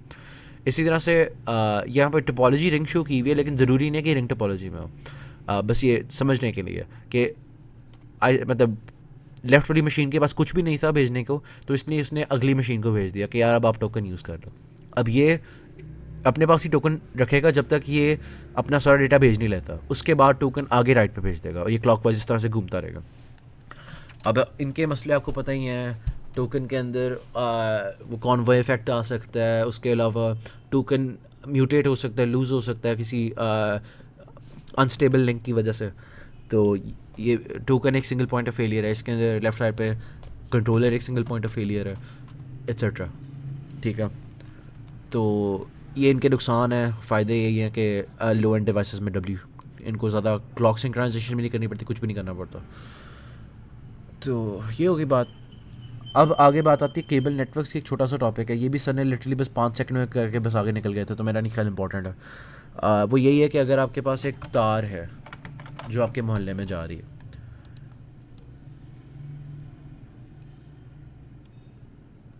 [SPEAKER 1] इसी तरह से यहाँ पर टोपोलॉजी रिंग शो की हुई है, लेकिन ज़रूरी नहीं है कि रिंग टोपोलॉजी में हो। बस ये समझने के लिए कि मतलब लेफ़्ट वाली मशीन के पास कुछ भी नहीं था भेजने को, तो इसलिए इसने अगली मशीन को भेज दिया कि यार अब आप टोकन यूज़ कर लो। अब ये अपने पास ही टोकन रखेगा जब तक ये अपना सारा डेटा भेज नहीं लेता, उसके बाद टोकन आगे राइट पे भेज देगा और ये क्लॉकवाइज इस तरह से घूमता रहेगा। अब इनके मसले आपको पता ही हैं, टोकन के अंदर वो कॉन्वॉय इफेक्ट आ सकता है, उसके अलावा टोकन म्यूटेट हो सकता है, लूज़ हो सकता है किसी अनस्टेबल लिंक की वजह से। तो ये टोकन एक सिंगल पॉइंट ऑफ फेलियर है, इसके अंदर लेफ्ट साइड पे कंट्रोलर एक सिंगल पॉइंट ऑफ फेलियर है, एट्सेट्रा, ठीक है। तो ये इनके नुकसान है। फ़ायदे यही हैं कि लो एंड डिवाइसेस में डब्ल्यू इनको ज़्यादा क्लॉक सिंक्रोनाइजेशन भी नहीं करनी पड़ती, कुछ भी नहीं करना पड़ता। तो ये होगी बात। अब आगे बात आती है केबल नेटवर्क्स की। एक छोटा सा टॉपिक है, ये भी सर ने लिटरली बस 5 सेकंड में करके बस आगे निकल गए थे, तो मेरा नहीं ख्याल इंपॉर्टेंट है। वो यही है कि अगर आपके पास एक तार है जो आपके मोहल्ले में जा रही है,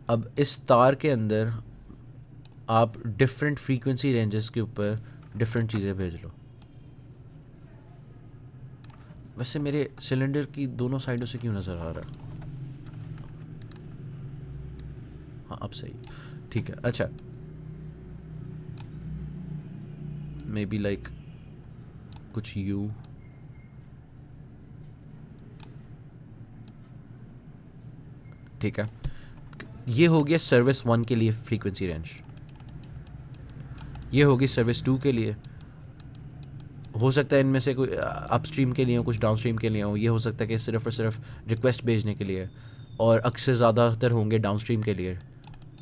[SPEAKER 1] अब इस तार के अंदर आप डिफरेंट फ्रीक्वेंसी रेंजेस के ऊपर डिफरेंट चीज़ें भेज लो। वैसे मेरे सिलेंडर की दोनों साइडों से क्यों नज़र आ रहा है? हाँ अब सही, ठीक है। अच्छा, मे बी लाइक कुछ यू, ठीक है। ये हो गया सर्विस 1 के लिए फ्रीक्वेंसी रेंज, ये होगी सर्विस 2 के लिए। हो सकता है इनमें से कोई अपस्ट्रीम के लिए हो, कुछ डाउनस्ट्रीम के लिए हो। ये हो सकता है कि सिर्फ और सिर्फ रिक्वेस्ट भेजने के लिए, और अक्सर ज़्यादातर होंगे डाउनस्ट्रीम के लिए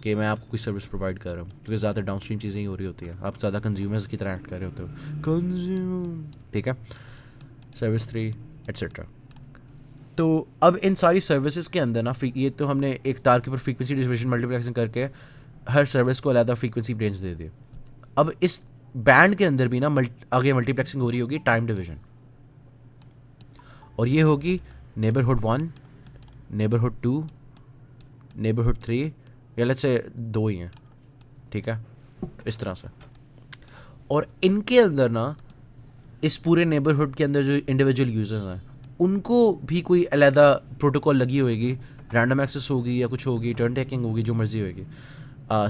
[SPEAKER 1] कि मैं आपको कोई सर्विस प्रोवाइड कर रहा हूँ, क्योंकि ज़्यादा डाउनस्ट्रीम चीज़ें ही हो रही होती हैं, आप ज़्यादा कंज्यूमर्स की तरह एक्ट कर रहे होते हो, कंज्यूम, ठीक है। Service 3 etcetera. तो अब इन सारी सर्विसेज के अंदर ना ये तो हमने एक तार के ऊपर फ्रीक्वेंसी डिस्ट्रीब्यूशन मल्टीप्लेक्सिंग करके हर सर्विस को अलग फ्रीक्वेंसी रेंज दे दी। अब इस बैंड के अंदर भी ना आगे मल्टीप्लेक्सिंग हो रही होगी टाइम डिवीजन, और ये होगी नेबरहुड 1, नेबरहुड 2, नेबरहुड 3, या लेट्स से 2 ही हैं, ठीक है, इस तरह से। और इनके अंदर ना इस पूरे नेबरहुड के अंदर जो इंडिविजुअल यूजर्स हैं उनको भी कोई अलहदा प्रोटोकॉल लगी होगी, रैंडम एक्सेस होगी या कुछ होगी, टर्न टेकिंग होगी, जो मर्जी होगी,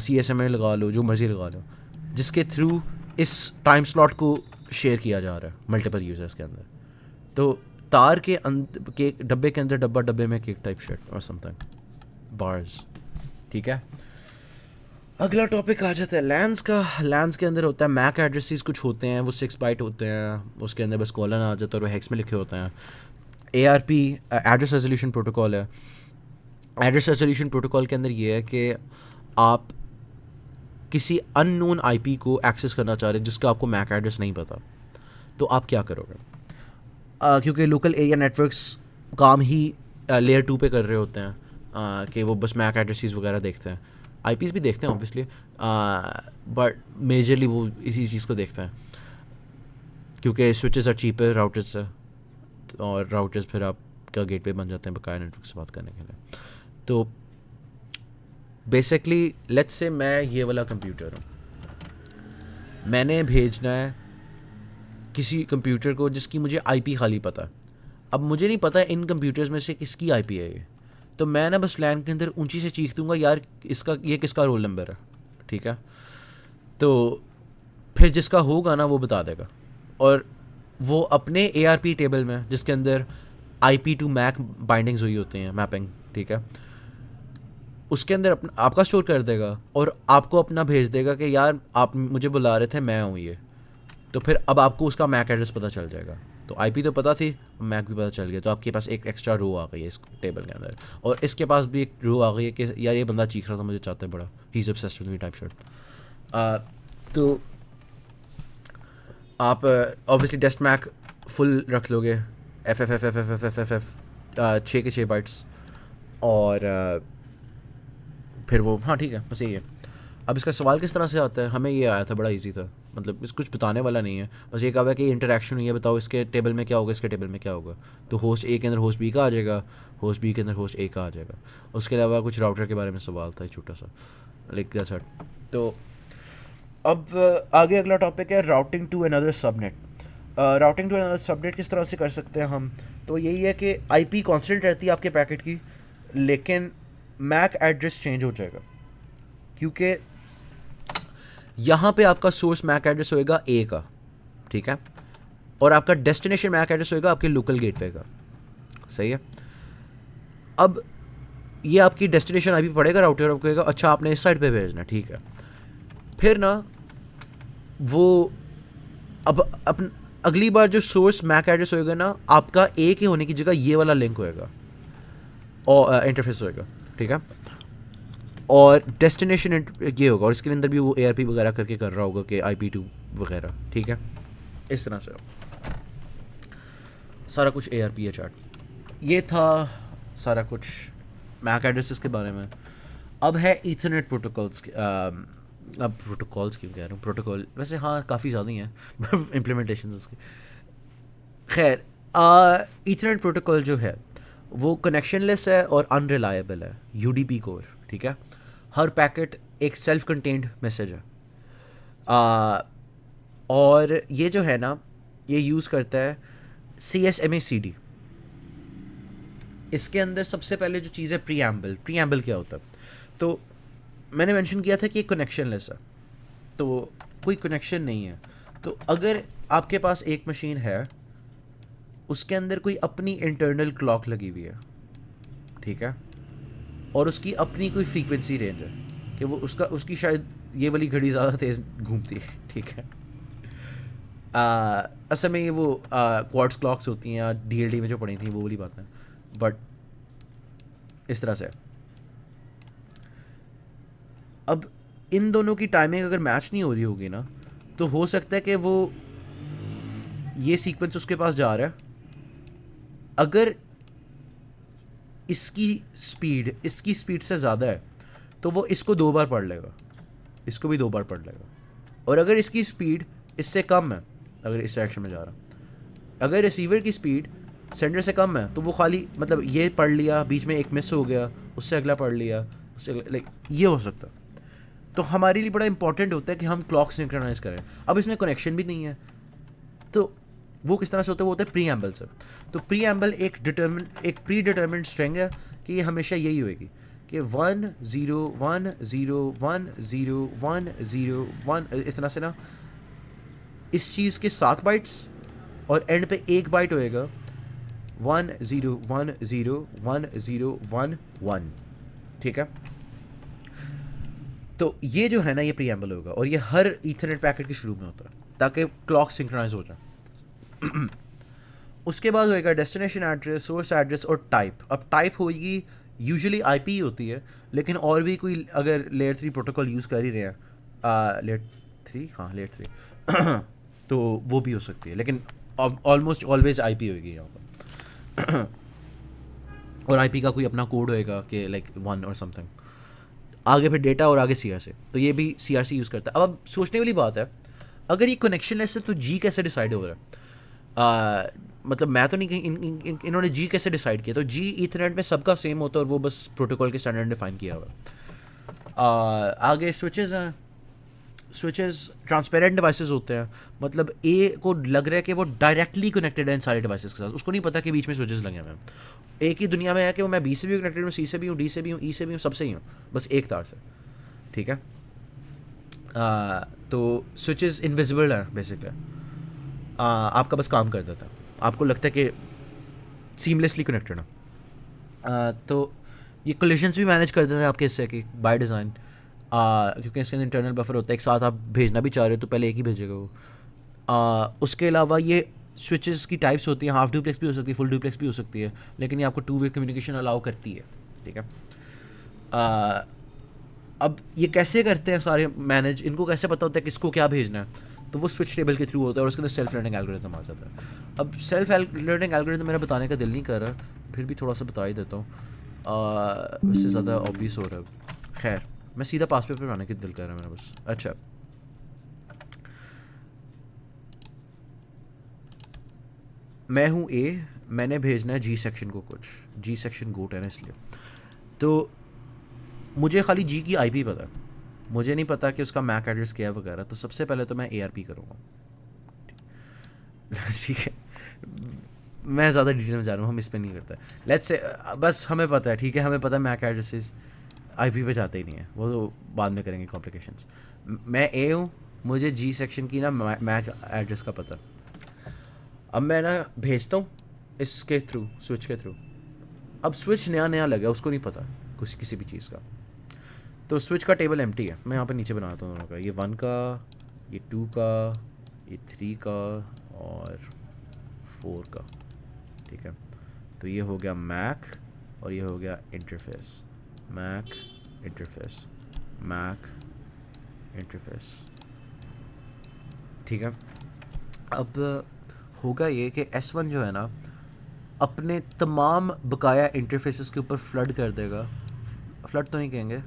[SPEAKER 1] CSMA लगा लो, जो मर्जी लगा लो, जिसके थ्रू इस टाइम स्लॉट को शेयर किया जा रहा है मल्टीपल यूज़र्स के अंदर। तो तार के केक डब्बे के अंदर डब्बा, डब्बे में केक टाइप शिट और समथिंग बार्स। ठीक है, अगला टॉपिक आ जाता है लैंस का। लैंस के अंदर होता है मैक एड्रेसेस कुछ होते हैं, वो 6 बाइट होते हैं, उसके अंदर बस कॉलन आ जाता है और वो हेक्स में लिखे होते हैं। ARP एड्रेस रेजोल्यूशन प्रोटोकॉल है। एड्रेस रेजोल्यूशन प्रोटोकॉल के अंदर ये है कि आप किसी अननोन IP को एक्सेस करना चाह रहे हैं जिसका आपको मैक एड्रेस नहीं पता, तो आप क्या करोगे? क्योंकि लोकल एरिया नेटवर्क्स काम ही लेयर 2 पे कर रहे होते हैं कि वो बस मैक एड्रेसेस वगैरह देखते हैं, IPs भी देखते हैं ऑब्वियसली, बट मेजरली वो इसी चीज़ को देखते हैं क्योंकि स्विचेस आर चीपर राउटर्स से, और राउटर्स फिर आपका गेटवे बन जाते हैं बकाया नेटवर्क से बात करने के लिए। तो बेसिकली लेट्स से मैं ये वाला कंप्यूटर हूँ, मैंने भेजना है किसी कंप्यूटर को जिसकी मुझे IP खाली पता है। अब मुझे नहीं पता इन कंप्यूटर्स में से किसकी IP है ये, तो मैं ना बस लैन के अंदर ऊंची से चीख दूंगा यार इसका ये किसका रोल नंबर है। ठीक है, तो फिर जिसका होगा ना वो बता देगा, और वो अपने ARP टेबल में जिसके अंदर IP to MAC बाइंडिंग्स हुई होती हैं, मैपिंग, ठीक है, उसके अंदर आपका स्टोर कर देगा और आपको अपना भेज देगा कि यार आप मुझे बुला रहे थे, मैं हूँ ये। तो फिर अब आपको उसका मैक एड्रेस पता चल जाएगा। तो IP तो पता थी, मैक भी पता चल गया, तो आपके पास एक एक्स्ट्रा रो आ गई है इस टेबल के अंदर, और इसके पास भी एक रो आ गई है कि यार ये बंदा चीख रहा था मुझे चाहता है बड़ा, he is obsessed with me type shot. तो आप ऑब्वियसली डेस्ट मैक फुल रख लोगे, FF 6 के 6 बाइट्स, और फिर वो, हाँ ठीक है, बस यही है। अब इसका सवाल किस तरह से आता है, हमें ये आया था, बड़ा इजी था, मतलब इस कुछ बताने वाला नहीं है, बस ये कहा है कि इंटरेक्शन हुई है, बताओ इसके टेबल में क्या होगा, इसके टेबल में क्या होगा। तो होस्ट A के अंदर होस्ट B का आ जाएगा, होस्ट B के अंदर होस्ट A का आ जाएगा। उसके अलावा कुछ राउटर के बारे में सवाल था छोटा सा, लाइक दैट्स इट। तो अब आगे अगला टॉपिक है routing to another subnet. Routing to another subnet किस तरह से कर सकते हैं हम? तो यही है कि IP कांस्टेंट रहती है आपके पैकेट की, लेकिन मैक एड्रेस चेंज हो जाएगा, क्योंकि यहाँ पे आपका सोर्स मैक एड्रेस होएगा A का, ठीक है, और आपका डेस्टिनेशन मैक एड्रेस होएगा आपके लोकल गेटवे का। सही है, अब ये आपकी डेस्टिनेशन IP पड़ेगा, राउटर आपको कहेगा अच्छा आपने इस साइड पे भेजना, ठीक है। फिर ना वो अब अपन अगली बार जो सोर्स मैक एड्रेस होएगा ना, आपका A के होने की जगह ये वाला लिंक होएगा और इंटरफेस होएगा, ठीक है, और डेस्टिनेशन ये होगा, और इसके अंदर भी वो ARP वगैरह करके कर रहा होगा कि IP2 वगैरह, ठीक है। इस तरह से सारा कुछ ARP है चार्ट। ये था सारा कुछ मैक एड्रेसेस के बारे में। अब है ईथरनेट प्रोटोकॉल्स की, अब प्रोटोकॉल्स की कह रहा हूँ, प्रोटोकॉल वैसे हाँ काफ़ी ज़्यादा ही हैं इम्प्लीमेंटेशन उसकी। खैर, ईथरनेट प्रोटोकॉल जो है वो कनेक्शनलेस है और अनरिलायबल है, UDP कोर, ठीक है। हर पैकेट एक सेल्फ कंटेन्ड मैसेज है, और ये जो है ना ये यूज़ करता है CSMA/CD। इसके अंदर सबसे पहले जो चीज़ है प्रीएम्बल। प्रीएम्बल क्या होता है? तो मैंने मेंशन किया था कि कनेक्शनलेस है, तो कोई कनेक्शन नहीं है। तो अगर आपके पास एक मशीन है, उसके अंदर कोई अपनी इंटरनल क्लॉक लगी हुई है, ठीक है, और उसकी अपनी कोई फ्रीक्वेंसी रेंज है कि वो उसकी शायद ये वाली घड़ी ज़्यादा तेज़ घूमती है, ठीक है। असल में ये वो क्वार्ट्ज क्लॉक्स होती हैं या DLD में जो पड़ी थी वो वाली बात है, बट इस तरह से। अब इन दोनों की टाइमिंग अगर मैच नहीं हो रही होगी ना, तो हो सकता है कि वो ये सीक्वेंस उसके पास जा रहा है, अगर इसकी स्पीड से ज़्यादा है तो वो इसको 2 बार पढ़ लेगा, इसको भी 2 बार पढ़ लेगा, और अगर इसकी स्पीड इससे कम है, अगर इस डायरेक्शन में जा रहा, अगर रिसीवर की स्पीड सेंडर से कम है तो वो खाली मतलब ये पढ़ लिया, बीच में एक मिस हो गया, उससे अगला पढ़ लिया, उससे लाइक ये हो सकता है। तो हमारे लिए बड़ा इंपॉर्टेंट होता है कि हम क्लॉक सिंक्रोनाइज करें। अब इसमें कनेक्शन भी नहीं है, तो वो किस तरह से होता है? वो होता है प्रीएम्बल से। तो प्रीएम्बल एक प्री डिटर्मिन्ड स्ट्रिंग है कि ये हमेशा यही होएगी कि 1 0 1 0 1 0 1 0 1, इस तरह से ना इस चीज़ के 7 बाइट्स और एंड पे एक बाइट होएगा 10101111, ठीक है। तो ये जो है ना, ये प्रीएम्बल होगा और ये हर ईथरनेट पैकेट के शुरू में होता है ताकि क्लॉक सिंक्रोनाइज हो जाए। उसके बाद होएगा डेस्टिनेशन एड्रेस, सोर्स एड्रेस और टाइप। अब टाइप होगी यूजुअली आईपी होती है, लेकिन और भी कोई अगर लेयर 3 प्रोटोकॉल यूज़ कर ही रहे हैं, लेयर 3, हाँ लेयर 3 तो वो भी हो सकती है, लेकिन ऑलमोस्ट ऑलवेज आईपी होगी यहाँ पर। और आईपी का कोई अपना कोड होएगा कि लाइक 1 और समथिंग, आगे फिर डेटा और आगे सीआरसी। तो ये भी सीआरसी यूज़ करता है। अब सोचने वाली बात है, अगर ये कनेक्शन लेस है तो जी कैसे डिसाइड हो रहा है? मतलब मैं तो नहीं कहीं इन्होंने जी कैसे डिसाइड किया? तो जी ईथरनेट में सबका सेम होता है और वो बस प्रोटोकॉल के स्टैंडर्ड डिफाइन किया हुआ है। आगे स्विचेस हैं। स्विचेस ट्रांसपेरेंट डिवाइसेस होते हैं, मतलब ए को लग रहा है कि वो डायरेक्टली कनेक्टेड है इन सारे डिवाइसेस के साथ, उसको नहीं पता कि बीच में स्विचेस लगे हुए हैं। एक ही दुनिया में है कि वो मैं बी से भी कनेक्टेड हूँ, सी से भी हूँ, डी से भी हूँ, ई से भी हूँ, सबसे ही हूँ, बस एक तार से, ठीक है। तो स्विचेस इनविजिबल है बेसिकली। आपका बस काम कर देता है, आपको लगता है कि सीमलेसली कनेक्टेड है। तो ये कोलिजन्स भी मैनेज कर देता है आपके इससे कि बाय डिज़ाइन, क्योंकि इसके अंदर इंटरनल बफर होता है, एक साथ आप भेजना भी चाह रहे हो तो पहले एक ही भेजेगा वो। उसके अलावा ये स्विचेस की टाइप्स होती हैं, हाफ डुप्लेक्स भी हो सकती है, फुल डुप्लेक्स भी हो सकती है, लेकिन ये आपको 2 वे कम्युनिकेशन अलाउ करती है, ठीक है। अब ये कैसे करते हैं सारे मैनेज, इनको कैसे पता होता है किसको क्या भेजना है? तो वो स्विच टेबल के थ्रू होता है और उसके अंदर सेल्फ लर्निंग एल्गोरिथम आ जाता है। अब सेल्फ लर्निंग एल्गोरिथम मेरा बताने का दिल नहीं कर रहा, फिर भी थोड़ा सा बता ही देता हूँ, वैसे ज़्यादा ऑब्वियस हो रहा है। खैर, मैं सीधा पास पेपर बनाने का दिल कर रहा है मेरा बस। अच्छा, मैं हूँ ए, मैंने भेजना है जी सेक्शन को कुछ, जी सेक्शन गोट है ना इसलिए। तो मुझे खाली जी की आईपी पता है, मुझे नहीं पता कि उसका मैक एड्रेस क्या है वगैरह। तो सबसे पहले तो मैं ARP करूँगा, ठीक है। मैं ज़्यादा डिटेल में जा रहा हूँ, हम इस पर नहीं करते। लेट्स से बस हमें पता है, ठीक है, हमें पता है मैक एड्रेसेस आईपी पे जाते ही नहीं है, वो तो बाद में करेंगे कॉम्प्लिकेशंस। मैं ए हूँ, मुझे जी सेक्शन की ना मैक एड्रेस का पता। अब मैं ना भेजता हूँ इसके थ्रू, स्विच के थ्रू। अब स्विच नया नया लगा, उसको नहीं पता कुछ किसी भी चीज़ का, तो स्विच का टेबल एम्प्टी है। मैं यहाँ पर नीचे बनाता हूँ दोनों का, ये 1 का, ये 2 का, ये 3 का और 4 का, ठीक है। तो ये हो गया मैक और ये हो गया interface, MAC interface, MAC interface, ठीक है। अब होगा ये कि S1 जो है ना अपने तमाम बकाया इंटरफेसेस के ऊपर फ्लड कर देगा। फ्लड तो नहीं कहेंगे,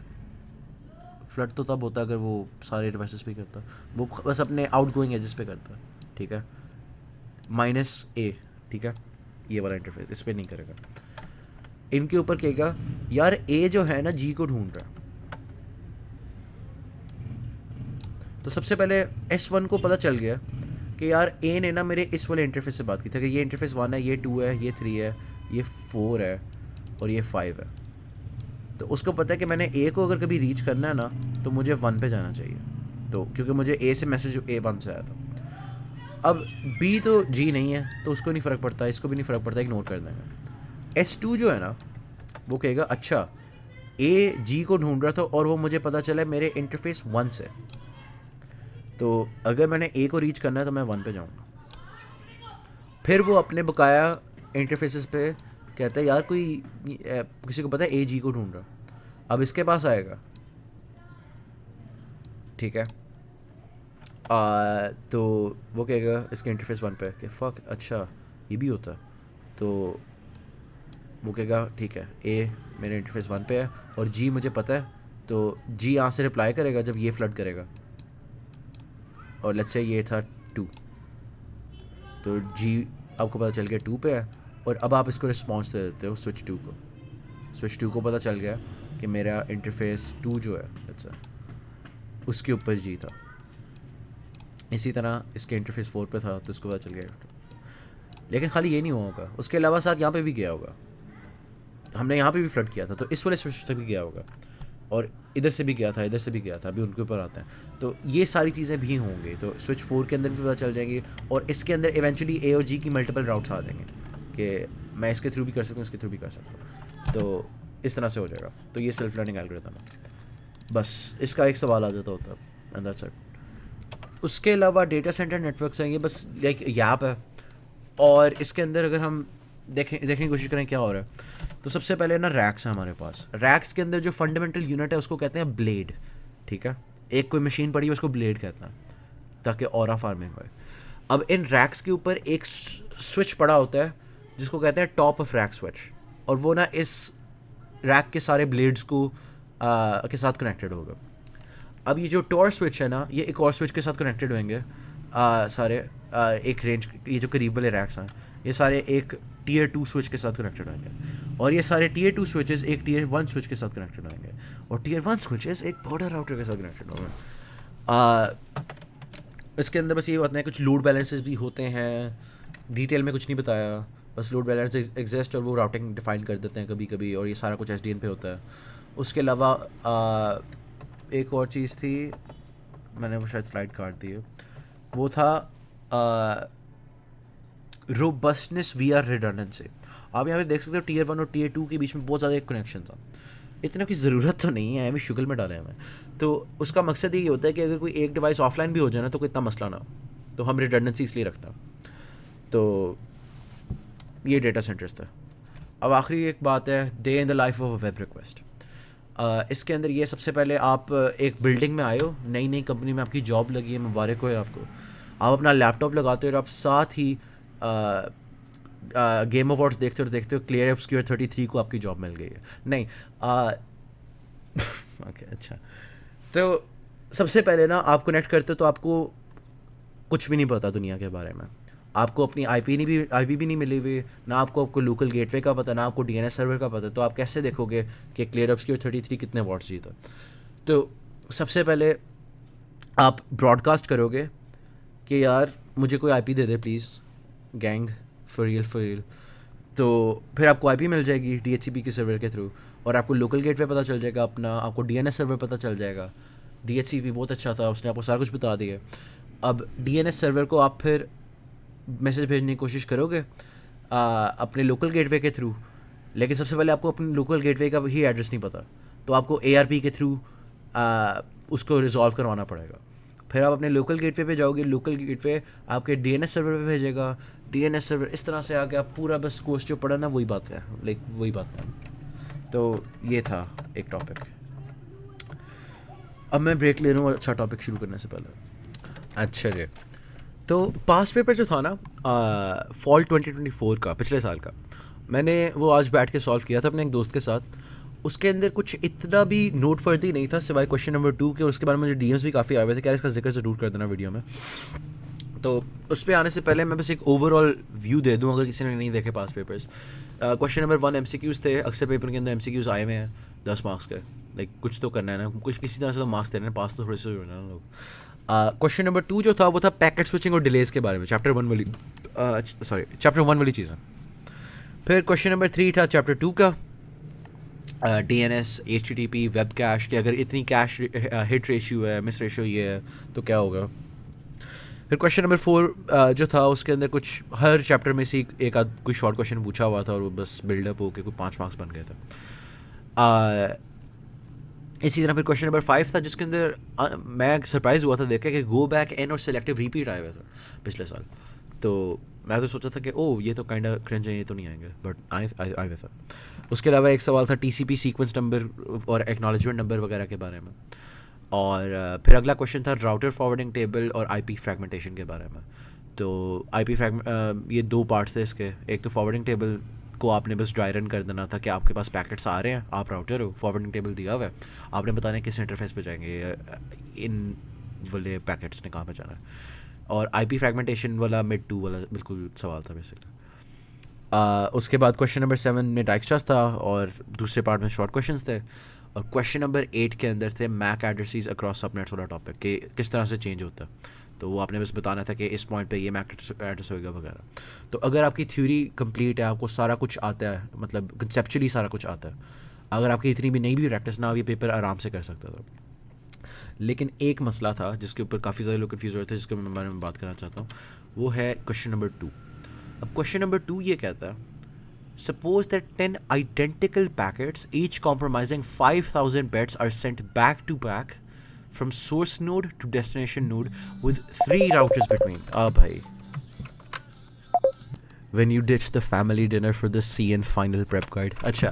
[SPEAKER 1] फ्लड तो तब होता है अगर वो सारे डिवाइसेस पे करता, वो बस अपने आउटगोइंग एजेस पे करता है, ठीक है। -A, ठीक है, ये वाला इंटरफेस इस पर नहीं करेगा। इनके ऊपर कहेगा यार ए जो है ना जी को ढूंढ रहा है। तो सबसे पहले S1 को पता चल गया कि यार ए ने ना मेरे इस वाले इंटरफेस से बात की थी कि ये इंटरफेस 1 है, ये 2 है, ये 3 है, ये 4 है और ये 5 है। तो उसको पता है कि मैंने ए को अगर कभी रीच करना है ना तो मुझे 1 पे जाना चाहिए, तो क्योंकि मुझे ए से मैसेज A1 से आया था। अब बी तो जी नहीं है तो उसको नहीं फ़र्क पड़ता, इसको भी नहीं फ़र्क पड़ता, इग्नोर कर देंगे। S2 जो है ना वो कहेगा अच्छा ए जी को ढूंढ रहा था और वो मुझे पता चला मेरे इंटरफेस 1 से, तो अगर मैंने ए को रीच करना है तो मैं 1 पे जाऊँगा। फिर वो अपने बकाया इंटरफेसेस पे कहता है यार कोई किसी को पता है ए जी को ढूंढ रहा, अब इसके पास आएगा, ठीक है। तो वो कहेगा इसके इंटरफेस 1 पे कि फ़क अच्छा ये भी होता है, तो वो कहेगा ठीक है ए मेरे इंटरफेस 1 पे है और जी मुझे पता है, तो जी यहाँ से रिप्लाई करेगा जब ये फ्लड करेगा, और लेट्स से ये था 2, तो जी आपको पता चल गया 2 पे है और अब आप इसको रिस्पॉन्स दे देते हो स्विच 2 को। स्विच 2 को पता चल गया कि मेरा इंटरफेस 2 जो है अच्छा उसके ऊपर जी था, इसी तरह इसके इंटरफेस 4 पे था तो इसको पता चल गया। लेकिन खाली ये नहीं हुआ होगा, उसके अलावा साथ यहाँ पे भी गया होगा, हमने यहाँ पे भी फ्लड किया था तो इस वाले स्विच तक भी गया होगा। और इधर से भी गया था, इधर से भी गया था, अभी उनके ऊपर आता है। तो ये सारी चीज़ें भी होंगी, तो स्विच 4 के अंदर भी पता चल जाएंगी, और इसके अंदर इवेंचुअली ए और जी की मल्टीपल राउट्स आ जाएंगे कि मैं इसके थ्रू भी कर सकता हूँ, इसके थ्रू भी कर सकता हूँ, तो इस तरह से हो जाएगा। तो ये सेल्फ लर्निंग एल्गोरिथम है। बस इसका एक सवाल आ जाता होता है, एंड दैट्स इट। उसके अलावा डेटा सेंटर नेटवर्क्स हैं, ये बस लाइक गैप है। और इसके अंदर अगर हम देखने की कोशिश करें क्या हो रहा है, तो सबसे पहले ना रैक्स है हमारे पास। रैक्स के अंदर जो फंडामेंटल यूनिट है उसको कहते हैं ब्लेड, ठीक है। एक कोई मशीन पड़ी है उसको ब्लेड कहते हैं, ताकि ऑरा फार्मिंग हो। अब इन रैक्स के ऊपर एक स्विच पड़ा होता है जिसको कहते हैं टॉप ऑफ रैक स्विच, और वो ना इस रैक के सारे ब्लेड्स को के साथ कनेक्टेड होगा। अब ये जो टॉर स्विच है ना, ये एक और स्विच के साथ कनेक्टेड होंगे सारे, एक रेंज, ये जो करीब वाले रैक्स हैं ये सारे एक टीयर 2 स्विच के साथ कनेक्टेड होंगे, और ये सारे टीयर 2 स्विचेस एक टीयर 1 स्विच के साथ कनेक्टेड होंगे, और टीयर 1 स्विचेस एक बॉर्डर राउटर के साथ कनेक्टेड होंगे। इसके अंदर बस ये बताना है कुछ लोड बैलेंसेस भी होते हैं, डिटेल में कुछ नहीं बताया, बस लोड बैलेंस एग्जिस्ट और वो राउटिंग डिफाइन कर देते हैं कभी कभी, और ये सारा कुछ एसडीएन पे होता है। उसके अलावा एक और चीज़ थी, मैंने वो शायद स्लाइड काट दी है, वो था रोबस्टनेस वी आर रिडंडेंसी। आप यहाँ पे देख सकते हो टीयर 1 और टीयर 2 के बीच में बहुत ज़्यादा एक कनेक्शन था। इतने की ज़रूरत तो नहीं है, हमें शुगल में डाले हमें। तो उसका मकसद ये होता है कि अगर कोई एक डिवाइस ऑफलाइन भी हो जाए ना तो कोई इतना मसला ना हो, तो हम रिडंडेंसी इसलिए रखता। तो ये डेटा सेंटर्स था। अब आखिरी एक बात है, day in the life of a web request. इसके अंदर ये सबसे पहले आप एक बिल्डिंग में आए हो, नई नई कंपनी में आपकी जॉब लगी है, मुबारक हो आपको। आप अपना लैपटॉप लगाते हो और आप साथ ही गेम अवार्ड्स देखते हो क्लियर ऑब्सक्योर 33 को आपकी जॉब मिल गई है। नहीं ओके अच्छा। तो सबसे पहले ना आप कनेक्ट करते हो तो आपको कुछ भी नहीं पता दुनिया के बारे में, आपको अपनी आईपी भी नहीं मिली हुई, ना आपको लोकल गेटवे का पता, ना आपको डीएनएस सर्वर का पता। तो आप कैसे देखोगे कि क्लियर ऑब्सक्योर 33 कितने वॉट्स जीता। तो सबसे पहले आप ब्रॉडकास्ट करोगे कि यार मुझे कोई IP they they please, gang for real. तो फिर आपको आईपी मिल जाएगी डीएचसीपी के सर्वर के थ्रू, और आपको लोकल गेटवे पता चल जाएगा अपना, आपको डीएनएस सर्वर पता चल जाएगा। डीएचसीपी बहुत अच्छा था, उसने आपको सारा कुछ बता दिया। अब डीएनएस सर्वर को आप फिर मैसेज भेजने की कोशिश करोगे अपने लोकल गेटवे के थ्रू, लेकिन सबसे पहले आपको अपने लोकल गेटवे का ही एड्रेस नहीं पता, तो आपको एआरपी के थ्रू उसको रिजॉल्व करवाना पड़ेगा। फिर आप अपने लोकल गेटवे पे जाओगे, लोकल गेटवे आपके डीएनएस सर्वर पे भेजेगा, डीएनएस सर्वर इस तरह से आके आप पूरा बस कोर्स जो पढ़ा ना वही बात है, लाइक वही बात है। तो ये था एक टॉपिक। अब मैं ब्रेक ले रहा हूँ अच्छा टॉपिक शुरू करने से पहले। अच्छा जी, तो पास्ट पेपर जो था ना फॉल 2024 का, पिछले साल का, मैंने वो आज बैठ के सॉल्व किया था अपने एक दोस्त के साथ। उसके अंदर कुछ इतना भी नोट वर्दी नहीं था सिवाय क्वेश्चन नंबर 2 के। उसके बाद मुझे डीएम्स भी काफ़ी आए हुए थे, क्या इसका जिक्र ज़रूर कर देना वीडियो में। तो उस पर आने से पहले मैं बस एक ओवरऑल व्यू दे दूँ अगर किसी ने नहीं देखे पास पेपर्स। क्वेश्चन नंबर 1 एमसीक्यूज़ थे, अक्सर पेपर के अंदर एमसीक्यूज़ आए हुए हैं 10 मार्क्स के। लाइक कुछ तो करना है ना, कुछ किसी तरह से तो मार्क्स देना है, पास तो थोड़े से हो जाना लोग। क्वेश्चन नंबर 2 जो था वो था पैकेट स्विचिंग और डिलेज के बारे में, चैप्टर 1 वाली चीज़ें। फिर क्वेश्चन नंबर 3 था चैप्टर 2 का, डीएनएस, एचटीटीपी, वेब कैश, कि अगर इतनी कैश हिट रेशियो है, मिस रेशियो ये है तो क्या होगा। फिर क्वेश्चन नंबर 4 जो था उसके अंदर कुछ हर चैप्टर में से एक आध कोई शॉर्ट क्वेश्चन पूछा हुआ था और वो बस बिल्डअप होकर कोई 5 मार्क्स बन गया था। इसी तरह फिर क्वेश्चन नंबर 5 था जिसके अंदर मैं सरप्राइज़ हुआ था देख के कि गो बैक एन और सेलेक्टिव रिपीट आए हुए थे पिछले साल। तो मैं तो सोचा था कि ओह ये तो काइंड ऑफ क्रिंज है, ये तो नहीं आएंगे, बट आए हुए था। उसके अलावा एक सवाल था टीसीपी सीक्वेंस नंबर और एक्नॉलेजमेंट नंबर वगैरह के बारे में। और फिर अगला क्वेश्चन था राउटर फॉरवर्डिंग टेबल और आईपी फ्रैगमेंटेशन के बारे में। तो आईपी ये 2 पार्ट्स थे इसके। एक तो फॉरवर्डिंग टेबल को आपने बस ड्राई रन कर देना था कि आपके पास पैकेट्स आ रहे हैं, आप राउटर हो, फॉरवर्डिंग टेबल दिया हुआ है, आपने बताना है किस इंटरफेस पे जाएंगे, इन वाले पैकेट्स ने कहाँ पे जाना है। और आईपी फ्रैगमेंटेशन वाला मिड 2 वाला बिल्कुल सवाल था बेसिकली। उसके बाद क्वेश्चन नंबर 7 में डाइक्स्ट्रास था और दूसरे पार्ट में शॉर्ट क्वेश्चंस थे। और क्वेश्चन नंबर 8 के अंदर थे मैक एड्रेसेस अक्रॉस सबनेट्स वाला टॉपिक कि किस तरह से चेंज होता है। तो वो आपने बस बताना था कि इस पॉइंट पे ये मैक एड्रेस होगा वगैरह। तो अगर आपकी थ्योरी कंप्लीट है, आपको सारा कुछ आता है, मतलब कंसेप्चुअली सारा कुछ आता है, अगर आपकी इतनी भी नहीं भी प्रैक्टिस ना, ये पेपर आराम से कर सकता था। लेकिन एक मसला था जिसके ऊपर काफ़ी ज़्यादा लोग कन्फ्यूज हो रहे थे, जिसके बारे में बात करना चाहता हूँ, वो है क्वेश्चन नंबर 2। अब क्वेश्चन नंबर 2 ये कहता है, suppose that 10 identical packets, each comprising 5,000 bits, are sent back to back from source node to destination node with 3 routers between. Ah, bhai. When you ditch the family dinner for the CN final prep guide. अच्छा,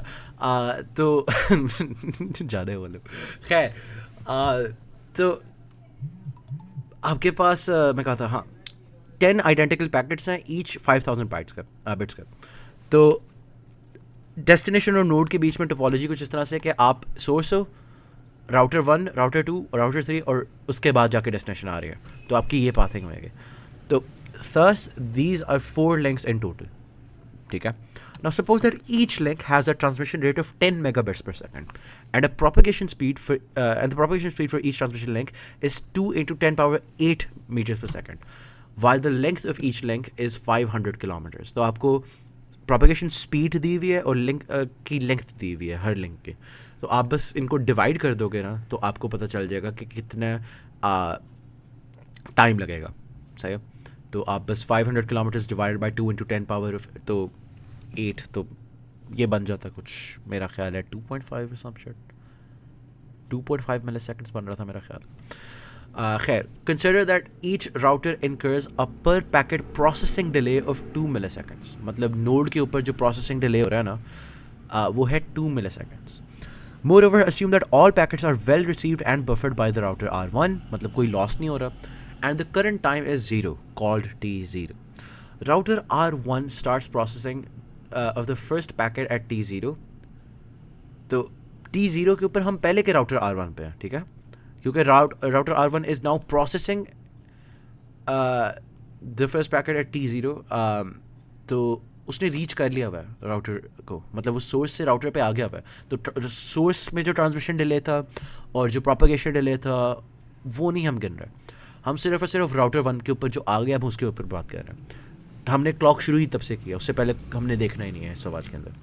[SPEAKER 1] तो ज़्यादा है वो लोग। खैर, तो आपके पास मैं कहा था, हाँ, 10 आइडेंटिकल पैकेट्स हैं, ईच 5,000 बाइट्स का बिट्स का। तो डेस्टिनेशन और नोड के बीच में टोपोलॉजी कुछ इस तरह से कि आप सोर्स हो, राउटर 1, राउटर 2 और राउटर 3, और उसके बाद जाके डेस्टिनेशन आ रही है, तो आपकी ये पाथिंग होएगी। तो thus these are 4 links in total, ठीक है। Now suppose that each link has a transmission rate of 10 megabits per second and a propagation speed for and the propagation speed for each transmission link is 2 into 10 power 8 meters per second, while the length of each link is 500 kilometers. तो आपको propagation speed दी हुई है और link की length दी हुई है हर link की। तो आप बस इनको डिवाइड कर दोगे ना, तो आपको पता चल जाएगा कि कितना टाइम लगेगा। सही है। तो आप बस 500 kilometres divided by 2 into 10 power तो 8, तो ये बन जाता कुछ, मेरा ख्याल है 2.5 सम शिट, 2.5 मिली सेकेंड्स बन रहा था मेरा ख्याल। खैर, consider that each router incurs a per packet processing delay of 2 milliseconds. मतलब नोड के ऊपर जो प्रोसेसिंग डिले हो रहा है ना, वो है 2 मिली seconds. Moreover, assume that all packets are well received and buffered by the router R1, मतलब कोई लॉस नहीं हो रहा, and the current time is 0, called T0. Router R1 starts processing of the first packet at T0. तो T0 के ऊपर हम पहले के राउटर R1 पे हैं, ठीक है, क्योंकि router R1 is now processing the first packet at T0. तो उसने रीच कर लिया हुआ है राउटर को, मतलब वो सोर्स से राउटर पे आ गया हुआ है। तो सोर्स में जो ट्रांसमिशन डिले था और जो प्रोपेगेशन डिले था वो नहीं हम गिन रहे, हम सिर्फ और सिर्फ राउटर 1 के ऊपर जो आ गया हम उसके ऊपर बात कर रहे हैं। हमने क्लॉक शुरू ही तब से किया, उससे पहले हमने देखना ही नहीं है इस सवाल के अंदर।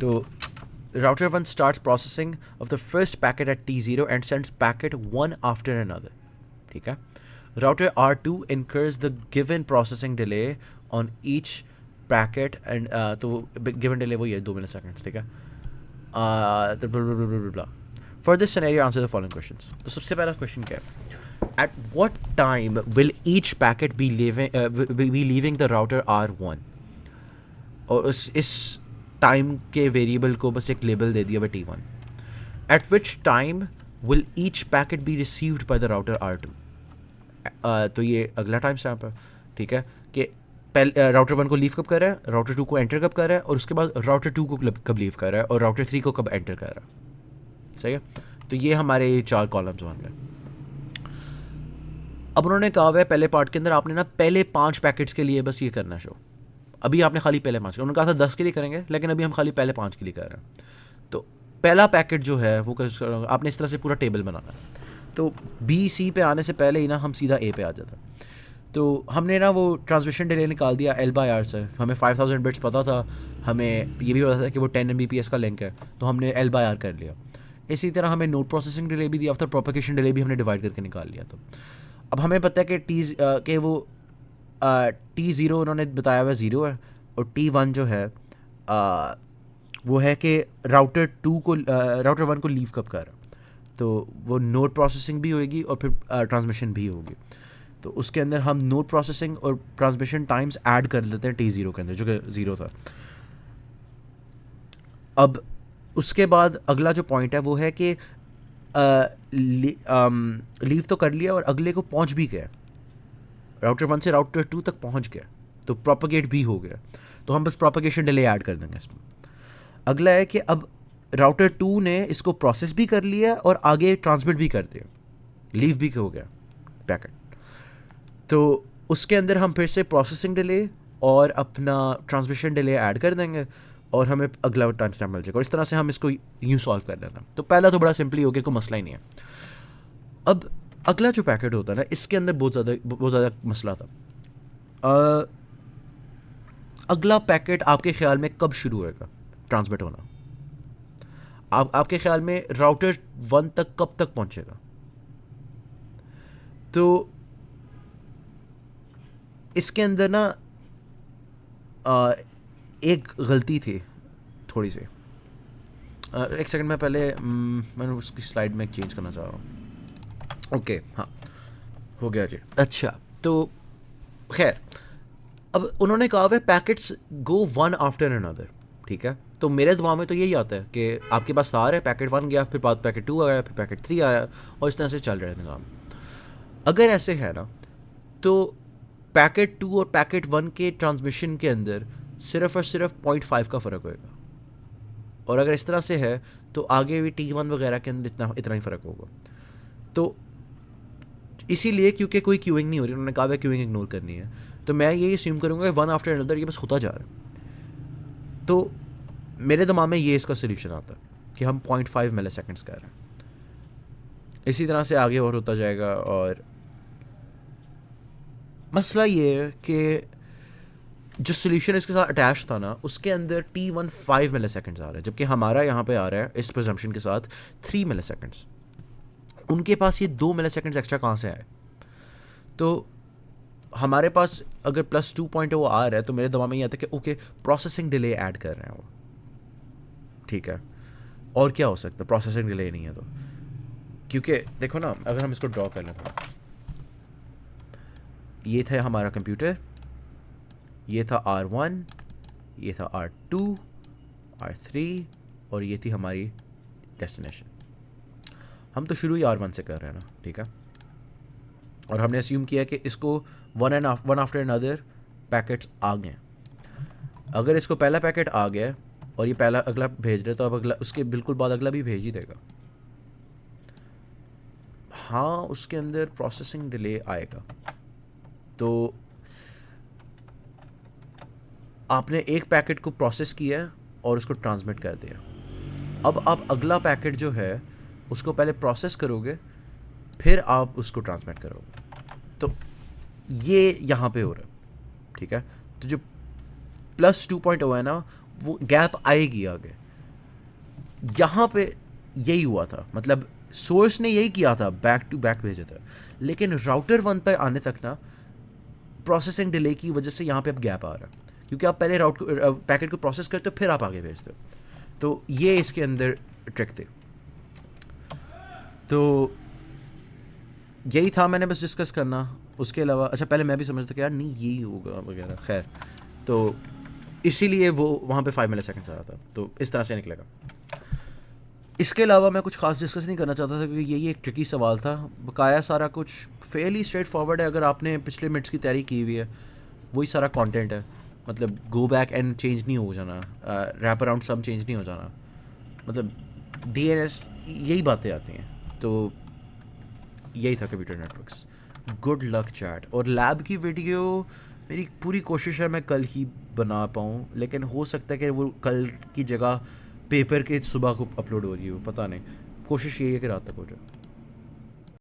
[SPEAKER 1] तो router 1 starts processing of the first packet at T0 and sends packet one after another, ठीक है। Router R2 incurs the given processing delay on each packet and तो given delay वो ये 2 milliseconds, ठीक है। For this scenario, answer the following questions. तो सबसे पहला क्वेश्चन क्या है? At what time will each packet be leaving the router R1? और इस टाइम के वेरिएबल को बस एक लेबल दे दिया हुआ T1. At which time will each packet be received by the router R2? तो ये अगला टाइम स्टैम्प है, ठीक है, कि पहले राउटर 1 को लीव कब कर रहा है, राउटर 2 को एंटर कब कर रहा है, और उसके बाद राउटर 2 को कब लीव कर रहा है, और राउटर 3 को कब एंटर कर रहा है। सही है। तो ये हमारे 4 कॉलम्स बन गए। अब उन्होंने कहा हुआ है पहले पार्ट के अंदर आपने ना पहले 5 पैकेट्स के लिए बस ये करना शो। अभी आपने खाली पहले 5, उन्होंने कहा था 10 के लिए करेंगे, लेकिन अभी हम खाली पहले 5 के लिए कर रहे हैं। तो पहला पैकेट जो है वो आपने इस तरह से पूरा टेबल बनाना है। तो बी सी पे आने से पहले ही ना हम सीधा ए पे आ जाता। तो हमने ना वो ट्रांसमिशन डिले निकाल दिया L/R से। हमें 5000 बिट्स पता था, हमें ये भी पता था कि वो 10 Mbps का लिंक है, तो हमने L/R कर लिया। इसी तरह हमें नोड प्रोसेसिंग डिले भी दिया था, प्रोपेगेशन डिले भी हमने डिवाइड करके निकाल लिया था। अब हमें पता है कि वो T0 उन्होंने बताया हुआ 0 है, और T1 जो है वो है कि राउटर 1 को लीव कब कर, तो वो नोड प्रोसेसिंग भी होएगी और फिर ट्रांसमिशन भी होगी। तो उसके अंदर हम नोड प्रोसेसिंग और ट्रांसमिशन टाइम्स ऐड कर लेते हैं T0 के अंदर, जो कि 0 था। अब उसके बाद अगला जो पॉइंट है वो है कि लीव तो कर लिया और अगले को पहुंच भी गया, राउटर 1 से राउटर 2 तक पहुंच गया, तो प्रोपेगेट भी हो गया। तो हम बस प्रोपेगेशन डिले ऐड कर देंगे इसमें। अगला है कि अब राउटर 2 ने इसको प्रोसेस भी कर लिया और आगे ट्रांसमिट भी कर दिया, लीव भी हो गया पैकेट। तो उसके अंदर हम फिर से प्रोसेसिंग डिले और अपना ट्रांसमिशन डिले ऐड कर देंगे और हमें अगला टाइम स्टैम्प मिल जाएगा, और इस तरह से हम इसको यूँ सॉल्व कर लेना। तो पहला तो बड़ा सिंपली हो गया, कोई मसला ही नहीं है। अब अगला जो पैकेट होता है ना, इसके अंदर बहुत ज़्यादा मसला था। अगला पैकेट आपके ख्याल में कब शुरू होएगा ट्रांसमिट होना? आपके ख्याल में राउटर 1 तक कब तक पहुंचेगा? तो इसके अंदर ना एक गलती थी थोड़ी सी। एक सेकंड में पहले मैंने उसकी स्लाइड में चेंज करना चाह रहा हूँ। ओके, हाँ, हो गया जी। अच्छा, तो खैर, अब उन्होंने कहा हुआ packets go one after another, ठीक है। तो मेरे दिमाग में तो यही आता है कि आपके पास तार है, पैकेट 1 गया, फिर बाद पैकेट 2 आया, फिर पैकेट 3 आया, और इस तरह से चल रहा है निज़ाम। अगर ऐसे है ना, तो पैकेट 2 और पैकेट 1 के ट्रांसमिशन के अंदर सिर्फ और सिर्फ 0.5 का फ़र्क होएगा, और अगर इस तरह से है तो आगे भी T1 वगैरह के अंदर इतना ही फ़र्क होगा। तो इसीलिए, क्योंकि कोई क्यूइंग नहीं हो रही, उन्होंने कहा है क्यूइंग इग्नोर करनी है, तो मैं ये अस्यूम करूँगा कि 1 आफ्टर अनदर ये बस होता जा रहा है। तो मेरे दिमाग में ये इसका सोल्यूशन आता है कि हम 0.5 मिली सेकेंड्स कर रहे हैं, इसी तरह से आगे और होता जाएगा। और मसला ये है कि जो सोल्यूशन इसके साथ अटैच था ना, उसके अंदर T1 5 मिली सेकेंड्स आ रहा है, जबकि हमारा यहाँ पे आ रहा है इस प्रिजम्पशन के साथ 3 मिली सेकेंड्स। उनके पास ये 2 मिली सेकेंड्स एक्स्ट्रा कहाँ से आए? तो हमारे पास अगर +2.0 आ रहा है, तो मेरे दिमाग में ये आता है कि ओके, प्रोसेसिंग डिले ऐड कर रहे हैं वो, ठीक है। और क्या हो सकता है? प्रोसेसिंग डिले नहीं है तो, क्योंकि देखो ना, अगर हम इसको ड्रॉ कर लें थोड़ा, ये था हमारा कंप्यूटर, ये था R1, ये था R2, R3, और ये थी हमारी डेस्टिनेशन। हम तो शुरू ही R1 से कर रहे हैं ना, ठीक है। और हमने अस्यूम किया कि इसको वन आफ्टर अनदर पैकेट्स आ गए। अगर इसको पहला पैकेट आ गया और ये पहला अगला भेज रहे, तो अब अगला उसके बिल्कुल बाद अगला भी भेज ही देगा। हाँ, उसके अंदर प्रोसेसिंग डिले आएगा। तो आपने एक पैकेट को प्रोसेस किया और उसको ट्रांसमिट कर दिया। अब आप अगला पैकेट जो है उसको पहले प्रोसेस करोगे, फिर आप उसको ट्रांसमिट करोगे। तो ये यहाँ पे हो रहा है, ठीक है। तो जो +2.0 है ना, वो गैप आएगी आगे। यहाँ पे यही हुआ था, मतलब सोर्स ने यही किया था, बैक टू बैक भेजा था, लेकिन राउटर 1 पे आने तक ना प्रोसेसिंग डिले की वजह से यहाँ पे अब गैप आ रहा है, क्योंकि आप पहले पैकेट को प्रोसेस करते हो, फिर आप आगे भेजते हो। तो ये इसके अंदर ट्रिक थी। तो यही था, मैंने बस डिस्कस करना। उसके अलावा अच्छा, पहले मैं भी समझता कि यार नहीं यही होगा वगैरह, खैर। तो इसीलिए वो वहाँ पे 5 मिली सेकेंड्स आ रहा था, तो इस तरह से निकलेगा। इसके अलावा मैं कुछ खास डिस्कस नहीं करना चाहता था, क्योंकि यही एक ट्रिकी सवाल था। बकाया सारा कुछ फेयरली स्ट्रेट फॉरवर्ड है, अगर आपने पिछले मिनट्स की तैयारी की हुई है, वही सारा कंटेंट है। मतलब गो बैक एंड चेंज नहीं हो जाना, रैप अराउंड सम चेंज नहीं हो जाना, मतलब DNS, यही बातें आती हैं। तो यही था computer networks. Good luck chat. और लैब की वीडियो मेरी पूरी कोशिश है मैं कल ही बना पाऊँ, लेकिन हो सकता है कि वो कल की जगह पेपर के सुबह को अपलोड हो रही हो, पता नहीं। कोशिश यही है कि रात तक हो जाए।